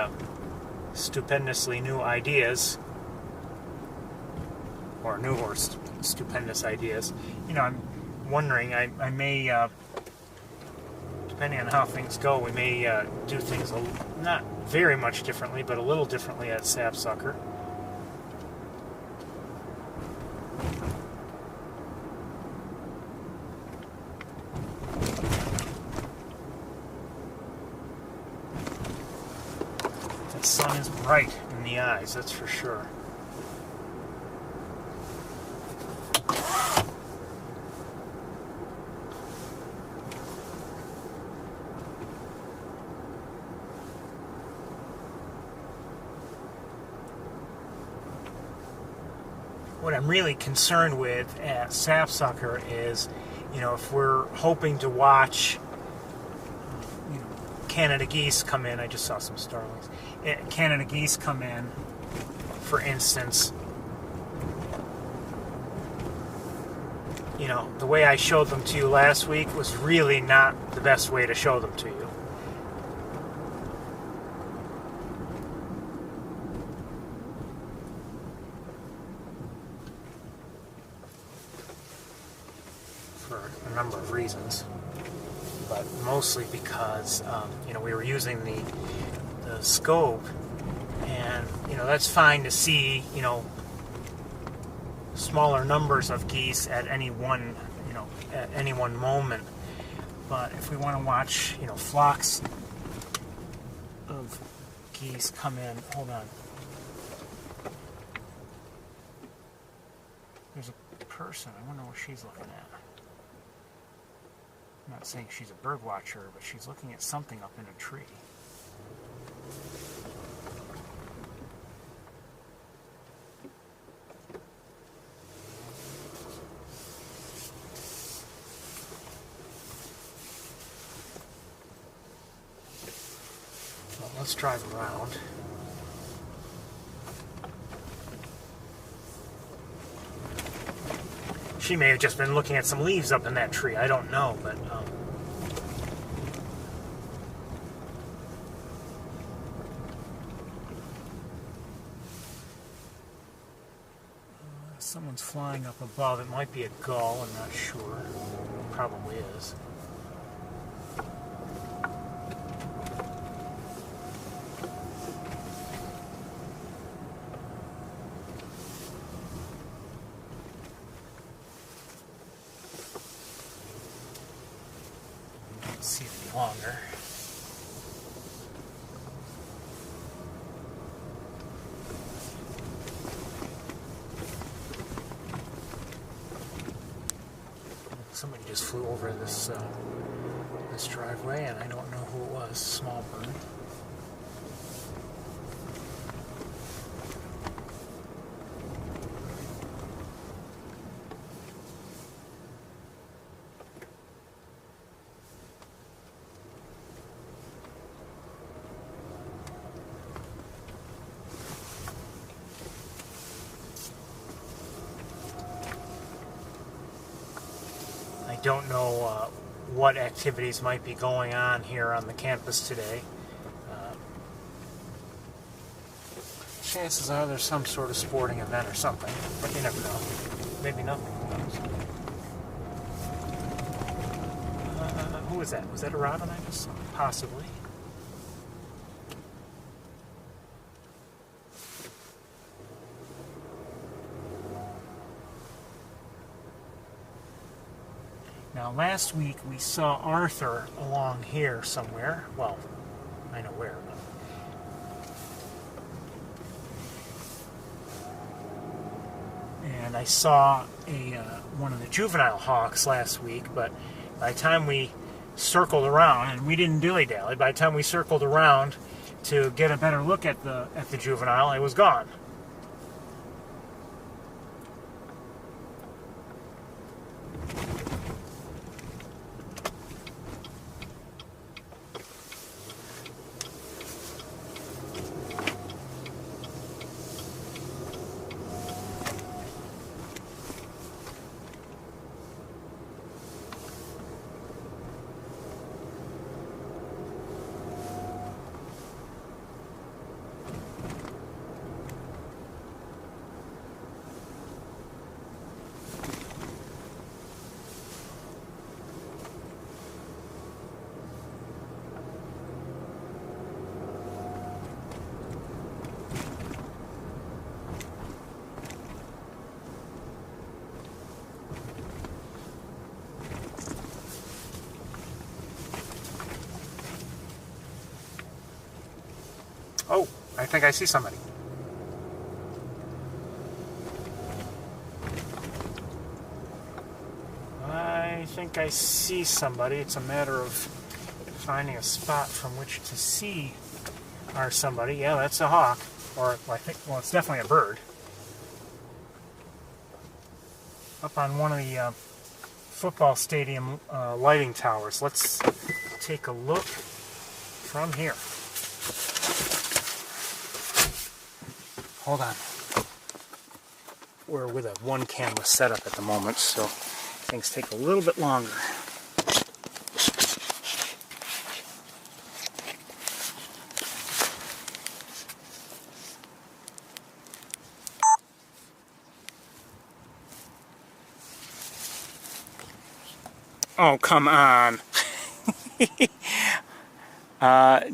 stupendously new ideas or stupendous ideas. I'm wondering, I may depending on how things go, we may do things not very much differently, but a little differently at Sapsucker. The sun is bright in the eyes, that's for sure. What I'm really concerned with at Sapsucker is, if we're hoping to watch, Canada geese come in. I just saw some starlings. Canada geese come in, for instance. The way I showed them to you last week was really not the best way to show them to you. For a number of reasons, but mostly because we were using the scope, and that's fine to see smaller numbers of geese at any one moment, but if we want to watch flocks of geese come in, hold on. There's a person. I wonder what she's looking at. I'm not saying she's a bird watcher, but she's looking at something up in a tree. Well, let's drive around. She may have just been looking at some leaves up in that tree. I don't know, but someone's flying up above. It might be a gull, I'm not sure. Probably is. Don't see it any longer. Somebody just flew over this this driveway, and I don't know who it was. Small bird. I don't know what activities might be going on here on the campus today. Chances are there's some sort of sporting event or something, but you never know. Maybe nothing. Who was that? Was that a robin I just saw? Possibly. Now, last week we saw Arthur along here somewhere. Well, I know where. And I saw one of the juvenile hawks last week, but by the time we circled around, and we didn't dilly-dally, by the time we circled around to get a better look at the juvenile, it was gone. Oh, I think I see somebody. I think I see somebody. It's a matter of finding a spot from which to see our somebody. Yeah, that's a hawk. Or, I think, well, it's definitely a bird. Up on one of the football stadium lighting towers. Let's take a look from here. Hold on. We're with a one camera setup at the moment, so things take a little bit longer. Oh, come on.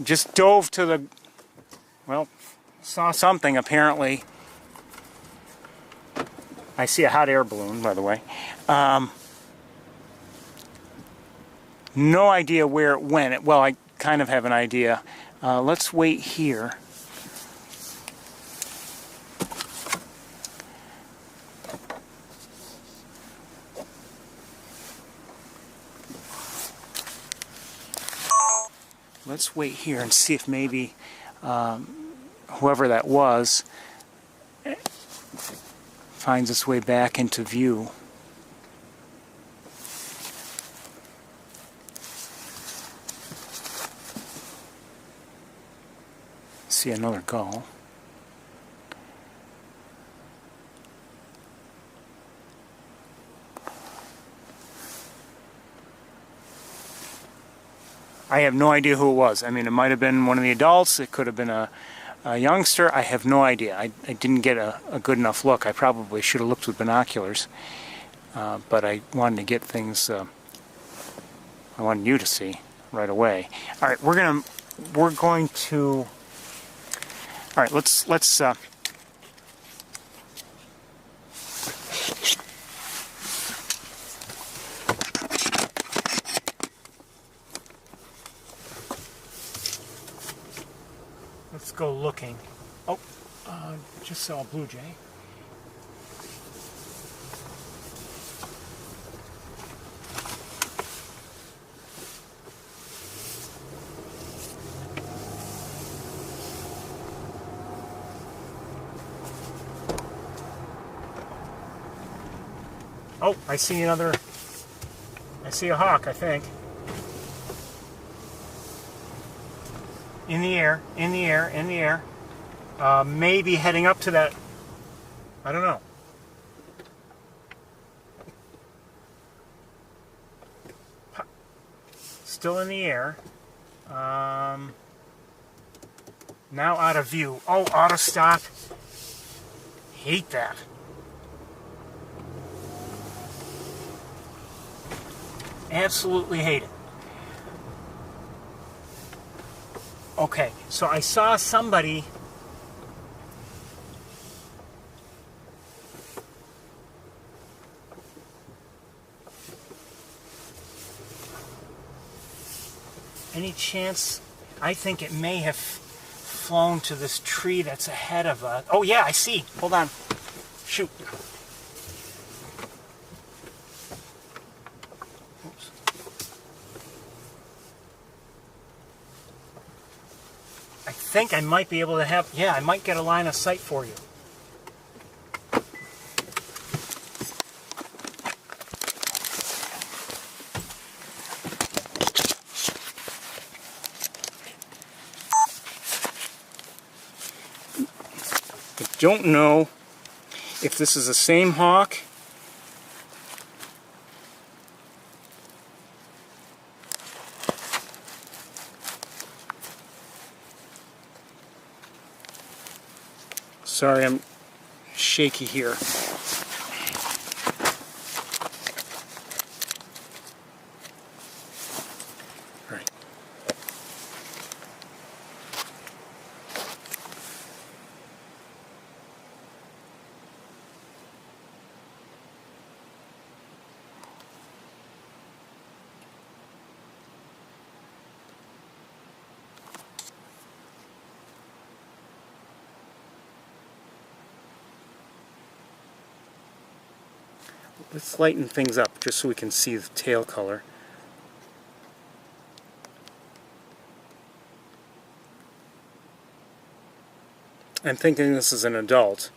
Just dove to the, well, saw something apparently. I see a hot air balloon, by the way. No idea where it went. Well, I kind of have an idea. Let's wait here. Let's wait here and see if maybe whoever that was finds its way back into view. See another gull. I have no idea who it was. I mean, it might have been one of the adults. It could have been a youngster. I have no idea. I didn't get a good enough look. I probably should have looked with binoculars. But I wanted to get things I wanted you to see right away. All right, we're going to. All right, let's. Let's go looking. Oh, just saw a blue jay. Oh, I see another. I see a hawk, I think. In the air, in the air, in the air. Maybe heading up to that. I don't know. Still in the air. Now out of view. Oh, auto stop. Hate that. Absolutely hate it. Okay, so I saw somebody any chance? I think it may have flown to this tree that's ahead of us. Oh yeah, I see. Hold on. Shoot. Oops. I think I might be able to have, yeah, I might get a line of sight for you. I don't know if this is the same hawk. Sorry, I'm shaky here. All right. Let's lighten things up just so we can see the tail color. I'm thinking this is an adult.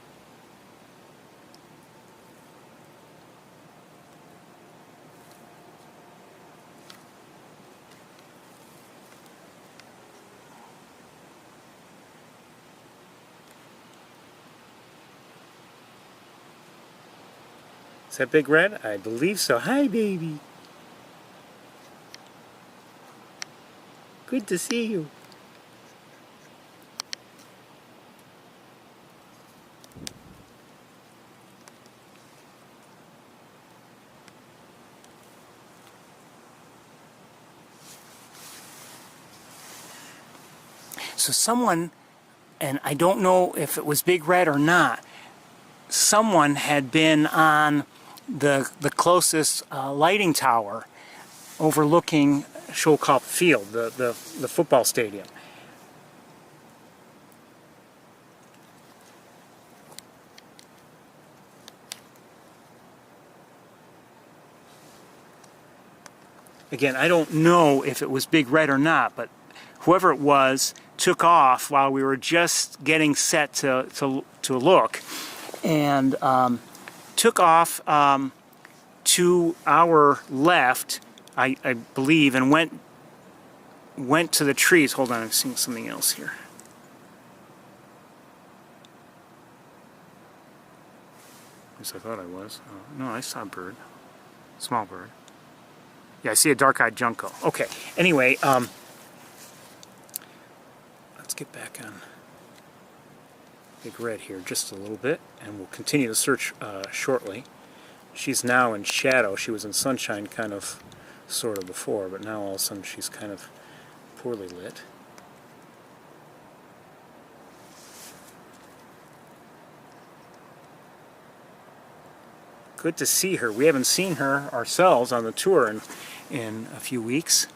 Is that Big Red? I believe so. Hi, baby. Good to see you. So someone, and I don't know if it was Big Red or not, someone had been on the closest lighting tower overlooking Schollkopf Field, the football stadium. Again, I don't know if it was Big Red or not, but whoever it was took off while we were just getting set to look, and took off to our left, I believe, and went to the trees. Hold on, I'm seeing something else here. At least I thought I was. No, I saw a bird. Small bird. Yeah, I see a dark-eyed junco. Okay, anyway, get back on Big Red here just a little bit, and we'll continue to search shortly. She's now in shadow. She was in sunshine kind of, sort of before, but now all of a sudden she's kind of poorly lit. Good to see her. We haven't seen her ourselves on the tour in a few weeks.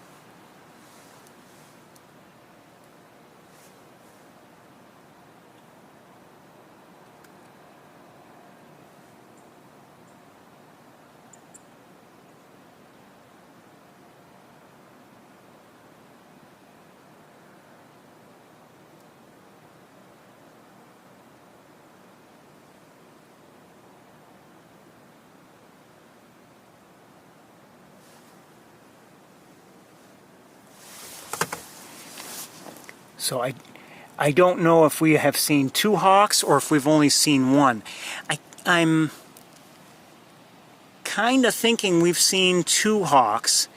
So I don't know if we have seen two hawks or if we've only seen one. I'm kind of thinking we've seen two hawks,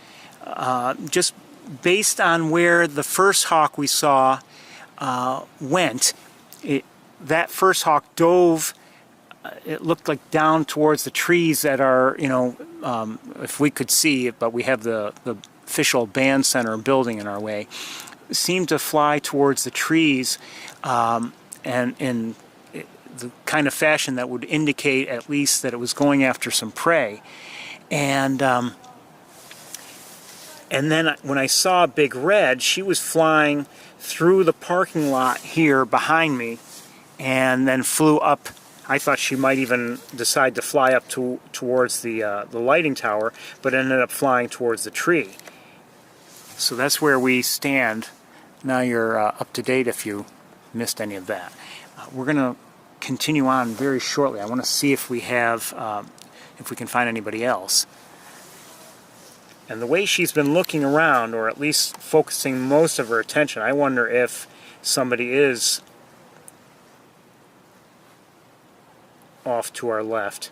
just based on where the first hawk we saw went. That first hawk dove, it looked like down towards the trees that are, if we could see it, but we have the official band center building in our way, seemed to fly towards the trees and in the kind of fashion that would indicate at least that it was going after some prey. And then when I saw Big Red, she was flying through the parking lot here behind me and then flew up. I thought she might even decide to fly up towards the lighting tower, but ended up flying towards the tree. So that's where we stand. Now you're up to date if you missed any of that. We're going to continue on very shortly. I want to see if we have, if we can find anybody else. And the way she's been looking around, or at least focusing most of her attention, I wonder if somebody is off to our left.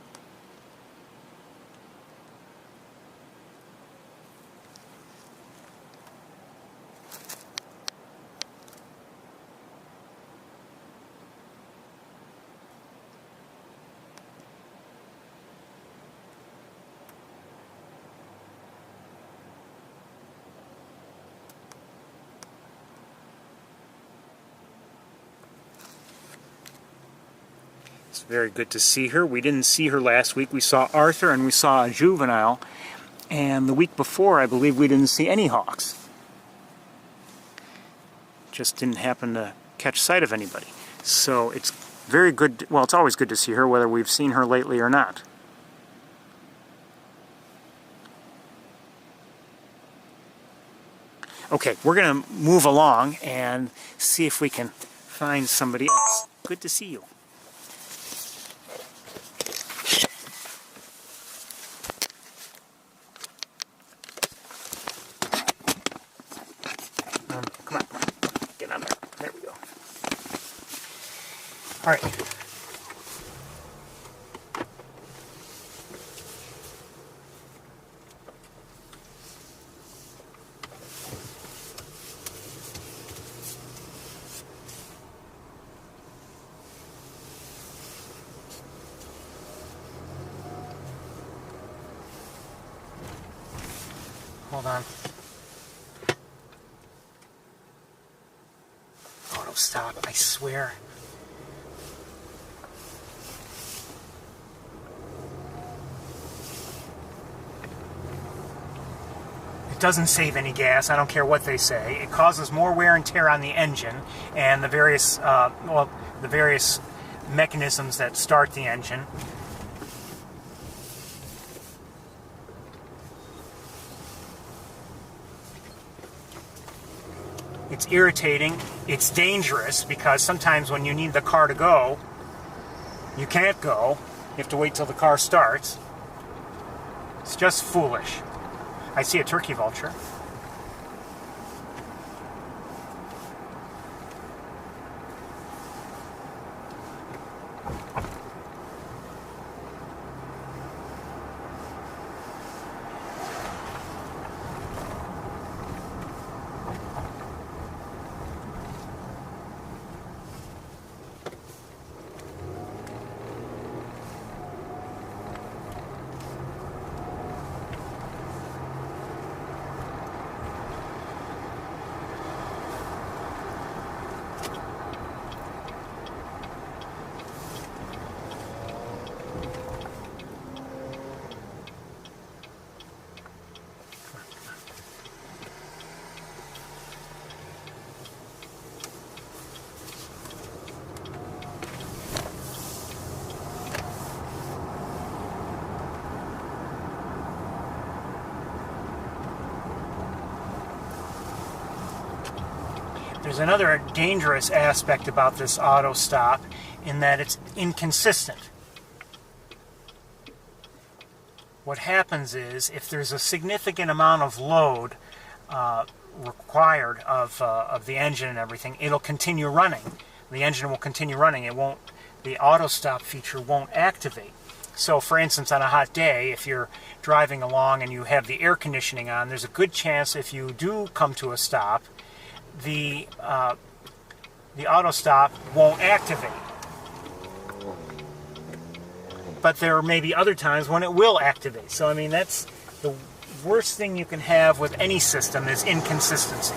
It's very good to see her. We didn't see her last week. We saw Arthur and we saw a juvenile. And the week before, I believe we didn't see any hawks. Just didn't happen to catch sight of anybody. So it's very good. Well, it's always good to see her, whether we've seen her lately or not. Okay, we're going to move along and see if we can find somebody else. Good to see you. Come on, get on there. There we go. All right. Hold on. Oh, don't stop, I swear. It doesn't save any gas, I don't care what they say. It causes more wear and tear on the engine and the various, the various mechanisms that start the engine. It's irritating, it's dangerous, because sometimes when you need the car to go, you can't go. You have to wait till the car starts. It's just foolish. I see a turkey vulture. There's another dangerous aspect about this auto stop in that it's inconsistent. What happens is, if there's a significant amount of load required of the engine and everything, it'll continue running. The engine will continue running. The auto stop feature won't activate. So, for instance, on a hot day, if you're driving along and you have the air conditioning on, there's a good chance if you do come to a stop, the auto stop won't activate. But there may be other times when it will activate. So, I mean, that's the worst thing you can have with any system is inconsistency.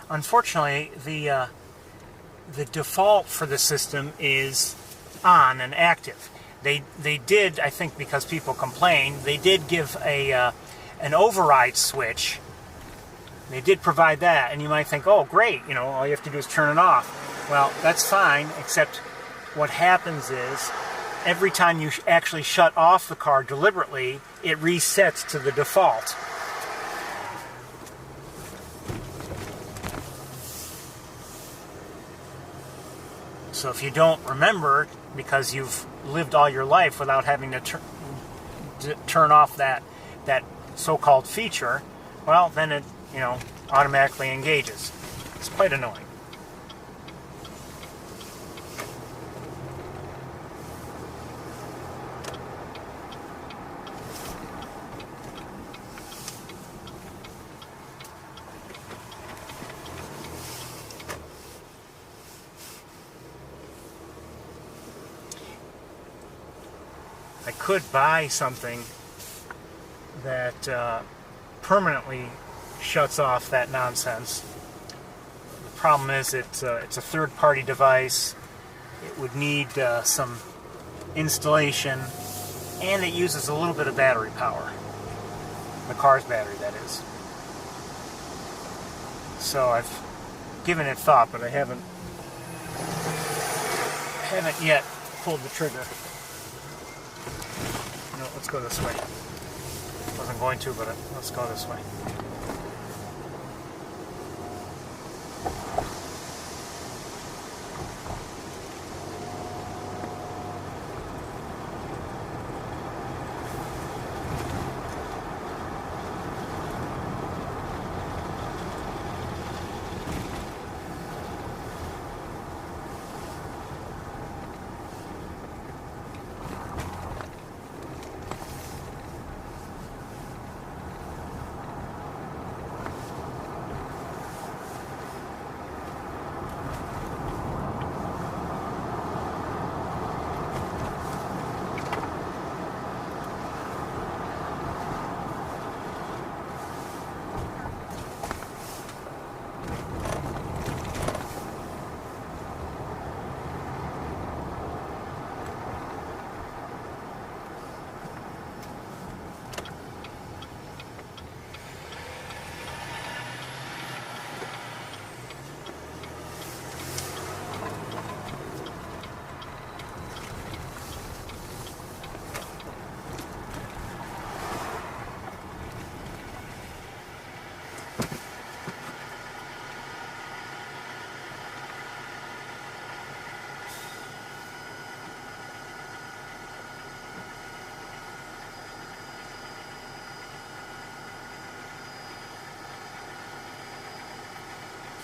Unfortunately, the default for the system is on and active. They did, I think, because people complained, they did give an override switch. They did provide that, and you might think, oh, great, all you have to do is turn it off. Well, that's fine, except what happens is every time you actually shut off the car deliberately, it resets to the default. So if you don't remember, because you've lived all your life without having to turn off that so-called feature, well, then it, automatically engages. It's quite annoying. I could buy something that permanently shuts off that nonsense. The problem is it's a third-party device. It would need some installation, and it uses a little bit of battery power. The car's battery, that is. So I've given it thought, but I haven't yet pulled the trigger. No, let's go this way. Wasn't going to, but let's go this way.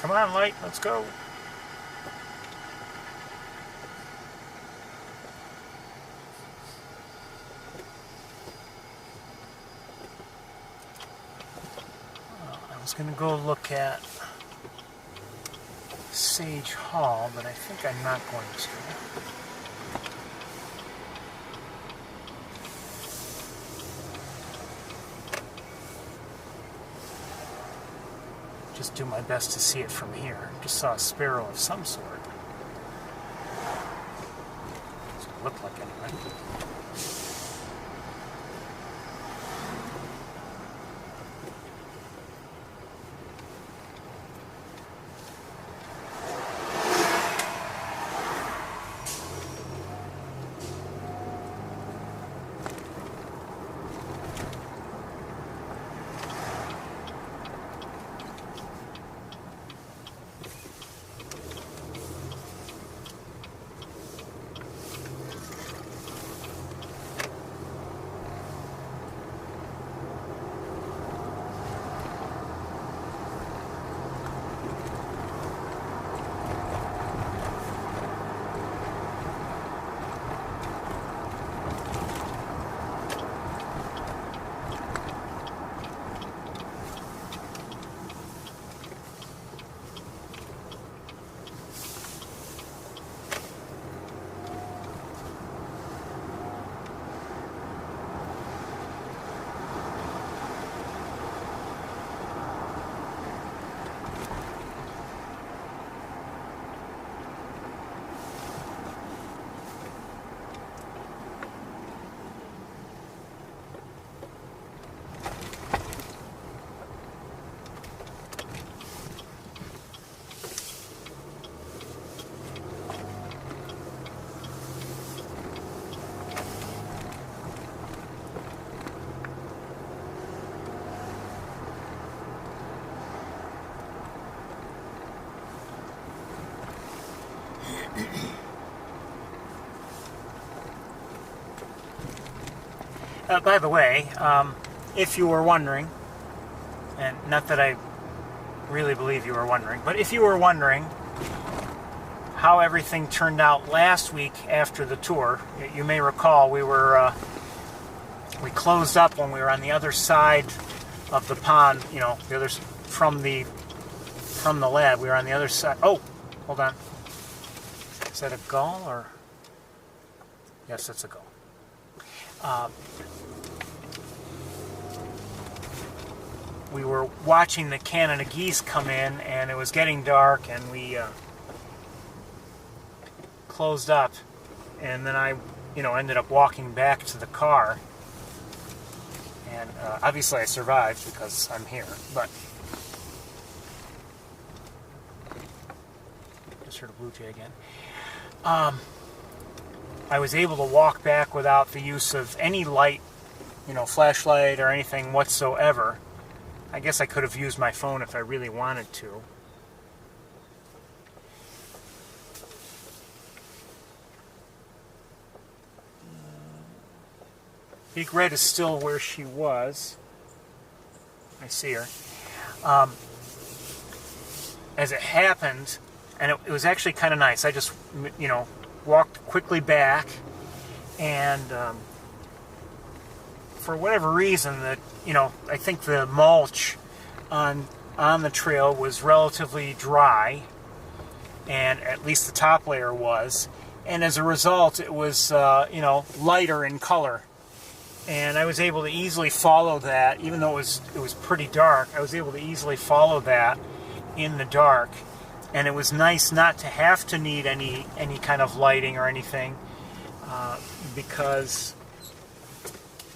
Come on, Light, let's go. I was going to go look at Sage Hall, but I think I'm not going to. Just do my best to see it from here. Just saw a sparrow of some sort. That's what it looked like anyway. By the way, if you were wondering, and not that I really believe you were wondering, but if you were wondering how everything turned out last week after the tour, you may recall we closed up when we were on the other side of the pond. You know, the other from the lab. We were on the other side. Oh, hold on. Is that a gull or? Yes, it's a gull. We were watching the cannon of geese come in, and it was getting dark, and we closed up, and then I, ended up walking back to the car, and obviously I survived because I'm here, but just heard a blue jay again. I was able to walk back without the use of any light, flashlight or anything whatsoever. I guess I could have used my phone if I really wanted to. Big Red is still where she was. I see her. As it happened, and it was actually kind of nice, I just, walked quickly back, and for whatever reason, I think the mulch on the trail was relatively dry, and at least the top layer was, and as a result, it was lighter in color, and I was able to easily follow that, even though it was pretty dark. I was able to easily follow that in the dark, and it was nice not to have to need any kind of lighting or anything, because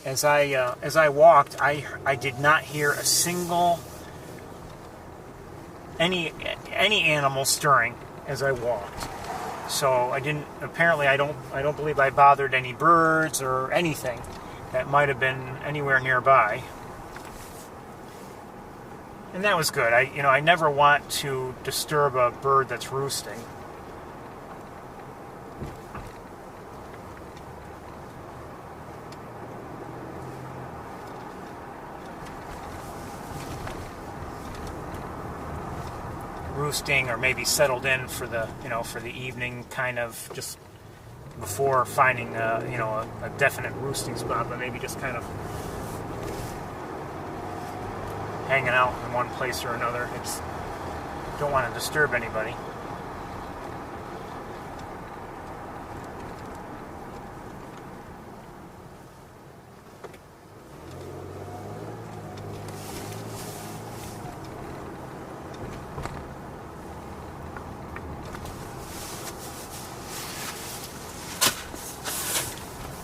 as I walked, I did not hear a single any animal stirring as I walked. So I didn't. Apparently, I don't believe I bothered any birds or anything that might have been anywhere nearby. And that was good. I never want to disturb a bird that's roosting. roosting, or maybe settled in for the for the evening, kind of just before finding a definite roosting spot, but maybe just kind of hanging out in one place or another. It's don't want to disturb anybody.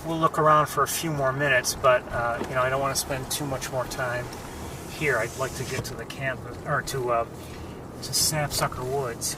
We'll look around for a few more minutes, but I don't want to spend too much more time here. I'd like to get to the campus, or to Sapsucker Woods.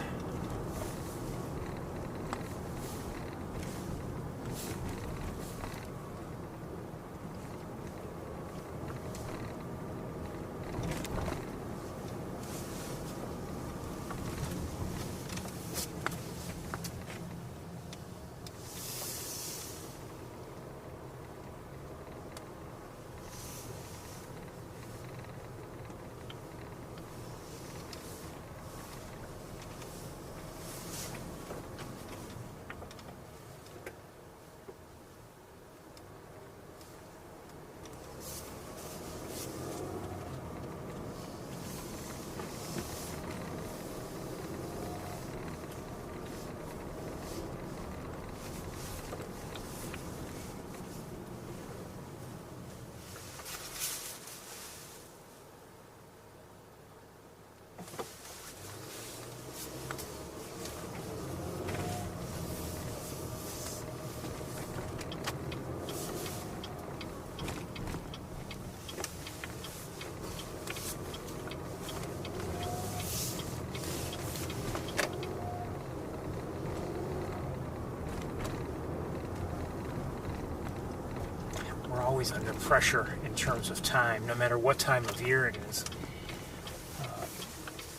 Always under pressure in terms of time, no matter what time of year it is.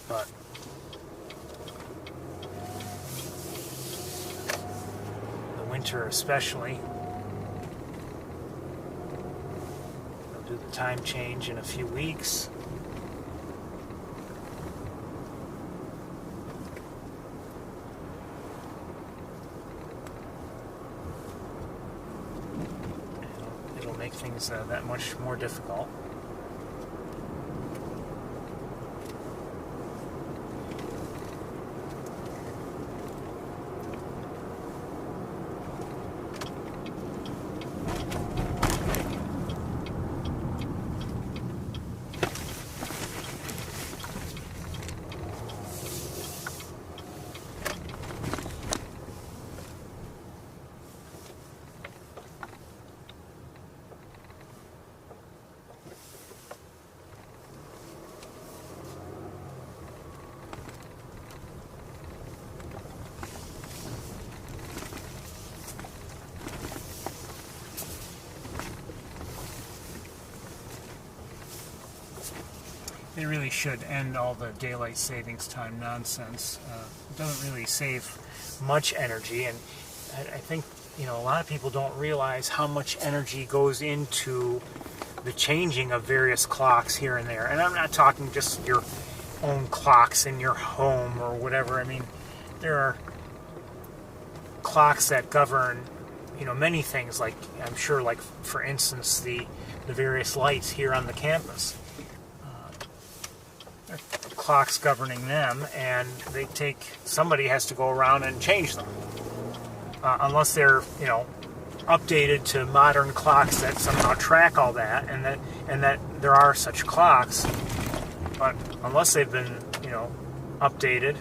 But the winter especially, they'll do the time change in a few weeks. Things that much more difficult. They really should end all the daylight savings time nonsense. It doesn't really save much energy, and I think a lot of people don't realize how much energy goes into the changing of various clocks here and there. And I'm not talking just your own clocks in your home or whatever. I mean, there are clocks that govern many things, like I'm sure, like for instance the various lights here on the campus. Clocks governing them, and somebody has to go around and change them, unless they're updated to modern clocks that somehow track all that, and that there are such clocks. But unless they've been updated,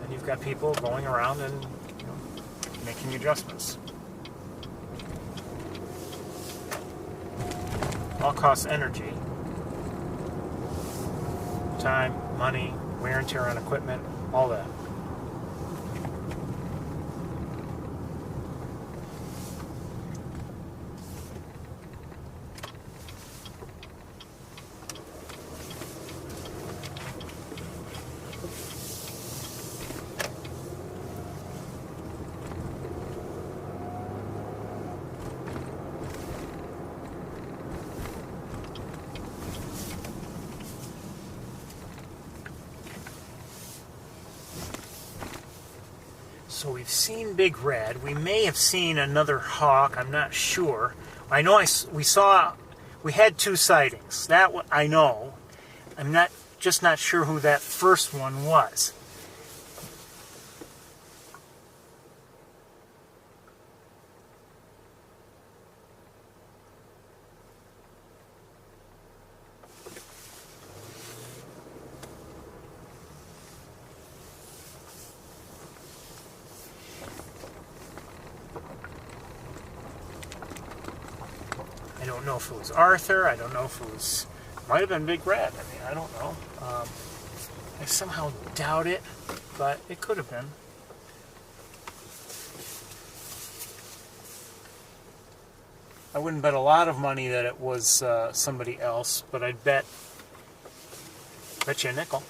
then you've got people going around and making adjustments. All costs energy. Time, money, wear and tear on equipment, all that. So we've seen big red. We may have seen another hawk. I'm not sure. I know we had 2 sightings. That I know. I'm not sure who that first one was. I don't know if it was Arthur. I don't know if it was... Might have been Big Red. I mean, I don't know. I somehow doubt it, but it could have been. I wouldn't bet a lot of money that it was somebody else, but I'd bet you a nickel.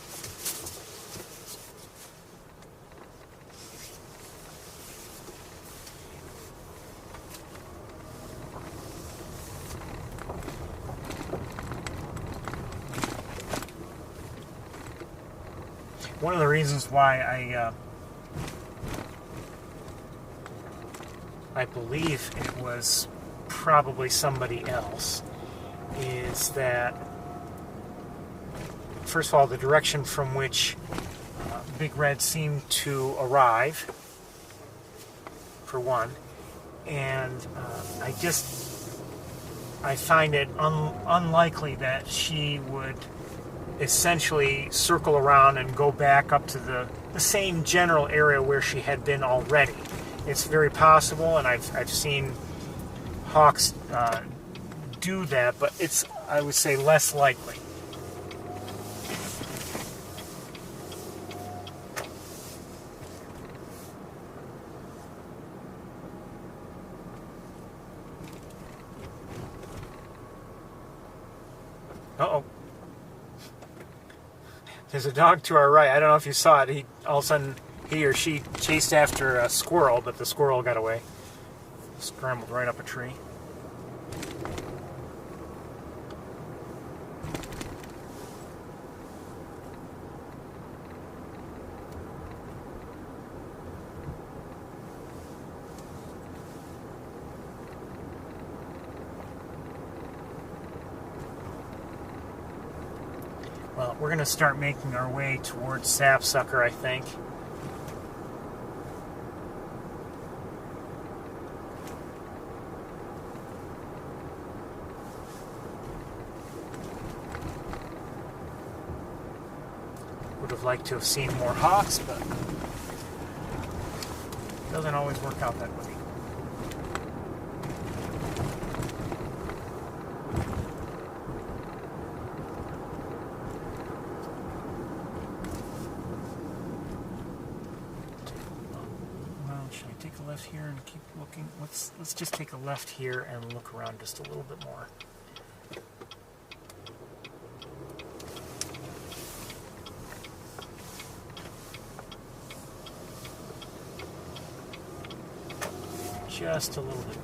One of the reasons why I believe it was probably somebody else is that, first of all, the direction from which Big Red seemed to arrive, for one, and I find it unlikely that she would essentially circle around and go back up to the same general area where she had been already. It's very possible, and I've seen hawks do that, but it's, I would say, less likely. Uh-oh. There's a dog to our right. I don't know if you saw it. All of a sudden, he or she chased after a squirrel, but the squirrel got away. Scrambled right up a tree. Well, we're going to start making our way towards Sapsucker, I think. Would have liked to have seen more hawks, but it doesn't always work out that way. Left here and keep looking. Let's just take a left here and look around just a little bit more. Just a little bit more.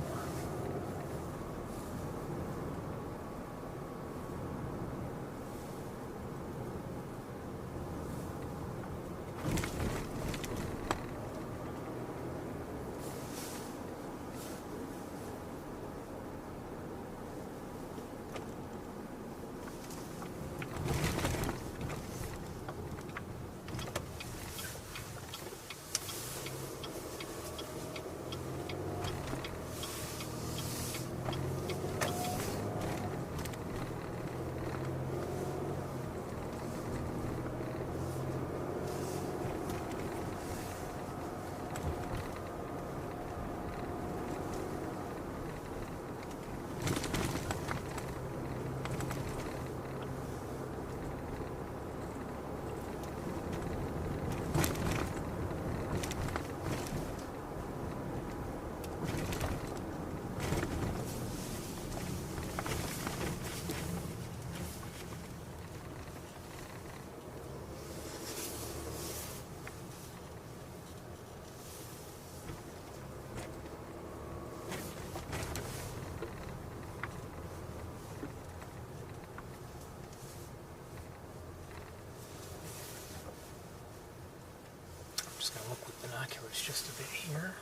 Just gonna look with binoculars just a bit here.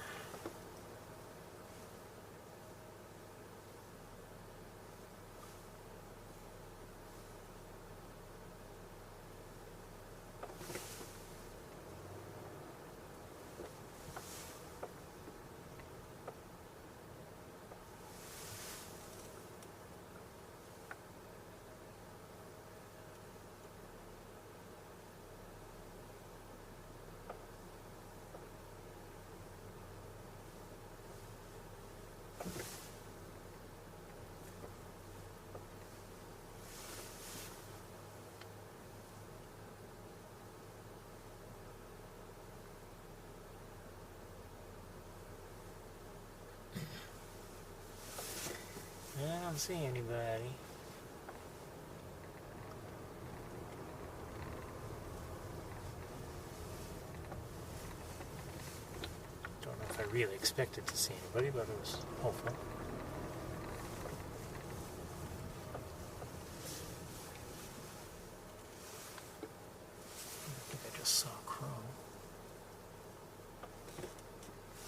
I don't see anybody. Don't know if I really expected to see anybody, but it was hopeful. I think I just saw a crow.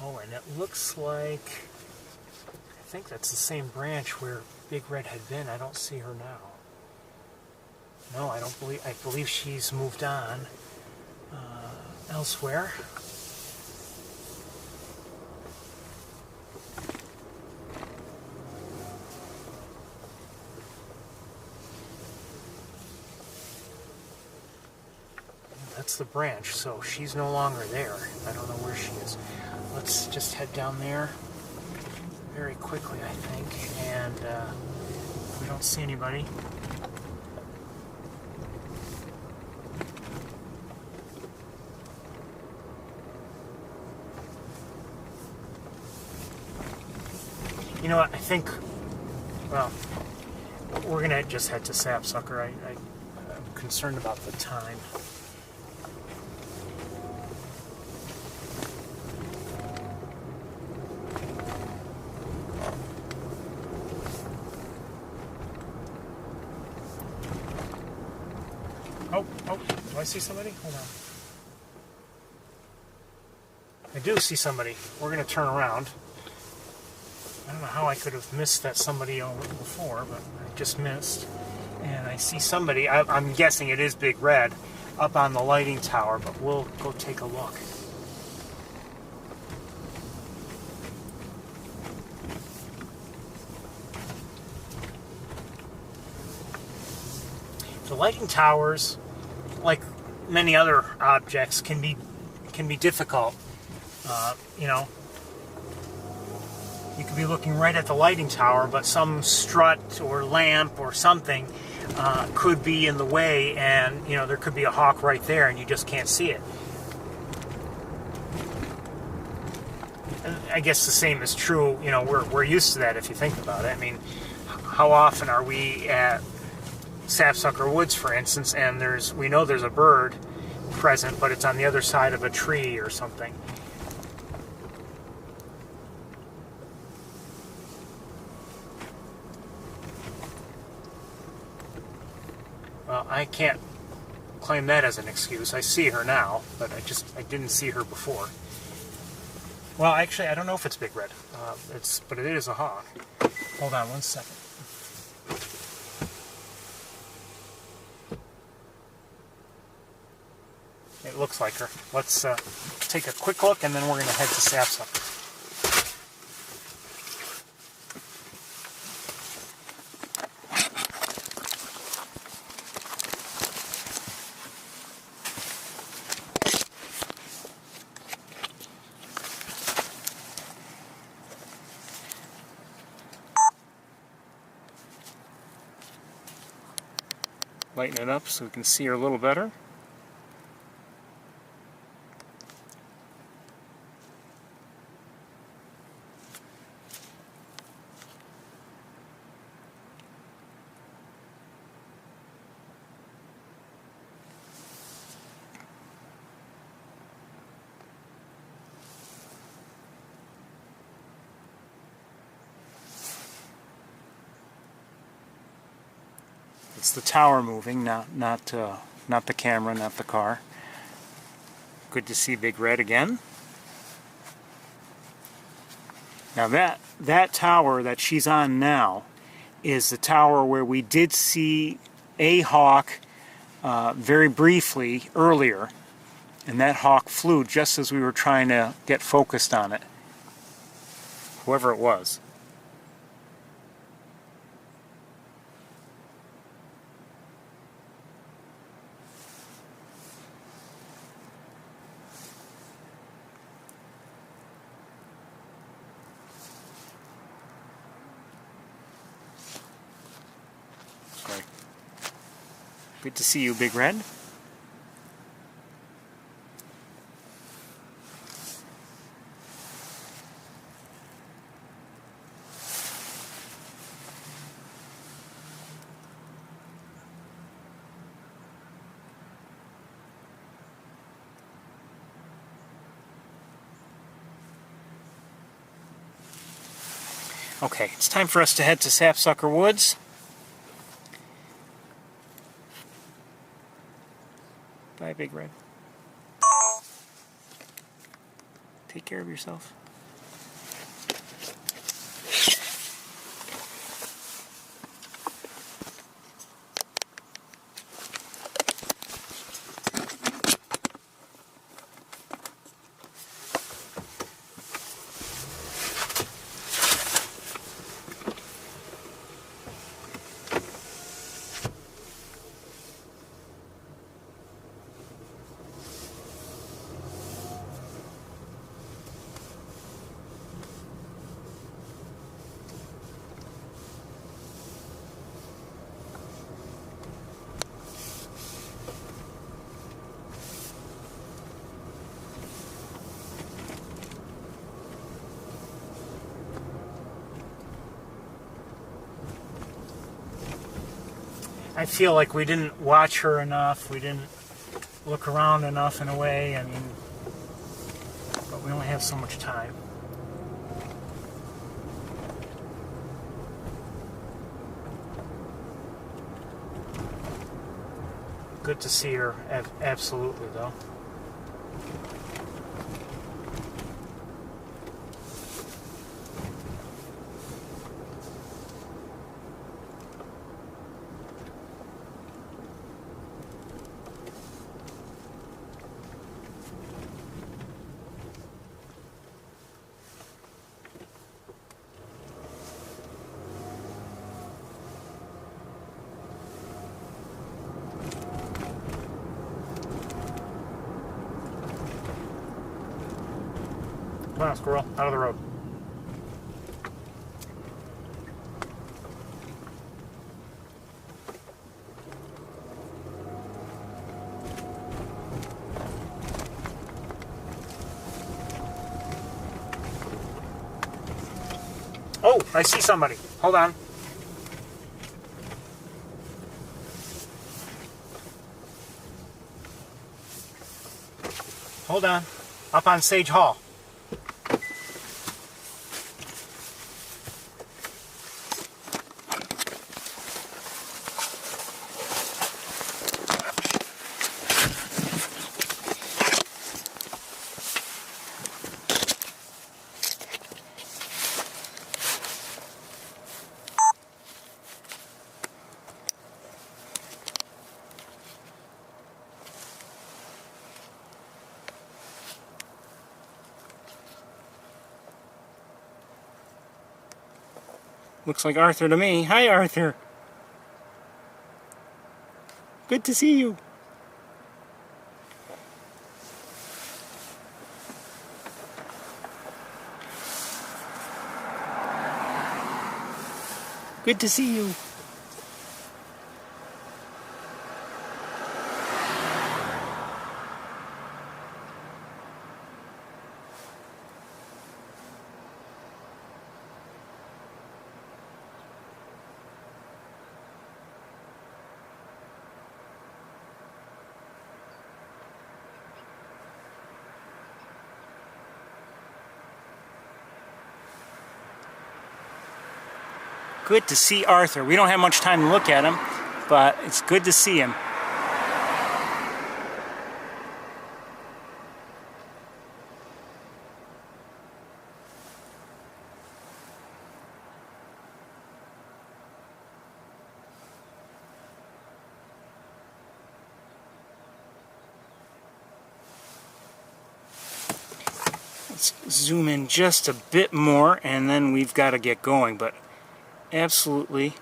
Oh, and it looks like... I think that's the same branch where Big Red had been. I don't see her now. No, I believe she's moved on elsewhere. That's the branch, so she's no longer there. I don't know where she is. Let's just head down there very quickly, I think, and we don't see anybody. You know what, I think, well, we're gonna just head to Sapsucker. I'm concerned about the time. Oh, do I see somebody? Hold on. I do see somebody. We're going to turn around. I don't know how I could have missed that somebody before, but I just missed. And I see somebody, I'm guessing it is Big Red, up on the lighting tower, but we'll go take a look. The lighting towers, like many other objects, can be difficult. You know, you could be looking right at the lighting tower, but some strut or lamp or something could be in the way, and you know there could be a hawk right there, and you just can't see it. And I guess the same is true. You know, we're used to that if you think about it. I mean, how often are we at Sapsucker Woods, for instance, and we know there's a bird present, but it's on the other side of a tree or something. Well, I can't claim that as an excuse. I see her now, but I didn't see her before. Well, actually, I don't know if it's Big Red. But it is a hawk. Hold on one second. It looks like her. Let's take a quick look, and then we're going to head to Sapsucker. Lighten it up so we can see her a little better. It's the tower moving, not the camera, not the car. Good to see Big Red again. Now that tower that she's on now is the tower where we did see a hawk very briefly earlier, and that hawk flew just as we were trying to get focused on it, whoever it was. Sorry. Good to see you, Big Red. Okay, it's time for us to head to Sapsucker Woods. Bye, Big Red. Take care of yourself. I feel like we didn't watch her enough, we didn't look around enough in a way, I mean, but we only have so much time. Good to see her, absolutely, though. Come on, squirrel, out of the road. Oh, I see somebody. Hold on. Hold on. Up on Sage Hall. Looks like Arthur to me. Hi, Arthur. Good to see you. Good to see you. Good to see Arthur. We don't have much time to look at him, but it's good to see him. Let's zoom in just a bit more, and then we've got to get going. But absolutely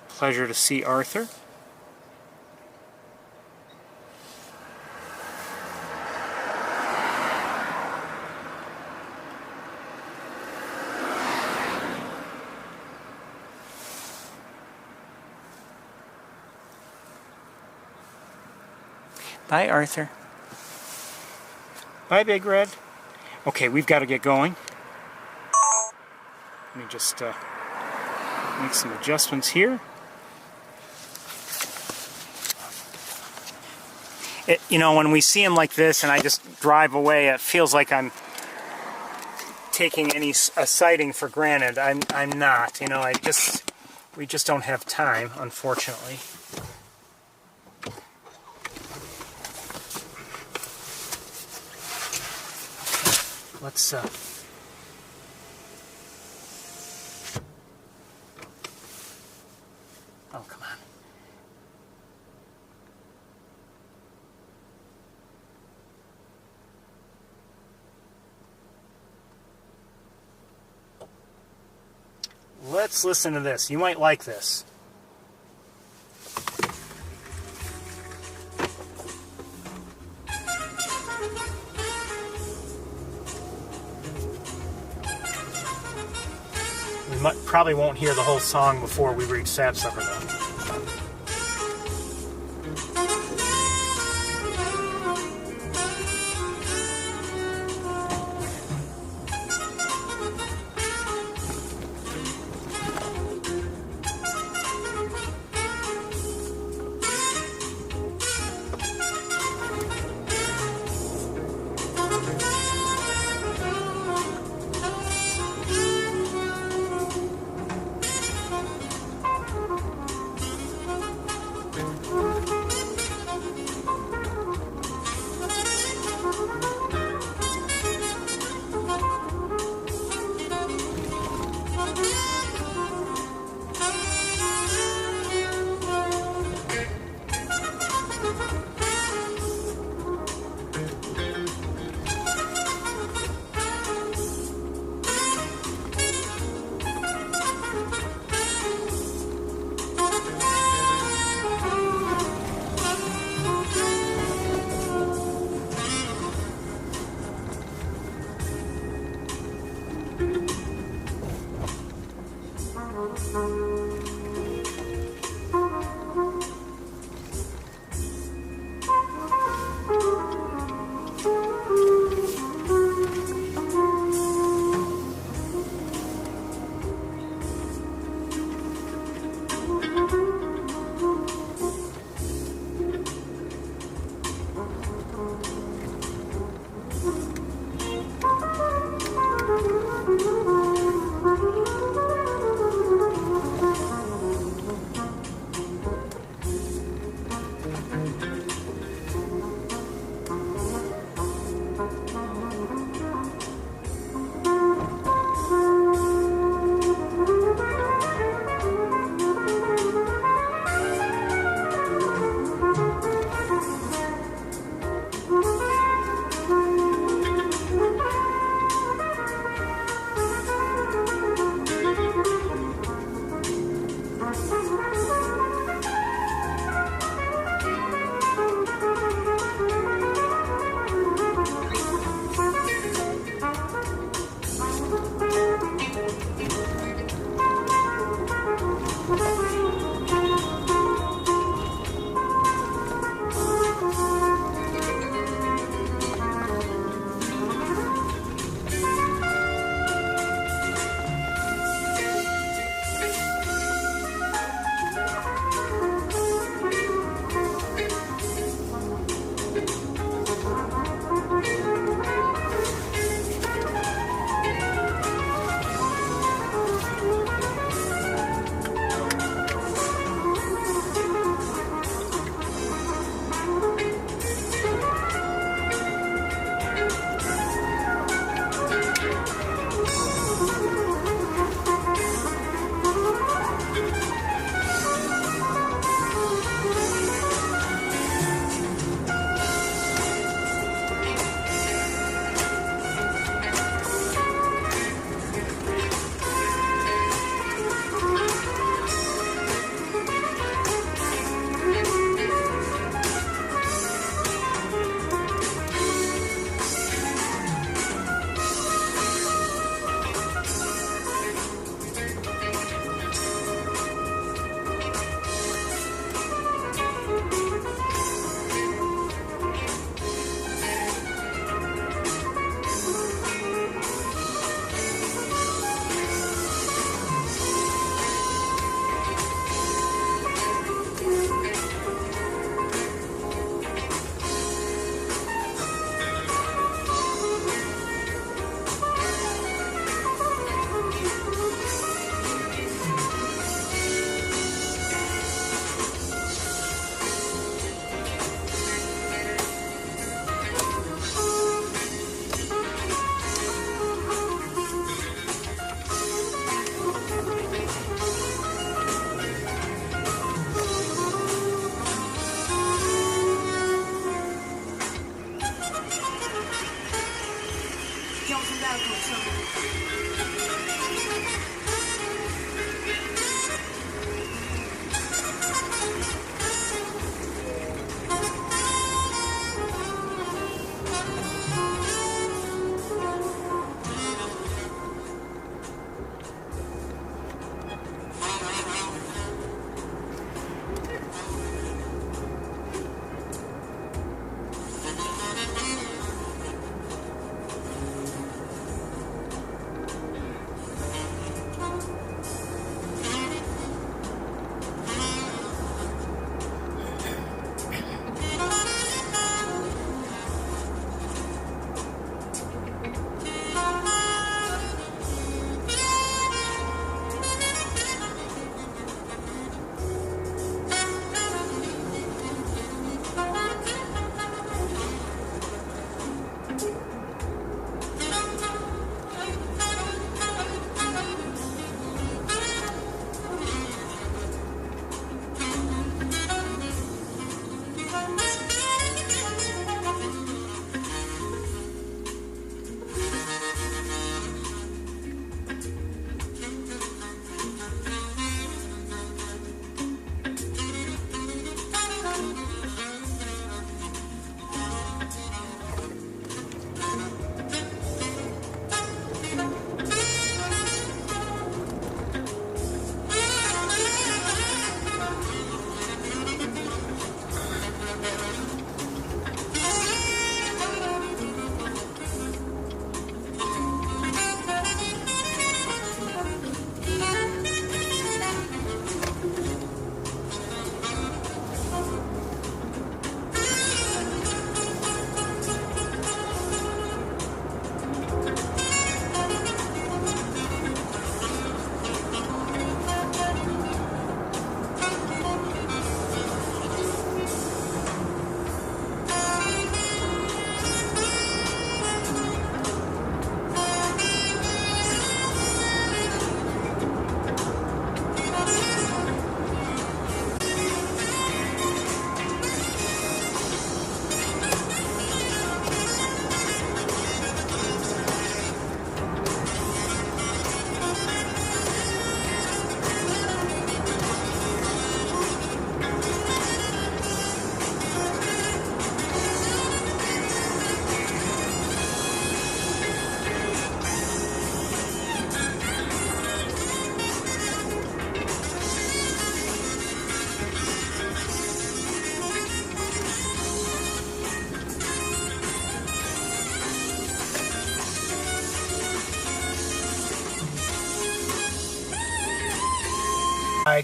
pleasure to see Arthur. Bye, Arthur. Bye, Big Red. Okay, we've got to get going. Let me just make some adjustments here. You know, when we see him like this and I just drive away, it feels like I'm taking a sighting for granted. I'm not. You know, we just don't have time, unfortunately. Let's oh, come on. Let's listen to this. You might like this. Probably won't hear the whole song before we reach Sapsucker, though.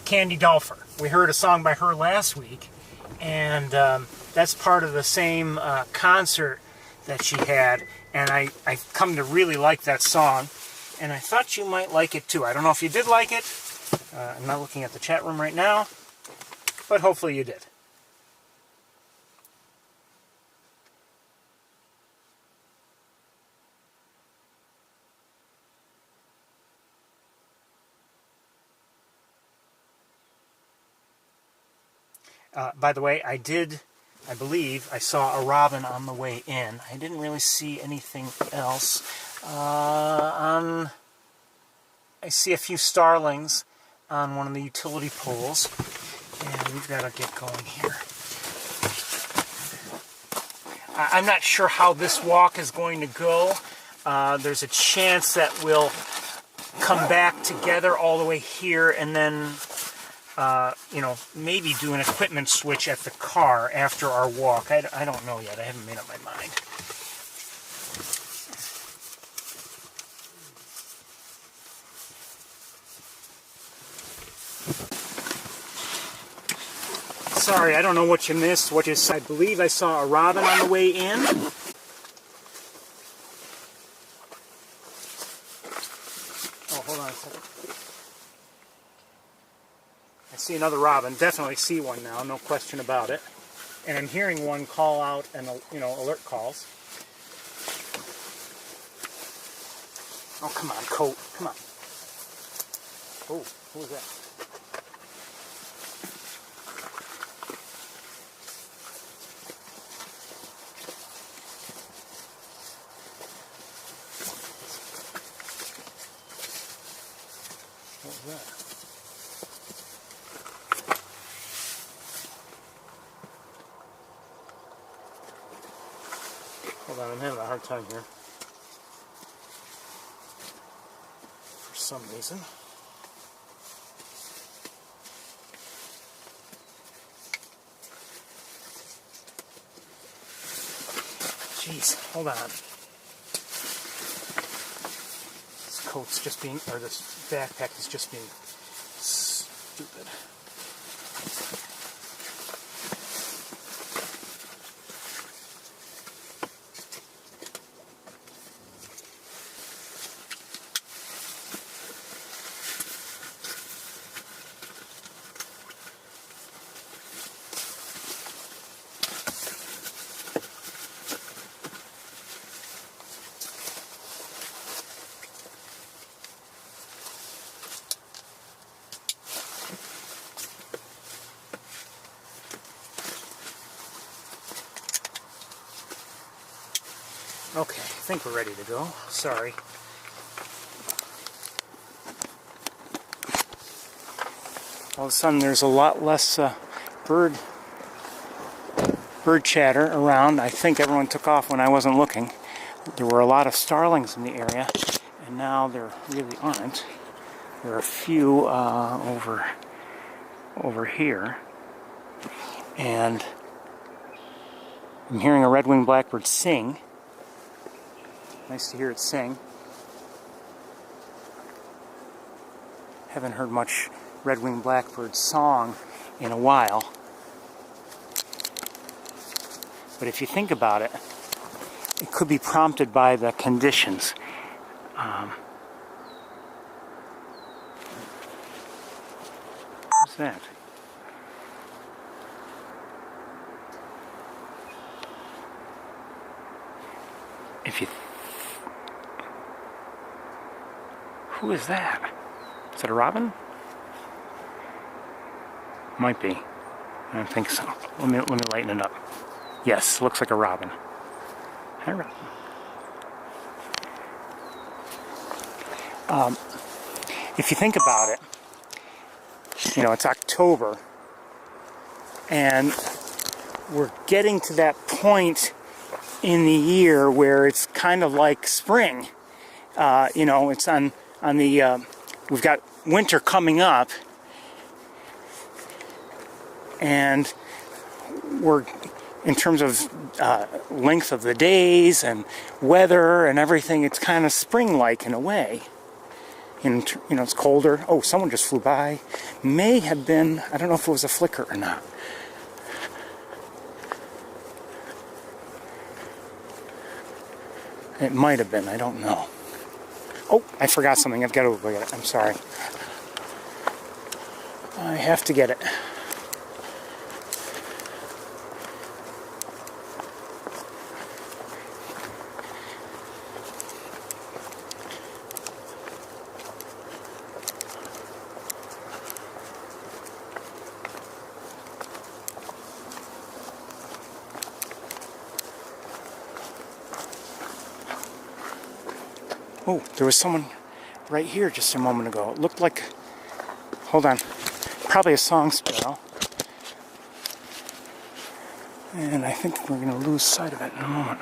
Candy Dolfer. We heard a song by her last week, and that's part of the same concert that she had, and I've come to really like that song, and I thought you might like it too. I don't know if you did like it. I'm not looking at the chat room right now, but hopefully you did. By the way, I believe I saw a robin on the way in. I didn't really see anything else. I see a few starlings on one of the utility poles, and we've got to get going here. I'm not sure how this walk is going to go. There's a chance that we'll come back together all the way here and then maybe do an equipment switch at the car after our walk. I don't know yet. I haven't made up my mind. Sorry, I don't know what you missed. What you said. I believe I saw a robin on the way in. Oh, hold on a second. I see another robin. Definitely see one now, no question about it. And I'm hearing one call out and alert calls. Oh, come on, coat. Come on. Oh, who was that? that? Hold on, I'm having a hard time here. For some reason. Jeez, hold on. This coat's just being, or this backpack is just being stupid. Okay, I think we're ready to go. Sorry. All of a sudden there's a lot less bird chatter around. I think everyone took off when I wasn't looking. There were a lot of starlings in the area, and now there really aren't. There are a few over here, and I'm hearing a red-winged blackbird sing. Nice to hear it sing. Haven't heard much red-winged blackbird song in a while. But if you think about it, it could be prompted by the conditions. What's that? If you Who is that? Is it a robin? Might be. I don't think so. Let me lighten it up. Yes, looks like a robin. Hi, robin. If you think about it, you know, it's October, and we're getting to that point in the year where it's kind of like spring. You know, it's on the, we've got winter coming up, and we're, in terms of length of the days and weather and everything, it's kind of spring-like in a way. And, you know, it's colder. Oh, someone just flew by. May have been, I don't know if it was a flicker or not. It might have been, I don't know. Oh, I forgot something. I've got to go get it. I'm sorry. I have to get it. Oh, there was someone right here just a moment ago. It looked like, hold on, probably a song sparrow. And I think we're going to lose sight of it in a moment.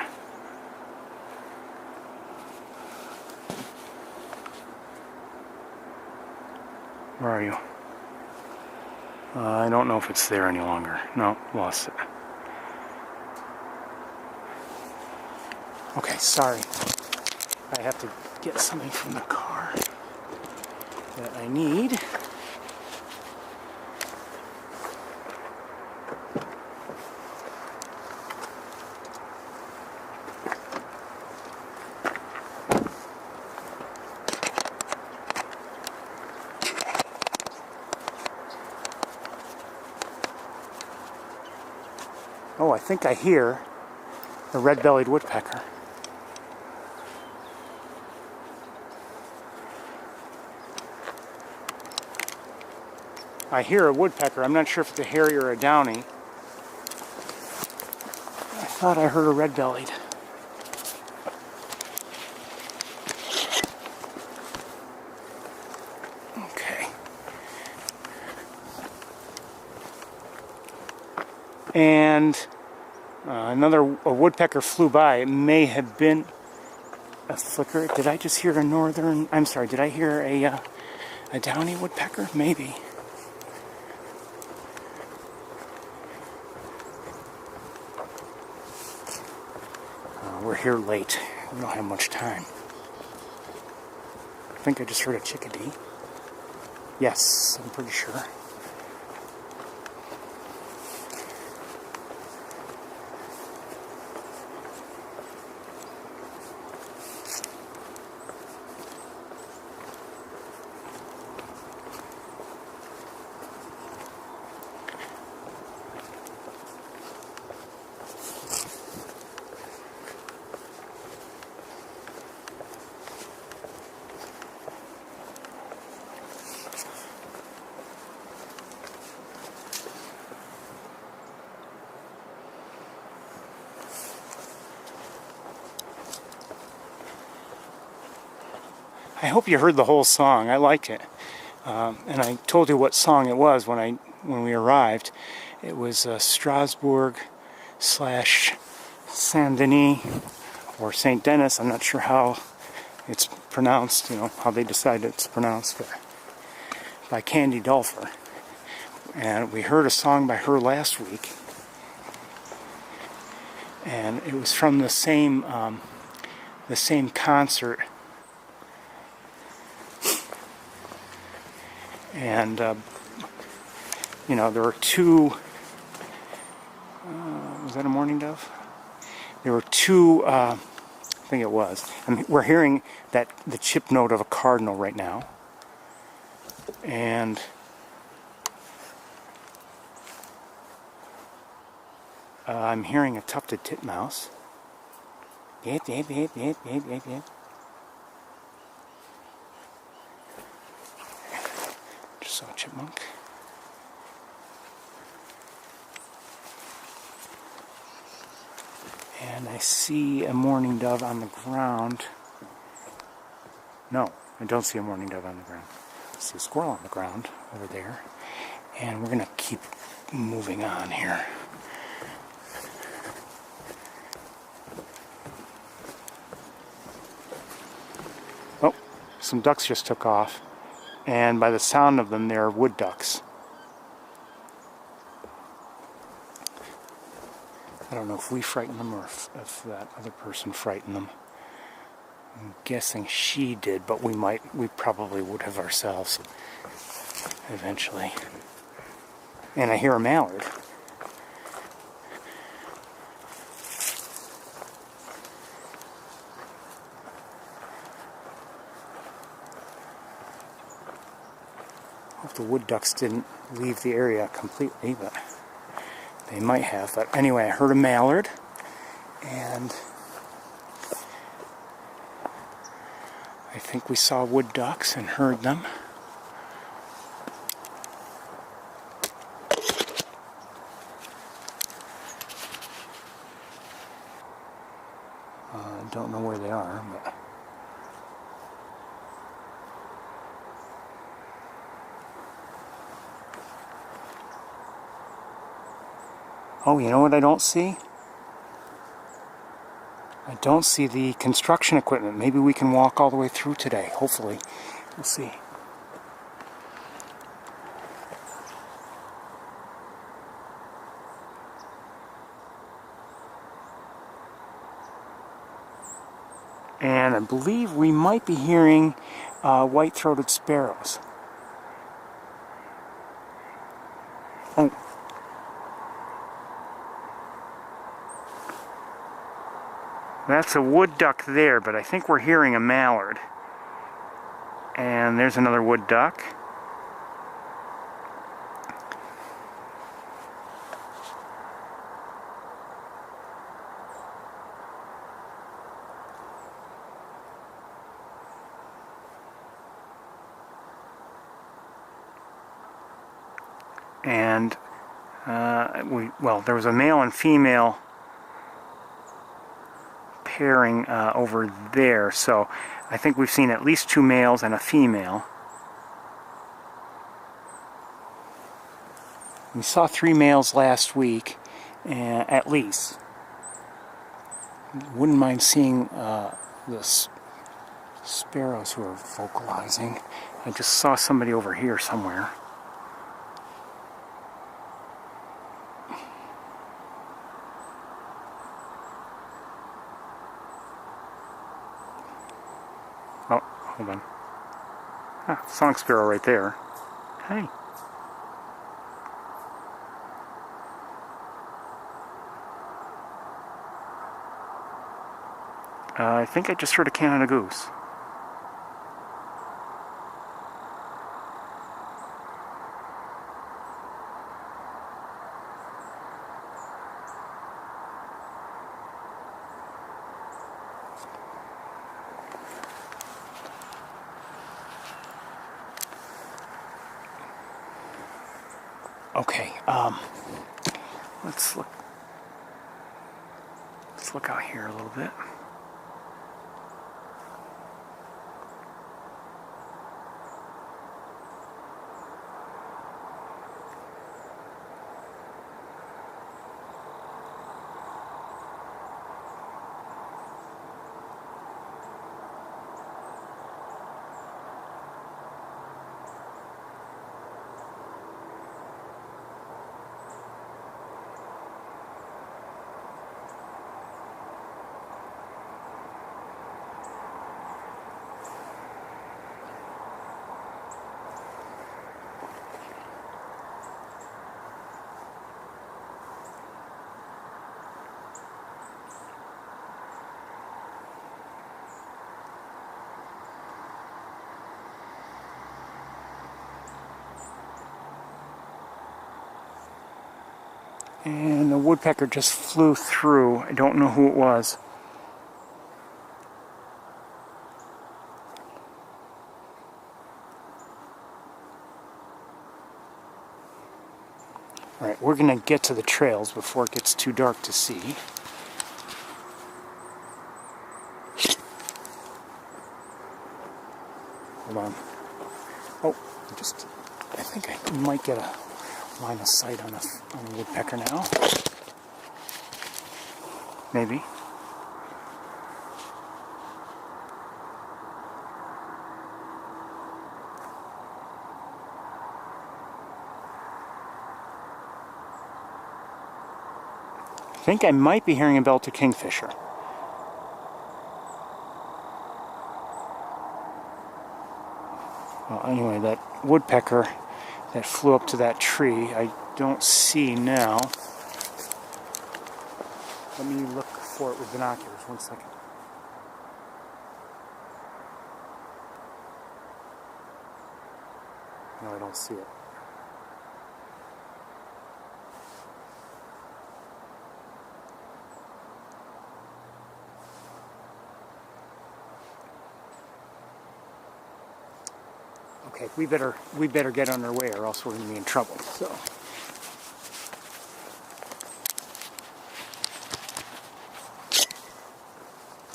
Where are you? I don't know if it's there any longer. No, lost it. Okay, sorry. I have to get something from the car that I need. Oh, I think I hear a red-bellied woodpecker. I hear a woodpecker. I'm not sure if it's a hairy or a downy. I thought I heard a red-bellied. Okay. and another woodpecker flew by. It may have been a flicker. Did I just hear a northern? I'm sorry. Did I hear a downy woodpecker? Maybe. We're here late. We don't have much time. I think I just heard a chickadee. Yes, I'm pretty sure. I hope you heard the whole song. I like it, and I told you what song it was when we arrived. It was Strasbourg / Saint-Denis or Saint Denis. I'm not sure how it's pronounced. You know how they decide it's pronounced, but by Candy Dulfer. And we heard a song by her last week, and it was from the same concert. And, you know, there were two, was that a mourning dove? There were two, I think it was. We're hearing the chip note of a cardinal right now. And I'm hearing a tufted titmouse. Yep, yep, yep, yep, yep, yep, yep. Saw a chipmunk. And I see a mourning dove on the ground. No, I don't see a mourning dove on the ground. I see a squirrel on the ground over there. And we're going to keep moving on here. Oh, some ducks just took off. And by the sound of them, they're wood ducks. I don't know if we frightened them or if that other person frightened them. I'm guessing she did, but we probably would have ourselves eventually. And I hear a mallard. Hope the wood ducks didn't leave the area completely, but they might have. But anyway, I heard a mallard, and I think we saw wood ducks and heard them. Don't know where they are, but oh, you know what I don't see? I don't see the construction equipment. Maybe we can walk all the way through today. Hopefully. We'll see. And I believe we might be hearing white-throated sparrows. Oh. That's a wood duck there, but I think we're hearing a mallard. And there's another wood duck. And there was a male and female pairing over there, so I think we've seen at least 2 males and a female. We saw 3 males last week, and at least. Wouldn't mind seeing the sparrows who are vocalizing. I just saw somebody over here somewhere. Oh, hold on. Ah, song sparrow right there. Hey. I think I just heard a Canada goose. Okay, let's look out here a little bit. And the woodpecker just flew through. I don't know who it was. Alright, we're going to get to the trails before it gets too dark to see. Hold on. Oh, I think I might get a line of sight on a woodpecker now. Maybe. I think I might be hearing a Vulture kingfisher. Well, anyway, that woodpecker that flew up to that tree, I don't see now. Let me look for it with binoculars. 1 second. No, I don't see it. Okay, we better get on our way, or else we're going to be in trouble. So,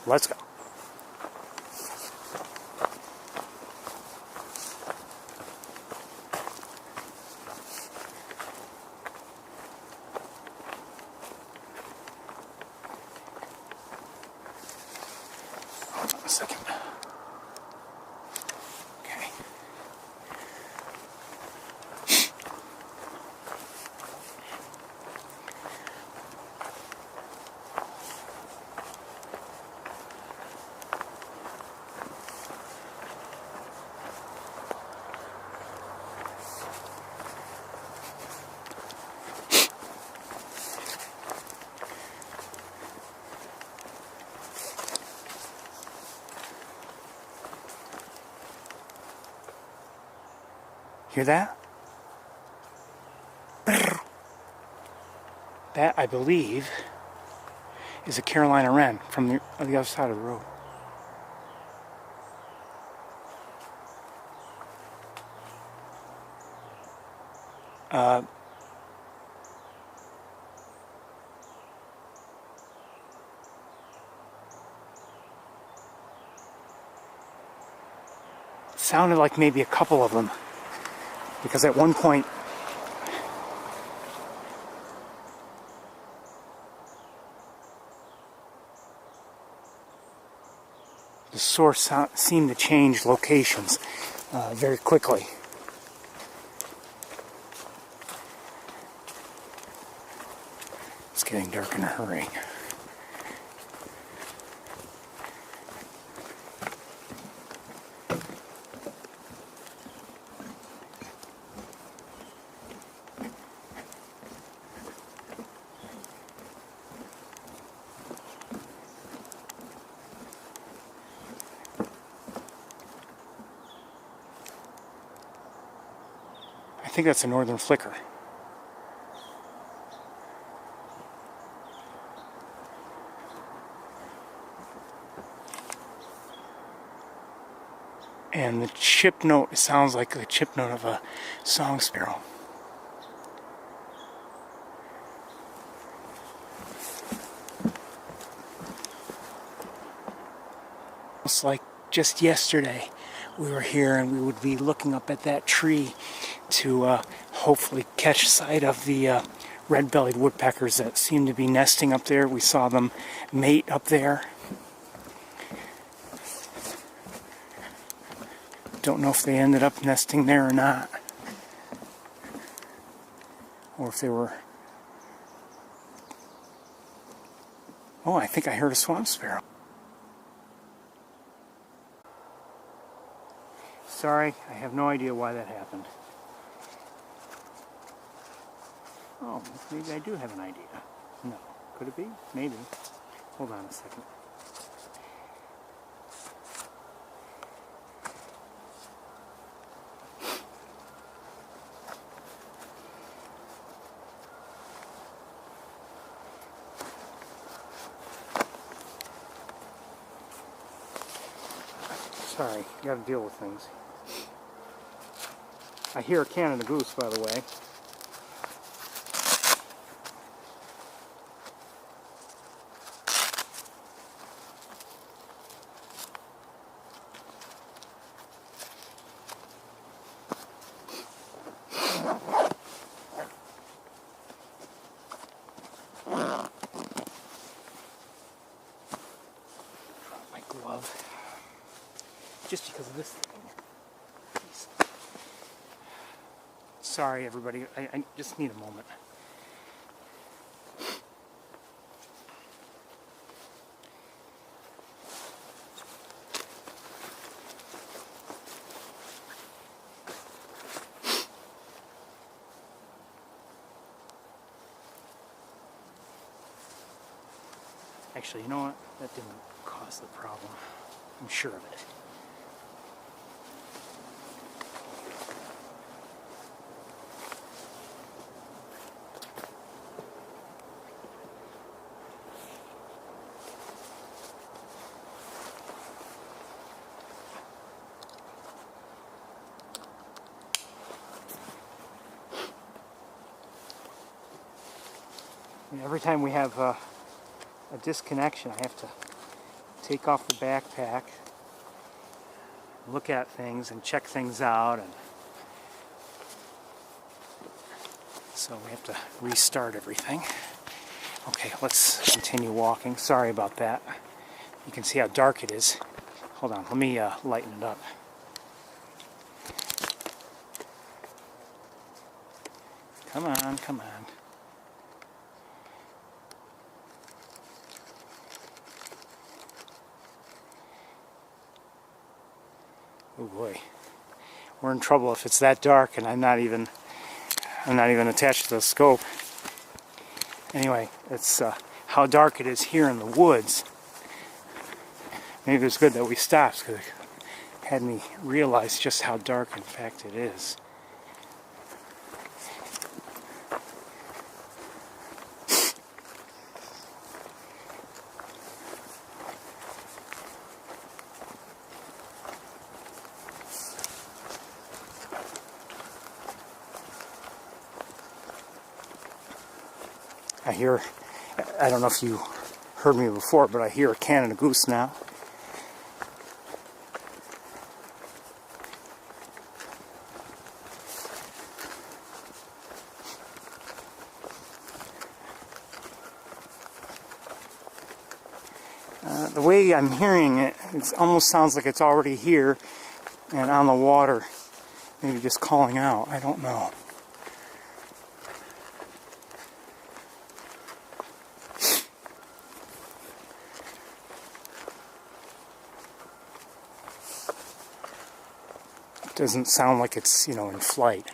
let's go. Hold on a second. Okay. Hear that? That, I believe, is a Carolina wren from the other side of the road. Sounded like maybe a couple of them. Because at one point, the source seemed to change locations very quickly. It's getting dark in a hurry. I think that's a northern flicker. And the chip note, it sounds like the chip note of a song sparrow. It's like just yesterday we were here and we would be looking up at that tree to hopefully catch sight of the red-bellied woodpeckers that seem to be nesting up there. We saw them mate up there. Don't know if they ended up nesting there or not, or if they were... Oh, I think I heard a swamp sparrow. Sorry, I have no idea why that happened. Oh, maybe I do have an idea. No. Could it be? Maybe. Hold on a second. Sorry, gotta deal with things. I hear a Canada goose, by the way. Drop my glove. Just because of this thing. Jeez. Sorry, everybody. I just need a moment. Actually, you know what? That didn't cause the problem. I'm sure of it. Every time we have a disconnection, I have to take off the backpack, look at things and check things out, and so we have to restart everything. Okay, let's continue walking. Sorry about that. You can see how dark it is. Hold on, let me lighten it up. Come on, come on. Oh boy, we're in trouble if it's that dark and I'm not even attached to the scope. Anyway, it's how dark it is here in the woods. Maybe it's good that we stopped because it had me realize just how dark in fact it is. I don't know if you heard me before, but I hear a Canada goose now. The way I'm hearing it, it almost sounds like it's already here and on the water. Maybe just calling out. I don't know. It doesn't sound like it's, you know, in flight.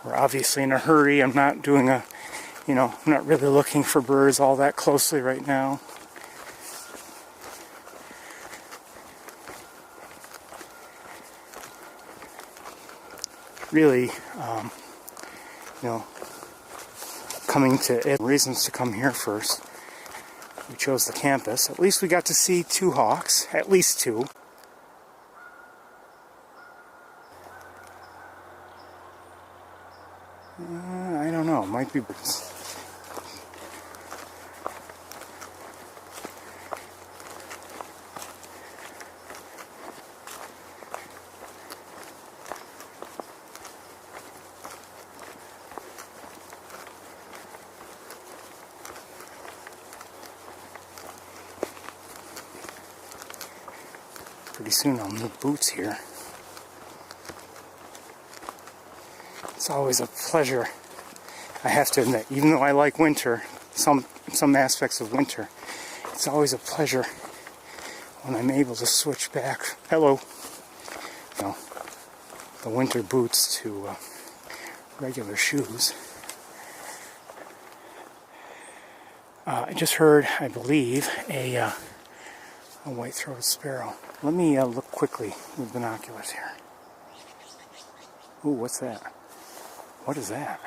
We're obviously in a hurry. I'm not doing a, you know, I'm not really looking for birds all that closely right now. Really, you know, coming to it, reasons to come here first. We chose the campus. At least we got to see 2 hawks, at least 2. I don't know, might be birds. Pretty soon I'll need boots here. It's always a pleasure, I have to admit, even though I like winter, some aspects of winter, it's always a pleasure when I'm able to switch back, hello, you know, the winter boots to regular shoes. I just heard, I believe, a white-throated sparrow. Let me look quickly with binoculars here. Ooh, what's that? What is that?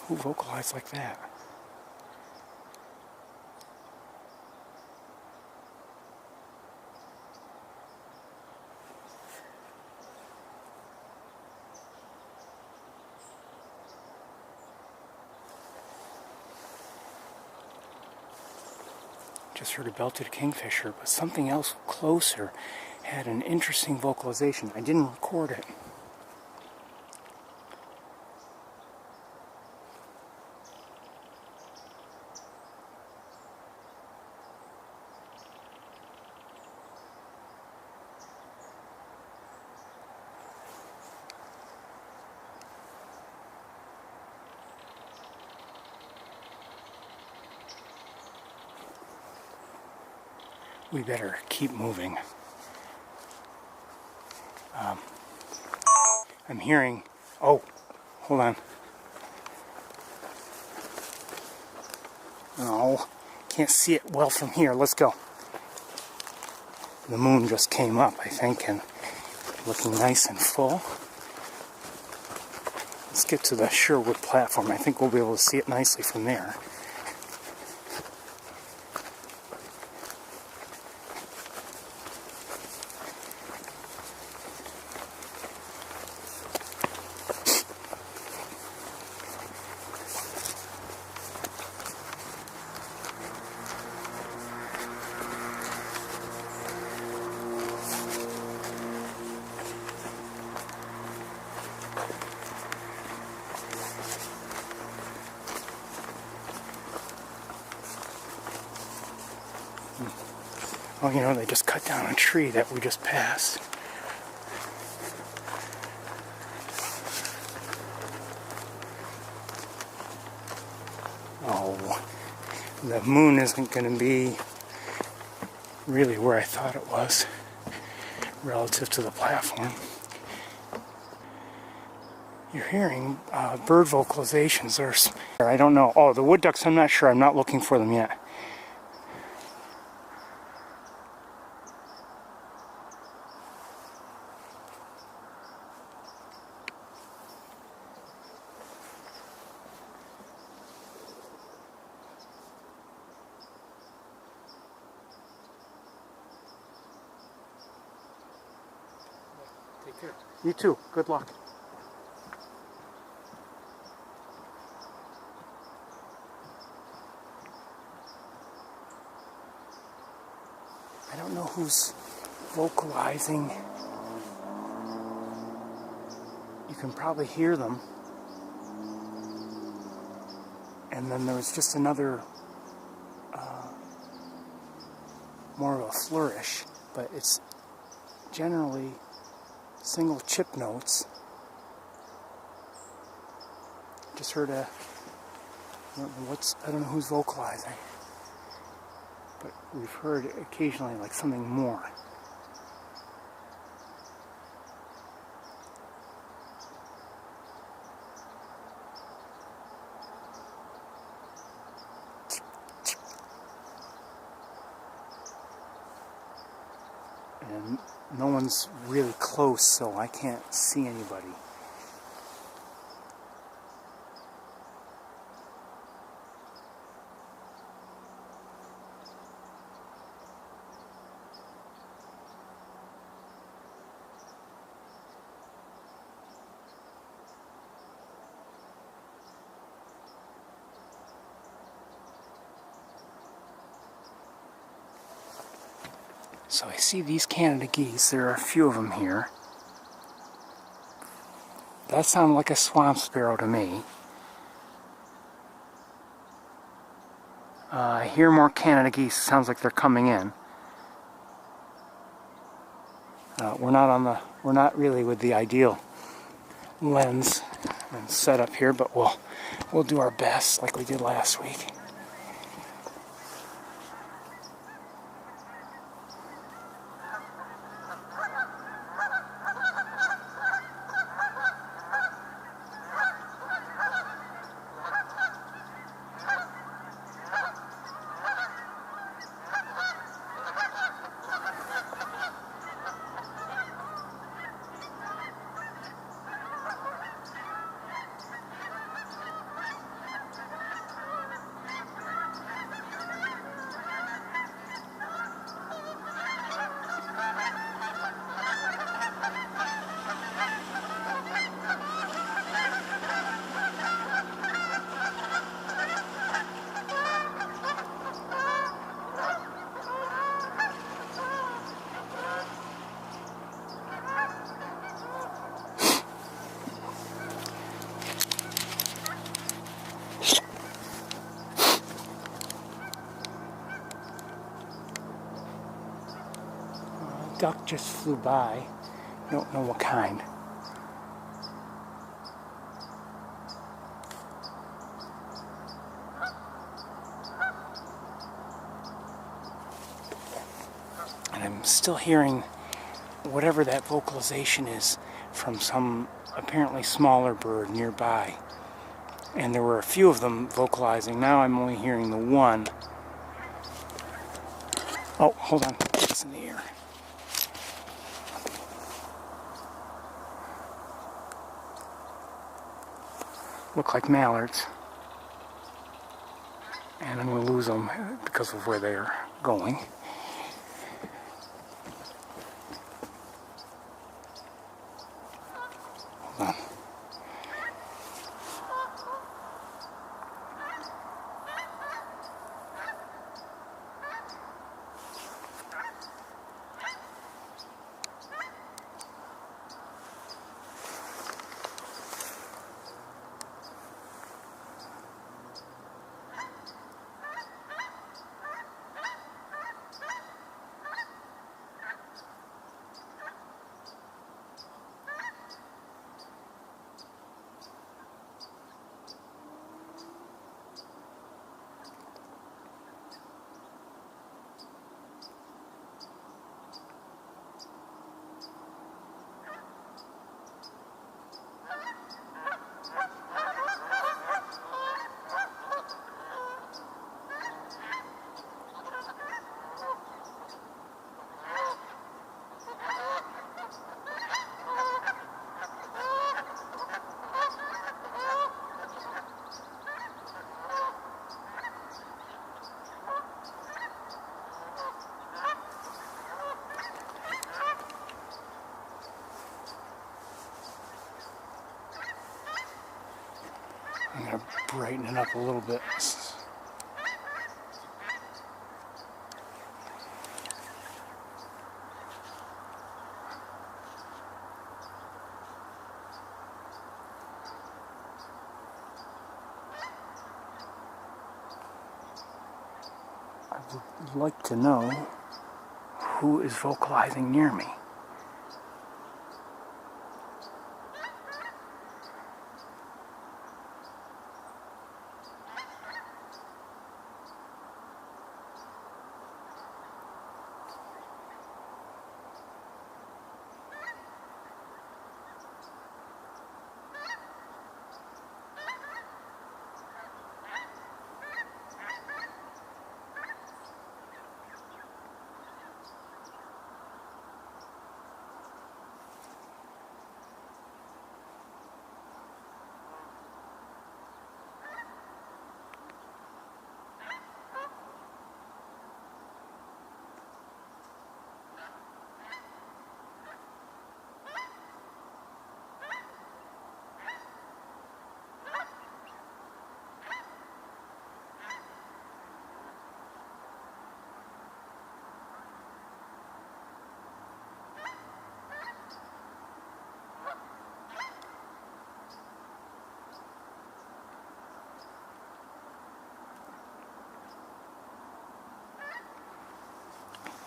Who vocalized like that? Just heard a belted kingfisher, but something else closer had an interesting vocalization. I didn't record it. We better keep moving. I'm hearing... Oh, hold on. Oh, can't see it well from here. Let's go. The moon just came up, I think, and looking nice and full. Let's get to the Sherwood platform. I think we'll be able to see it nicely from there. Oh, you know, they just cut down a tree that we just passed. Oh, the moon isn't going to be really where I thought it was relative to the platform. You're hearing bird vocalizations. I don't know. Oh, the wood ducks, I'm not sure. I'm not looking for them yet. Take care. You too. Good luck. don't know who's vocalizing. You can probably hear them. And then there was just another, more of a flourish, but it's generally single chip notes. Just heard I don't know who's vocalizing, but we've heard occasionally like something more. And no one's really close, so I can't see anybody. So I see these Canada geese. There are a few of them here. That sounded like a swamp sparrow to me. I hear more Canada geese. It sounds like they're coming in. We're not really with the ideal lens and setup here, but we'll do our best like we did last week. Duck just flew by. Don't know what kind. And I'm still hearing whatever that vocalization is from some apparently smaller bird nearby. And there were a few of them vocalizing. Now I'm only hearing the one. Oh, hold on. It's in the air. Look like mallards, and I'm going to lose them because of where they're going. Hold on. I'm going to brighten it up a little bit. I'd like to know who is vocalizing near me.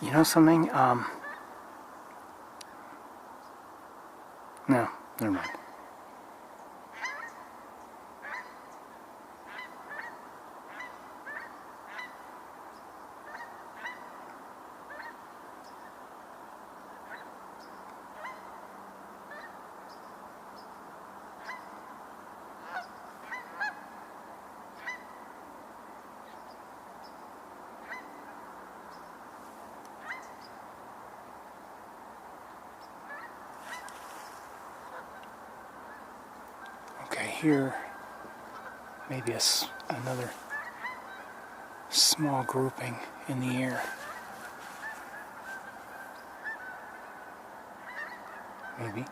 You know something? No, never mind. Okay, here, maybe another small grouping in the air. Maybe.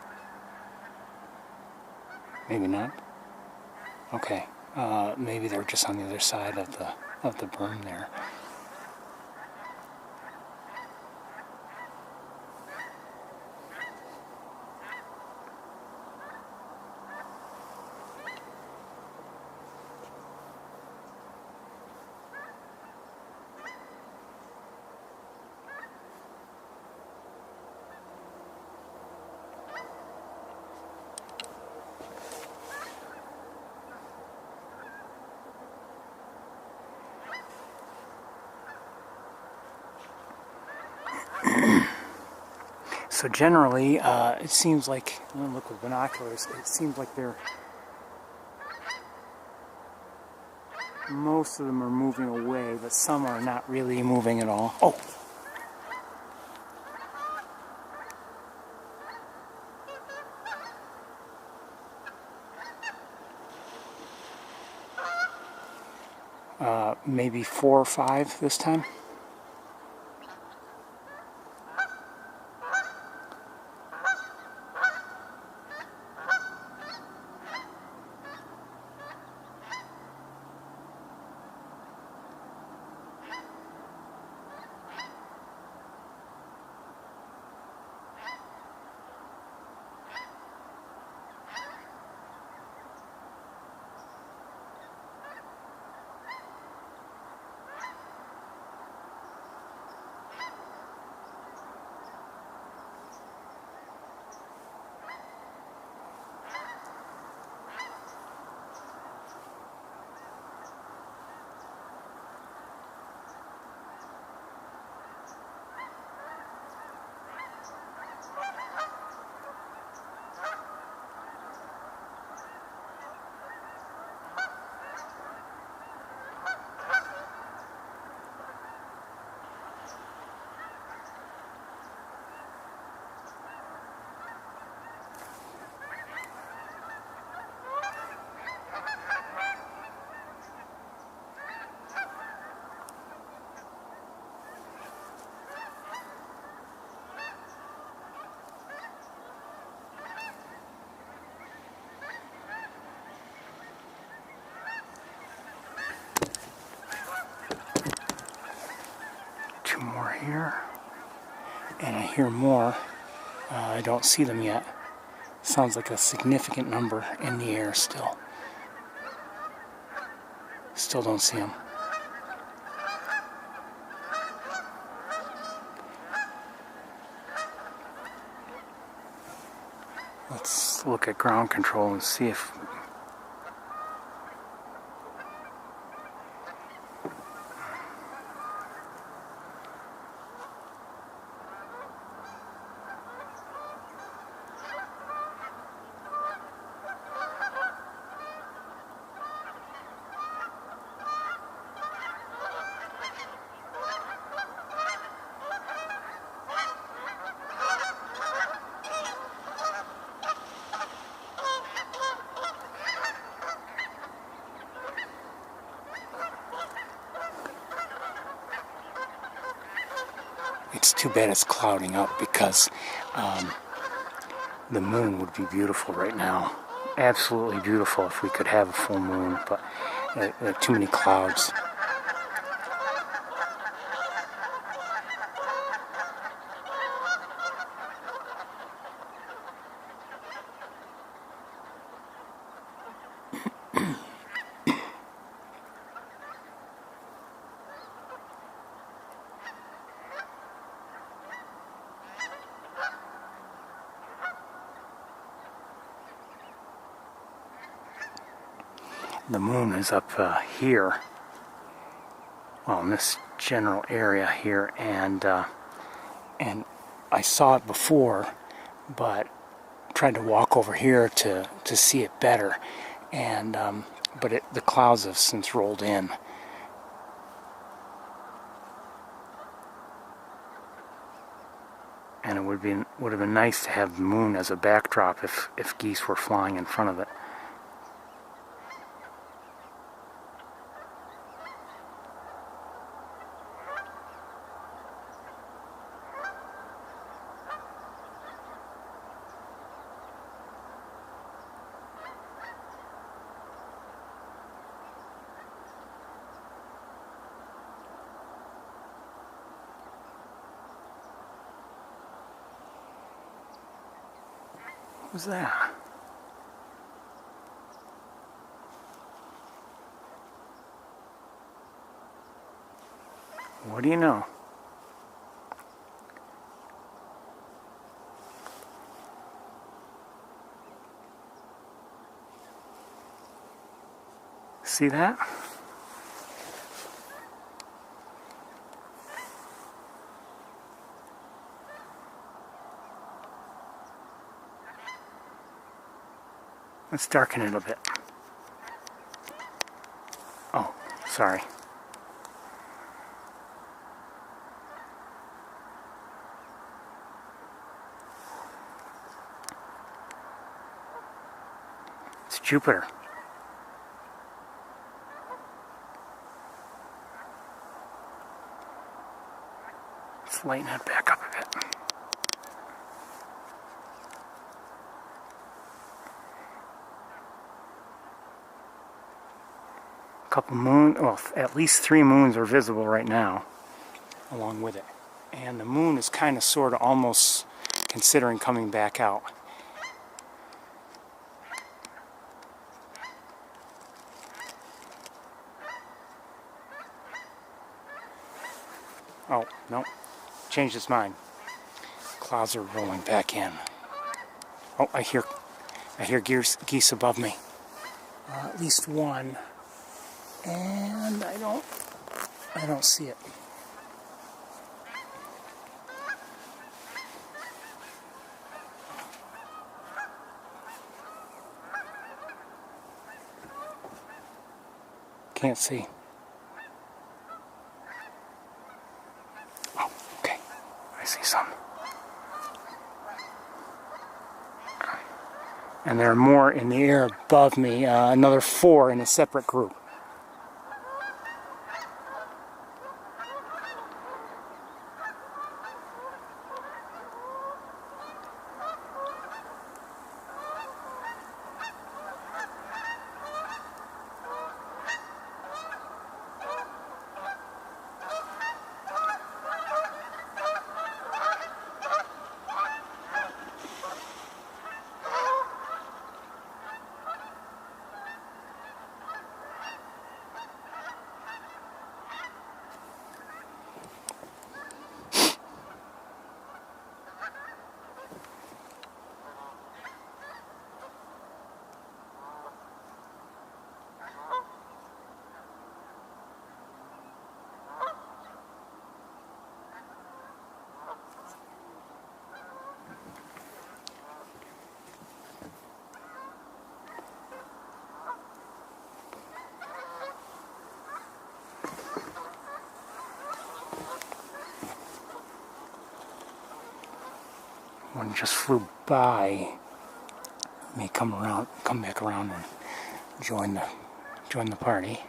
Maybe not. Okay, maybe they're just on the other side of the berm there. So generally, it seems like, when I look with binoculars, it seems like most of them are moving away, but some are not really moving at all. Oh! Maybe 4 or 5 this time. More here, and I hear more. I don't see them yet. Sounds like a significant number in the air still. Still don't see them. Let's look at ground control and see if... It's too bad it's clouding up because the moon would be beautiful right now. Absolutely beautiful if we could have a full moon, but there are too many clouds. The moon is up here, well, in this general area here, and I saw it before, but tried to walk over here to see it better, and but the clouds have since rolled in. And it would have been nice to have the moon as a backdrop if geese were flying in front of it. What was that? What do you know? See that? Let's darken it a bit. Oh, sorry. It's Jupiter. Let's lighten it back up a bit. Couple moon, well, at least 3 moons are visible right now along with it, and the moon is kind of sort of almost considering coming back out. Oh no, changed its mind. Clouds are rolling back in. Oh, I hear geese above me, at least one. And I don't see it. Can't see. Oh, okay. I see some. And there are more in the air above me, another 4 in a separate group. one just flew by. May come back around and join the party.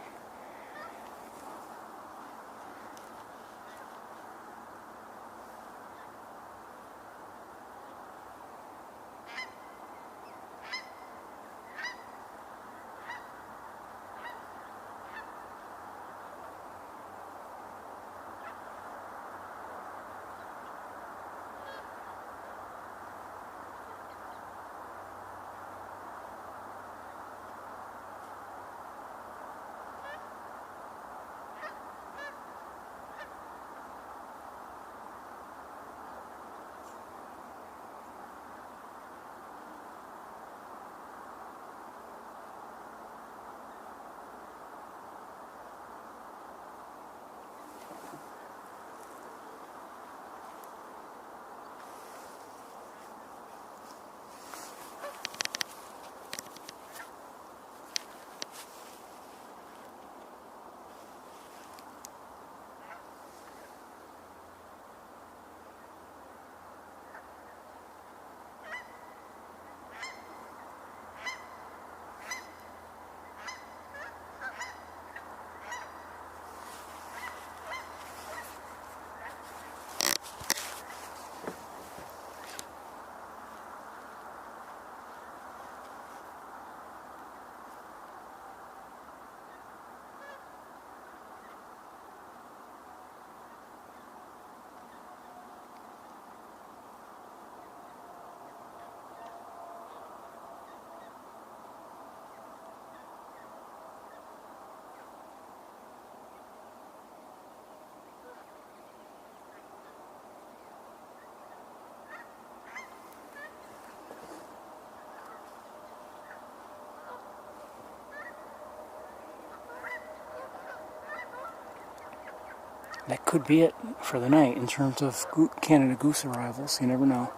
That could be it for the night in terms of Canada goose arrivals. You never know.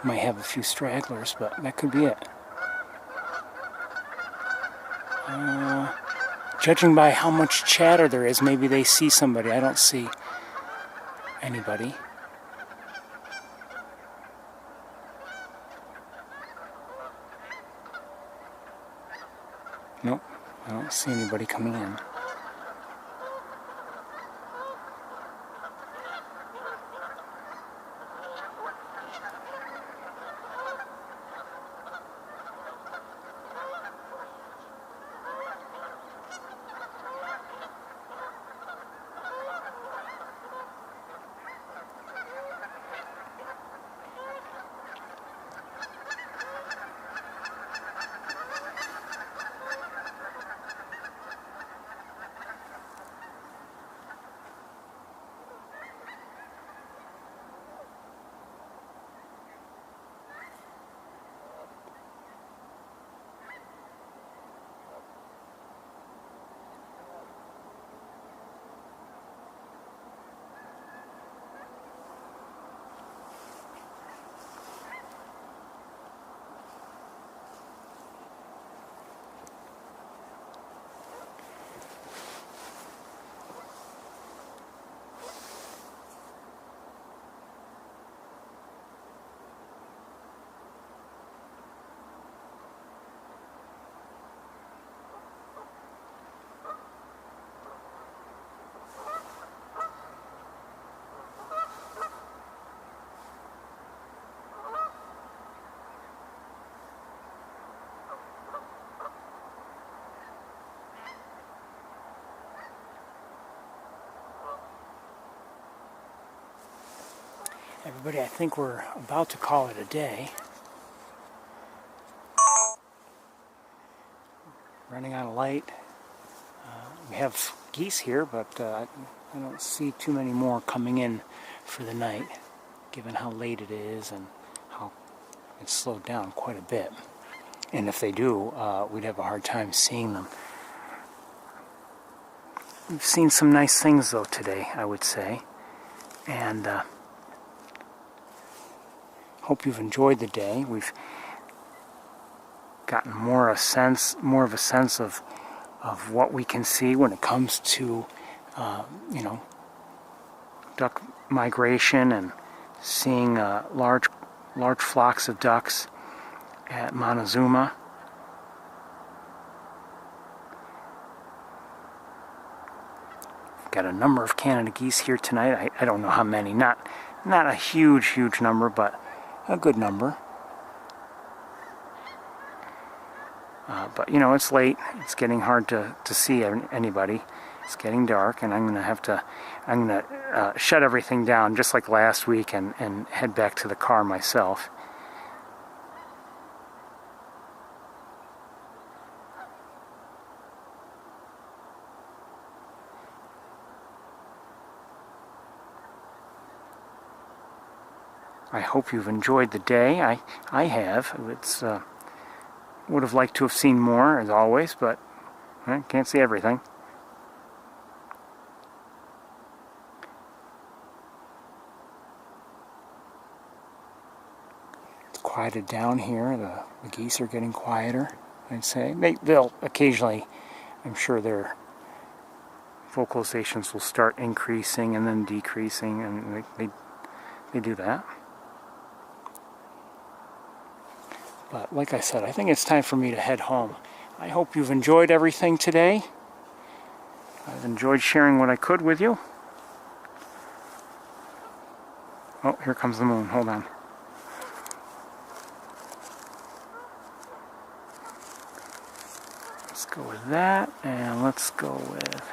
Might have a few stragglers, but that could be it. Judging by how much chatter there is, maybe they see somebody. I don't see anybody. Nope, I don't see anybody coming in. Everybody, I think we're about to call it a day. Running out of light. We have geese here, but I don't see too many more coming in for the night, given how late it is and how it's slowed down quite a bit. And if they do, we'd have a hard time seeing them. We've seen some nice things, though, today, I would say. And hope you've enjoyed the day. We've gotten more of a sense of what we can see when it comes to, duck migration and seeing large large flocks of ducks at Montezuma. Got a number of Canada geese here tonight. I don't know how many. Not a huge number, but a good number. But you know, it's late. It's getting hard to see anybody. It's getting dark, and I'm gonna shut everything down just like last week and head back to the car myself. I hope you've enjoyed the day. I have. It's would have liked to have seen more, as always, but can't see everything. It's quieted down here. The geese are getting quieter, I'd say. They'll occasionally, I'm sure their vocalizations will start increasing and then decreasing, and they do that. But like I said, I think it's time for me to head home. I hope you've enjoyed everything today. I've enjoyed sharing what I could with you. Oh, here comes the moon. Hold on. Let's go with that, and let's go with...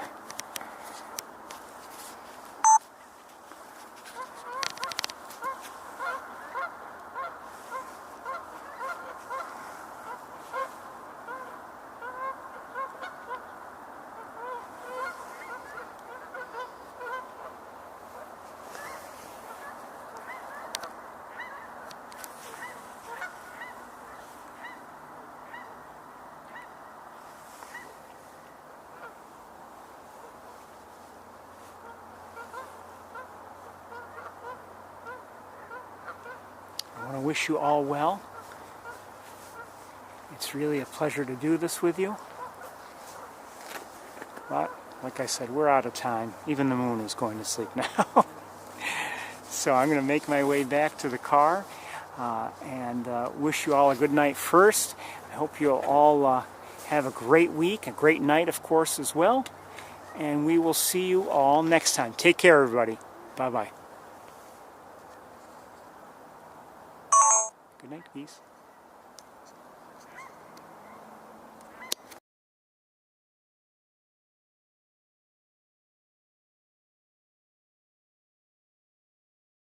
I want to wish you all well. It's really a pleasure to do this with you. But, like I said, we're out of time. Even the moon is going to sleep now. So I'm going to make my way back to the car and wish you all a good night first. I hope you'll all have a great week, a great night, of course, as well. And we will see you all next time. Take care, everybody. Bye-bye. Good night, geese.